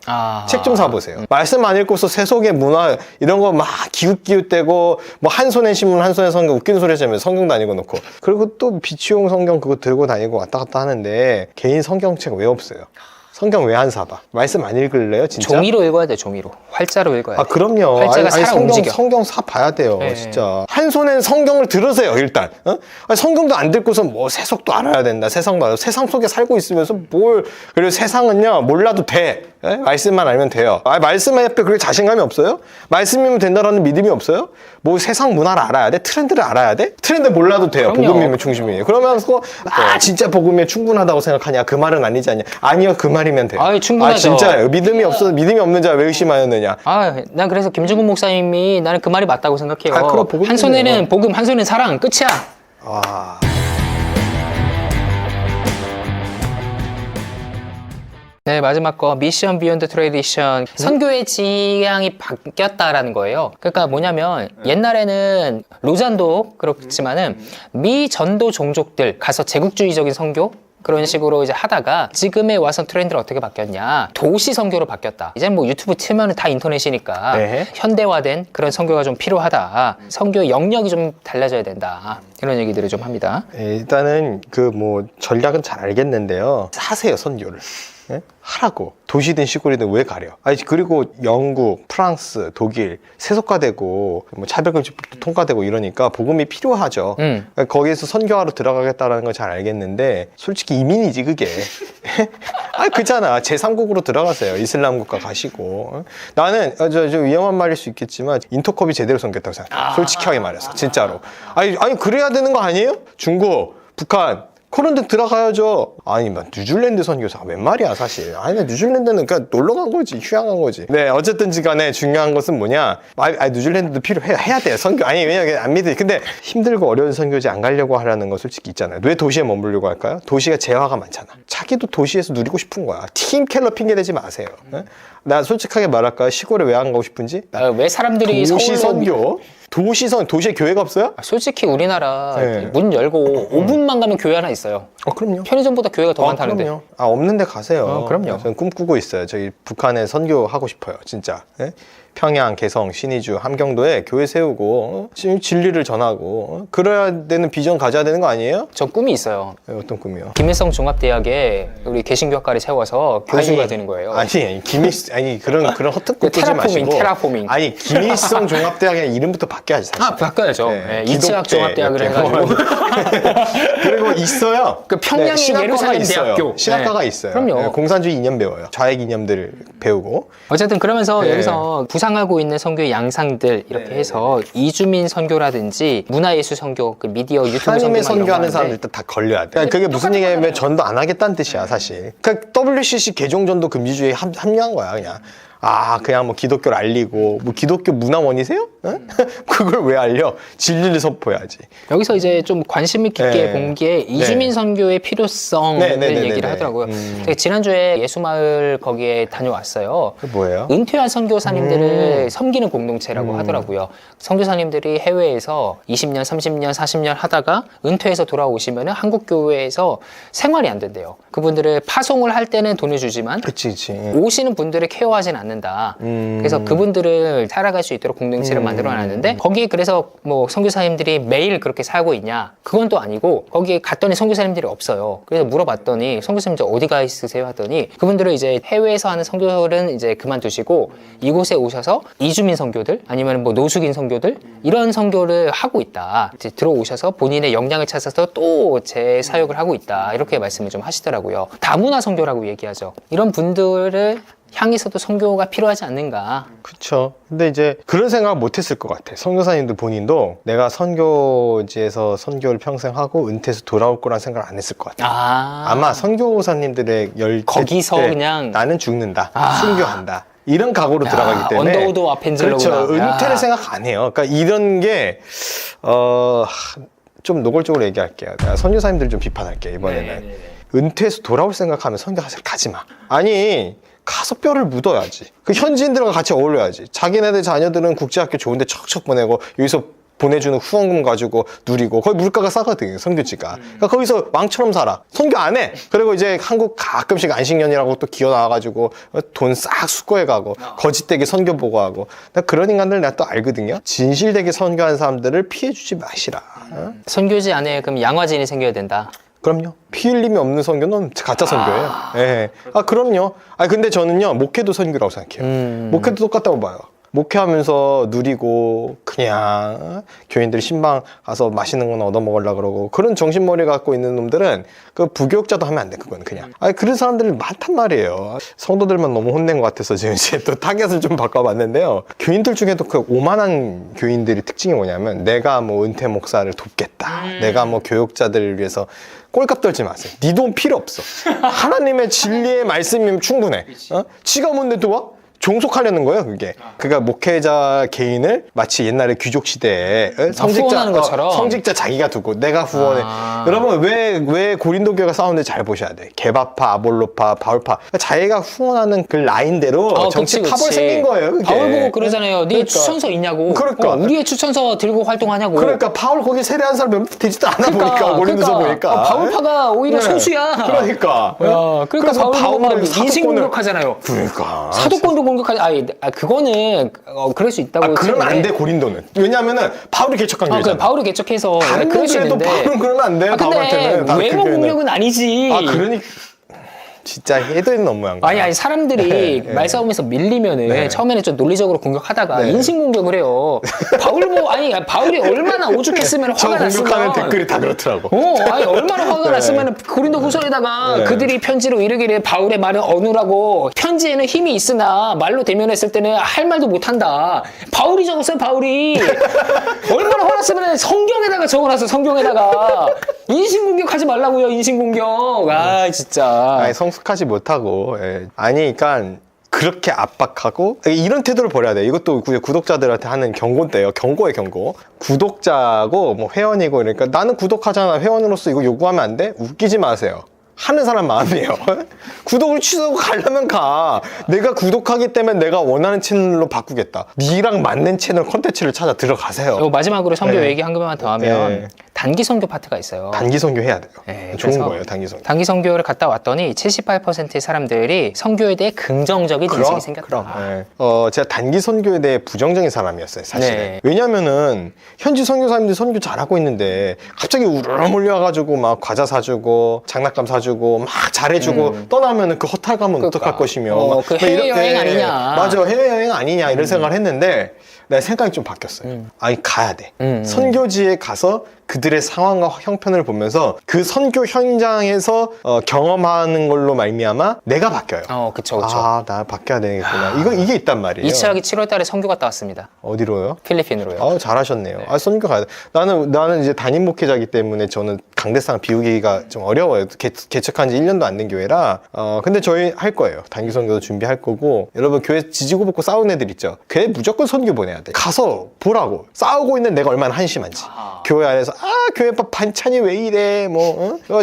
[SPEAKER 2] 책 좀 사보세요. 말씀 안 읽고서 세속의 문화 이런 거 막 기웃기웃대고 뭐 한 손에 신문 한 손에 성경 웃기는 소리 하자면 성경도 아니고 놓고 그리고 또 비치용 성경 그거 들고 다니고 왔다 갔다 하는데 개인 성경책 왜 없어요? 성경 왜 안 사봐? 말씀 안 읽을래요, 진짜?
[SPEAKER 1] 종이로 읽어야 돼, 종이로. 활자로 읽어야 돼.
[SPEAKER 2] 그럼요.
[SPEAKER 1] 활자가 살아 움직여.
[SPEAKER 2] 성경 사봐야 돼요,
[SPEAKER 1] 네.
[SPEAKER 2] 진짜. 한 손엔 성경을 들으세요, 일단. 성경도 안 듣고서 뭐 세속도 알아야 된다, 세상도 알아야 세상 속에 살고 있으면서 그리고 세상은요, 몰라도 돼. 예? 말씀만 알면 돼요. 말씀 앞에 그렇게 자신감이 없어요? 말씀이면 된다라는 믿음이 없어요? 뭐 세상 문화를 알아야 돼? 트렌드를 알아야 돼? 트렌드 몰라도 돼요.
[SPEAKER 1] 그럼요.
[SPEAKER 2] 복음이면 중심이에요. 그러면서 진짜 복음이 충분하다고 생각하냐? 그 말은 아니지 않냐? 아니요, 그 말이면 돼요.
[SPEAKER 1] 충분하죠.
[SPEAKER 2] 진짜예요. 믿음이 없는 자 왜 의심하였느냐?
[SPEAKER 1] 난 그래서 김중근 목사님이 나는 그 말이 맞다고 생각해요.
[SPEAKER 2] 그럼 복음이네요.
[SPEAKER 1] 한 손에는 복음, 한 손에는 사랑. 끝이야. 네, 마지막 거 미션 비욘드 트레디션. 선교의 지향이 바뀌었다라는 거예요. 그러니까 뭐냐면 옛날에는 로잔도 그렇지만은 미전도 종족들 가서 제국주의적인 선교 그런 식으로 이제 하다가 지금에 와서 트렌드는 어떻게 바뀌었냐? 도시 선교로 바뀌었다. 이제 뭐 유튜브 틀면 다 인터넷이니까
[SPEAKER 2] 네.
[SPEAKER 1] 현대화된 그런 선교가 좀 필요하다. 선교 영역이 좀 달라져야 된다. 이런 얘기들을 좀 합니다.
[SPEAKER 2] 일단은 전략은 잘 알겠는데요. 사세요, 선교를. 예? 하라고. 도시든 시골이든 왜 가려? 아니 그리고 영국, 프랑스, 독일 세속화되고 뭐 차별금지법도 통과되고 이러니까 복음이 필요하죠. 그러니까 거기에서 선교하러 들어가겠다라는 걸 잘 알겠는데 솔직히 이민이지 그게. 아 그잖아. 제3국으로 들어가세요. 이슬람 국가 가시고. 나는 좀 위험한 말일 수 있겠지만 인터컵이 제대로 생겼다고 생각해요. 솔직하게 말해서 진짜로. 아니 그래야 되는 거 아니에요? 중국, 북한 그런 데 들어가야죠. 아니, 막 뉴질랜드 선교사가 웬 말이야, 사실. 아니, 뉴질랜드는 그냥 놀러 간 거지, 휴양한 거지. 네, 어쨌든지 간에 중요한 것은 뭐냐. 뉴질랜드도 필요해요. 해야 돼요, 선교. 아니, 왜냐면 안 믿으니. 근데 힘들고 어려운 선교지 안 가려고 하라는 거 솔직히 있잖아요. 왜 도시에 머무르려고 할까요? 도시가 재화가 많잖아. 자기도 도시에서 누리고 싶은 거야. 팀 켈러 핑계 대지 마세요. 네? 나 솔직하게 말할까요? 시골에 왜 안 가고 싶은지?
[SPEAKER 1] 왜 사람들이
[SPEAKER 2] 도시 선교? 도시에 교회가 없어요?
[SPEAKER 1] 솔직히 우리나라
[SPEAKER 2] 네.
[SPEAKER 1] 문 열고 5분만 가면 교회 하나 있어요.
[SPEAKER 2] 그럼요.
[SPEAKER 1] 편의점보다 교회가 더 많다는데.
[SPEAKER 2] 그럼요. 없는데 가세요.
[SPEAKER 1] 그럼요.
[SPEAKER 2] 저는 꿈꾸고 있어요. 저기 북한에 선교하고 싶어요. 진짜. 예? 평양, 개성, 신의주, 함경도에 교회 세우고 진리를 전하고 그래야 되는 비전 가져야 되는 거 아니에요?
[SPEAKER 1] 저 꿈이 있어요.
[SPEAKER 2] 어떤 꿈이요?
[SPEAKER 1] 김일성 종합대학에 우리 개신교학과를 세워서 교수가 되는 거예요.
[SPEAKER 2] 그런 허튼 꿈 꾸지 마시고.
[SPEAKER 1] 테라포밍.
[SPEAKER 2] 아니 김일성 종합대학의 이름부터 바뀌어야지. 사실.
[SPEAKER 1] 바꿔야죠.
[SPEAKER 2] 네,
[SPEAKER 1] 이치학 종합대학을 해가지고.
[SPEAKER 2] 그리고 있어요.
[SPEAKER 1] 그 평양의 예루살렘 대학교.
[SPEAKER 2] 신학과가
[SPEAKER 1] 네.
[SPEAKER 2] 있어요.
[SPEAKER 1] 그럼요.
[SPEAKER 2] 네, 공산주의 이념 배워요. 좌익 이념들을 배우고.
[SPEAKER 1] 어쨌든 그러면서
[SPEAKER 2] 네.
[SPEAKER 1] 여기서 부상하고 있는 선교의 양상들 이렇게 해서 이주민 선교라든지 문화예술 선교, 그 미디어 유튜브
[SPEAKER 2] 하나님의
[SPEAKER 1] 선교만
[SPEAKER 2] 선교하는
[SPEAKER 1] 이런 거
[SPEAKER 2] 사람들 일단 다 걸려야 돼. 그러니까 그게 무슨 얘기냐면 전도 안 하겠다는 뜻이야 사실. 그러니까 WCC 개종전도 금지주의에 합류한 거야 그냥. 그냥 뭐 기독교를 알리고 뭐 기독교 문화원이세요? 응? 그걸 왜 알려? 진리를 선포해야지.
[SPEAKER 1] 여기서 이제 좀 관심을 깊게
[SPEAKER 2] 네.
[SPEAKER 1] 본 게 이주민 선교의 필요성을 얘기를 하더라고요. 제가 지난주에 예수마을 거기에 다녀왔어요.
[SPEAKER 2] 그 뭐예요?
[SPEAKER 1] 은퇴한 선교사님들을 섬기는 공동체라고 하더라고요. 선교사님들이 해외에서 20년, 30년, 40년 하다가 은퇴해서 돌아오시면 한국 교회에서 생활이 안 된대요. 그분들을 파송을 할 때는 돈을 주지만
[SPEAKER 2] 그치.
[SPEAKER 1] 오시는 분들을 케어하진 않는다. 그래서 그분들을 살아갈 수 있도록 공동체를 만들어놨는데 거기에 그래서 뭐 선교사님들이 매일 그렇게 살고 있냐? 그건 또 아니고 거기에 갔더니 선교사님들이 없어요. 그래서 물어봤더니 선교사님들 어디 가 있으세요? 하더니 그분들은 이제 해외에서 하는 선교를 이제 그만두시고 이곳에 오셔서 이주민 선교들 아니면 뭐 노숙인 선교들 이런 선교를 하고 있다. 이제 들어오셔서 본인의 역량을 찾아서 또 재사역을 하고 있다. 이렇게 말씀을 좀 하시더라고요. 다문화 선교라고 얘기하죠. 이런 분들을 향해서도 선교가 필요하지 않는가.
[SPEAKER 2] 그쵸. 근데 이제 그런 생각을 못 했을 것 같아. 선교사님들 본인도 내가 선교지에서 선교를 평생 하고 은퇴해서 돌아올 거란 생각을 안 했을 것 같아. 아마 선교사님들의
[SPEAKER 1] 거기서 그냥
[SPEAKER 2] 나는 죽는다. 순교한다. 이런 각오로 들어가기 때문에
[SPEAKER 1] 언더우드 아펜젤로구나.
[SPEAKER 2] 그렇죠. 은퇴를 생각 안 해요. 그러니까 이런 게 좀 노골적으로 얘기할게요. 내가 선교사님들 좀 비판할게요. 이번에는. 은퇴해서 돌아올 생각하면 선교 가지 마. 아니 가서 뼈를 묻어야지. 그 현지인들과 같이 어울려야지. 자기네들 자녀들은 국제학교 좋은데 척척 보내고 여기서 보내주는 후원금 가지고 누리고 거기 물가가 싸거든요 선교지가. 그러니까 거기서 왕처럼 살아. 선교 안 해. 그리고 이제 한국 가끔씩 안식년이라고 또 기어 나와가지고 돈 싹 수거해가고 거짓되게 선교 보고 하고. 나 그런 인간들 내가 또 알거든요. 진실되게 선교하는 사람들을 피해주지 마시라.
[SPEAKER 1] 선교지 안에 그럼 양화진이 생겨야 된다.
[SPEAKER 2] 그럼요. 피 흘림이 없는 선교는 가짜 선교예요. 예. 그럼요. 근데 저는요, 목회도 선교라고 생각해요. 목회도 똑같다고 봐요. 목회하면서 누리고 그냥 교인들이 신방 가서 맛있는 거나 얻어먹으려고 그러고 그런 정신머리 갖고 있는 놈들은 그 부교육자도 하면 안 돼. 그건 그냥. 그런 사람들 많단 말이에요. 성도들만 너무 혼낸 것 같아서 지금 이제 또 타겟을 좀 바꿔봤는데요. 교인들 중에도 그 오만한 교인들의 특징이 뭐냐면 내가 뭐 은퇴 목사를 돕겠다. 내가 뭐 교육자들을 위해서 꼴값 떨지 마세요. 네 돈 필요 없어. 하나님의 진리의 말씀이면 충분해. 지가 뭔데 도와? 종속하려는 거예요, 그게. 그러니까 목회자 개인을 마치 옛날에 귀족 시대에
[SPEAKER 1] 후원하는 것처럼.
[SPEAKER 2] 성직자 자기가 두고 내가 후원해. 여러분 왜 고린도 교회가 싸우는지 잘 보셔야 돼. 개바파, 아볼로파, 바울파. 그러니까 자기가 후원하는 그 라인대로 정치 파벌 생긴 거예요, 그게.
[SPEAKER 1] 바울 보고 그러잖아요. 네 추천서 있냐고.
[SPEAKER 2] 그러니까.
[SPEAKER 1] 우리의 추천서 들고 활동하냐고.
[SPEAKER 2] 그러니까 바울 거기 세례한 사람 몇 되지도 않아 보니까 고린도서 보니까.
[SPEAKER 1] 바울파가 오히려 소수야.
[SPEAKER 2] 그러니까.
[SPEAKER 1] 그러니까 바울은 인신 공격하잖아요.
[SPEAKER 2] 그러니까.
[SPEAKER 1] 사도권도 그거는 그럴 수 있다고.
[SPEAKER 2] 그러면 안 돼, 고린도는. 왜냐면은 바울이 개척한 교회잖아.
[SPEAKER 1] 바울이 개척해서
[SPEAKER 2] 다른
[SPEAKER 1] 그럴 수 있는데.
[SPEAKER 2] 바울은 그러면 안 돼.
[SPEAKER 1] 근데 외모 공격은 아니지.
[SPEAKER 2] 그러니까 진짜 해도 되는 업무한 거야.
[SPEAKER 1] 아니 사람들이
[SPEAKER 2] 네.
[SPEAKER 1] 말싸움에서 밀리면은
[SPEAKER 2] 네.
[SPEAKER 1] 처음에는 좀 논리적으로 공격하다가
[SPEAKER 2] 네.
[SPEAKER 1] 인신 공격을 해요. 바울이 얼마나 오죽했으면 화가
[SPEAKER 2] 저 공격하는
[SPEAKER 1] 났으면.
[SPEAKER 2] 댓글이 다 그렇더라고.
[SPEAKER 1] 아니 얼마나 화가
[SPEAKER 2] 네.
[SPEAKER 1] 났으면 고린도 후서에다가
[SPEAKER 2] 네.
[SPEAKER 1] 그들이 편지로 이르기를 바울의 말은 어눌하고 편지에는 힘이 있으나 말로 대면했을 때는 할 말도 못한다. 바울이 적었어요. 바울이 얼마나 화났으면 성경에다가 적어놨어. 성경에다가 인신공격하지 말라고요. 인신공격. 아 진짜.
[SPEAKER 2] 아니, 성숙하지 못하고. 예. 아니, 그러니까 그렇게 압박하고 이런 태도를 버려야 돼. 이것도 구독자들한테 하는 경고인데요. 경고예요, 경고. 구독자고 뭐 회원이고 그러니까 나는 구독하잖아. 회원으로서 이거 요구하면 안 돼? 웃기지 마세요. 하는 사람 마음이에요. 구독을 취소하고 가려면 가. 내가 구독하기 때문에 내가 원하는 채널로 바꾸겠다. 니랑 맞는 채널 콘텐츠를 찾아 들어가세요.
[SPEAKER 1] 마지막으로 선교
[SPEAKER 2] 네.
[SPEAKER 1] 얘기 한 개만 더 하면
[SPEAKER 2] 네.
[SPEAKER 1] 단기 선교 파트가 있어요.
[SPEAKER 2] 단기 선교 해야 돼요.
[SPEAKER 1] 네,
[SPEAKER 2] 좋은
[SPEAKER 1] 그래서
[SPEAKER 2] 거예요, 단기 선교.
[SPEAKER 1] 단기 선교를 갔다 왔더니 78%의 사람들이 선교에 대해 긍정적인 인식이 생겼다.
[SPEAKER 2] 네. 제가 단기 선교에 대해 부정적인 사람이었어요, 사실은.
[SPEAKER 1] 네.
[SPEAKER 2] 왜냐면은 현지 선교사님들이 선교 잘하고 있는데 갑자기 우르르 몰려와가지고 막 과자 사주고 장난감 사주고 막 잘해주고 떠나면은 그 허탈감은
[SPEAKER 1] 그러니까.
[SPEAKER 2] 어떡할 것이며
[SPEAKER 1] 그 해외여행 아니냐.
[SPEAKER 2] 맞아, 해외여행 아니냐 이런 생각을 했는데 내 생각이 좀 바뀌었어요. 아니, 가야 돼. 선교지에 가서 그들의 상황과 형편을 보면서 그 선교 현장에서 경험하는 걸로 말미암아 내가 바뀌어요.
[SPEAKER 1] 그쵸.
[SPEAKER 2] 아, 나 바뀌어야 되겠구나. 이게 있단 말이에요.
[SPEAKER 1] 이철학이 7월 달에 선교 갔다 왔습니다.
[SPEAKER 2] 어디로요?
[SPEAKER 1] 필리핀으로요.
[SPEAKER 2] 잘하셨네요. 선교 가야 돼. 나는 이제 담임 목회자이기 때문에 저는 강대상 비우기가 좀 어려워요. 개척한 지 1년도 안 된 교회라. 근데 저희 할 거예요. 단기 선교도 준비할 거고. 여러분, 교회 지지고 볶고 싸우는 애들 있죠? 교회 무조건 선교 보내야 돼. 가서 보라고. 싸우고 있는 내가 얼마나 한심한지. 교회 안에서 교회 반찬이 왜 이래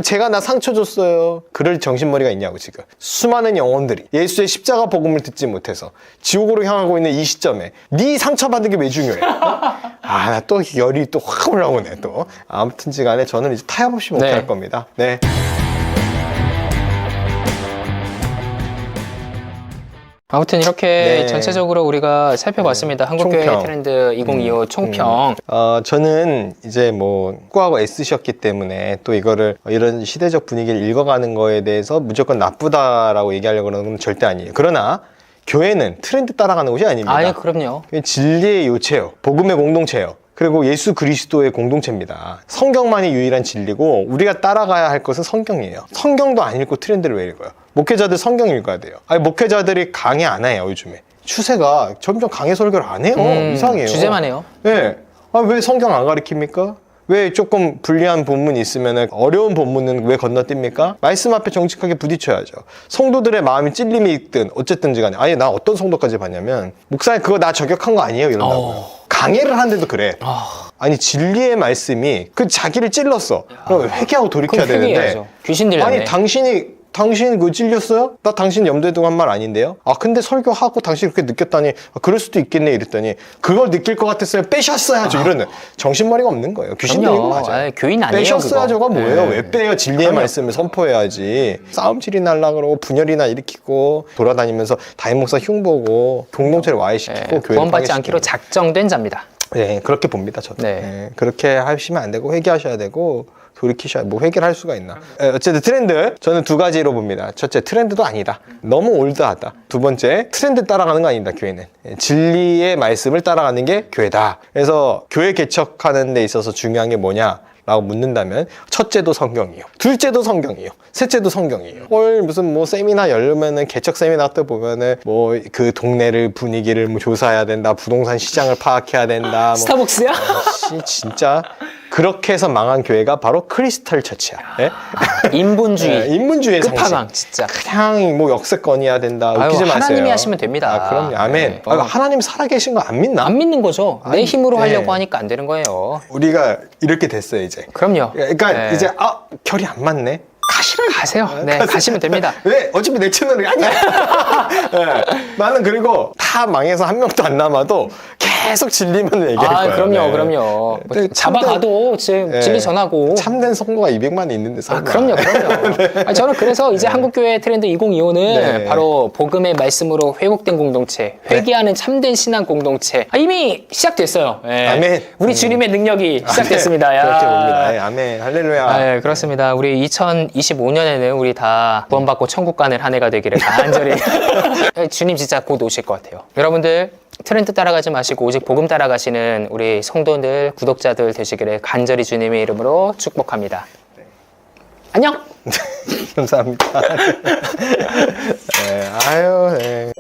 [SPEAKER 2] 제가 나 상처 줬어요. 그럴 정신머리가 있냐고. 지금 수많은 영혼들이 예수의 십자가 복음을 듣지 못해서 지옥으로 향하고 있는 이 시점에 네 상처받는 게 왜 중요해? 나 또 열이 또 확 올라오네 또. 아무튼 간에 저는 이제 타협 없이 목회할 겁니다. 네.
[SPEAKER 1] 아무튼 이렇게
[SPEAKER 2] 네.
[SPEAKER 1] 전체적으로 우리가 살펴봤습니다. 한국교회
[SPEAKER 2] 총평.
[SPEAKER 1] 트렌드 2025 총평.
[SPEAKER 2] 저는 이제 꾸하고 애쓰셨기 때문에 또 이런 시대적 분위기를 읽어가는 거에 대해서 무조건 나쁘다라고 얘기하려고 하는 건 절대 아니에요. 그러나 교회는 트렌드 따라가는 곳이 아닙니다.
[SPEAKER 1] 그럼요.
[SPEAKER 2] 진리의 요체요. 복음의 공동체요. 그리고 예수 그리스도의 공동체입니다. 성경만이 유일한 진리고 우리가 따라가야 할 것은 성경이에요. 성경도 안 읽고 트렌드를 왜 읽어요? 목회자들 성경 읽어야 돼요. 목회자들이 강의 안 해요, 요즘에. 추세가 점점 강의 설교를 안 해요. 이상해요.
[SPEAKER 1] 주제만 해요.
[SPEAKER 2] 네. 왜 성경 안 가르칩니까? 왜 조금 불리한 본문이 있으면 어려운 본문은 왜 건너뜁니까? 말씀 앞에 정직하게 부딪혀야죠. 성도들의 마음이 찔림이 있든 어쨌든지 간에. 아니, 나 어떤 성도까지 봤냐면 목사님 그거 나 저격한 거 아니에요? 이런다고요. 강의를 하는데도 그래. 아니, 진리의 말씀이 자기를 찔렀어. 그럼 회개하고 돌이켜야 되는데.
[SPEAKER 1] 회개해야죠. 귀신 들렸네.
[SPEAKER 2] 아니, 당신 그거 찔렸어요? 나 당신 염두에 두고 한 말 아닌데요? 근데 설교하고 당신 그렇게 느꼈다니 그럴 수도 있겠네 이랬더니 그걸 느낄 것 같았어요. 빼셨어야죠. 이러는 정신머리가 없는 거예요. 귀신 들린 거 맞아요.
[SPEAKER 1] 교인 아니에요.
[SPEAKER 2] 빼셨어야죠가 뭐예요?
[SPEAKER 1] 네.
[SPEAKER 2] 왜 빼요? 진리의 말씀을 선포해야지. 싸움질이 날라 그러고 분열이나 일으키고 돌아다니면서 담임 목사 흉보고 공동체를 와해시키고 교회를
[SPEAKER 1] 구원받지
[SPEAKER 2] 파괴시키고.
[SPEAKER 1] 않기로 작정된 자입니다.
[SPEAKER 2] 네, 그렇게 봅니다, 저도.
[SPEAKER 1] 네.
[SPEAKER 2] 네, 그렇게 하시면 안 되고 회개하셔야 되고 돌이키셔야 회개를 할 수가 있나. 어쨌든 트렌드 저는 두 가지로 봅니다. 첫째, 트렌드도 아니다. 너무 올드하다. 두 번째, 트렌드 따라가는 거 아니다, 교회는. 진리의 말씀을 따라가는 게 교회다. 그래서 교회 개척하는 데 있어서 중요한 게 뭐냐 라고 묻는다면 첫째도 성경이요, 둘째도 성경이요, 셋째도 성경이에요. 무슨 세미나 열면은 개척 세미나 때 보면은 그 동네를 분위기를 조사해야 된다, 부동산 시장을 파악해야 된다.
[SPEAKER 1] 스타벅스야?
[SPEAKER 2] 진짜 그렇게 해서 망한 교회가 바로 크리스털 처치야. 네?
[SPEAKER 1] 인본주의.
[SPEAKER 2] 인본주의
[SPEAKER 1] 끝판왕,
[SPEAKER 2] 상식.
[SPEAKER 1] 진짜.
[SPEAKER 2] 그냥 역세권이야 된다. 웃기지 마세요.
[SPEAKER 1] 하나님이 하시면 됩니다.
[SPEAKER 2] 그럼요. 아멘.
[SPEAKER 1] 네.
[SPEAKER 2] 하나님 살아계신 거 안 믿나?
[SPEAKER 1] 안 믿는 거죠. 내 힘으로
[SPEAKER 2] 네.
[SPEAKER 1] 하려고 하니까 안 되는 거예요.
[SPEAKER 2] 우리가 이렇게 됐어요, 이제.
[SPEAKER 1] 그럼요.
[SPEAKER 2] 그러니까
[SPEAKER 1] 네.
[SPEAKER 2] 이제 결이 안 맞네.
[SPEAKER 1] 가세요. 네, 가시면 됩니다.
[SPEAKER 2] 왜? 어차피 내 채널이 아니야. 네. 나는 그리고 다 망해서 한 명도 안 남아도 계속 진리만 얘기할 거예요.
[SPEAKER 1] 그럼요,
[SPEAKER 2] 네.
[SPEAKER 1] 그럼요.
[SPEAKER 2] 네,
[SPEAKER 1] 잡아가도 지금
[SPEAKER 2] 네.
[SPEAKER 1] 진리 전하고.
[SPEAKER 2] 참된 성도가 200만이 있는데 설마.
[SPEAKER 1] 그럼요. 저는 그래서 이제 한국교회 트렌드 2025는
[SPEAKER 2] 네.
[SPEAKER 1] 바로 복음의 말씀으로 회복된 공동체, 회개하는 참된 신앙 공동체. 이미 시작됐어요. 예.
[SPEAKER 2] 아멘.
[SPEAKER 1] 우리 주님의 능력이 시작됐습니다. 야.
[SPEAKER 2] 그렇게 봅니다. 예, 아멘. 할렐루야.
[SPEAKER 1] 네, 그렇습니다. 우리 2025년에는 우리 다 구원받고 천국 가는 한 해가 되기를 간절히. 주님 진짜 곧 오실 것 같아요. 여러분들 트렌드 따라가지 마시고 오직 복음 따라가시는 우리 성도들, 구독자들 되시기를 간절히 주님의 이름으로 축복합니다. 안녕!
[SPEAKER 2] 감사합니다. 네, 아유, 네.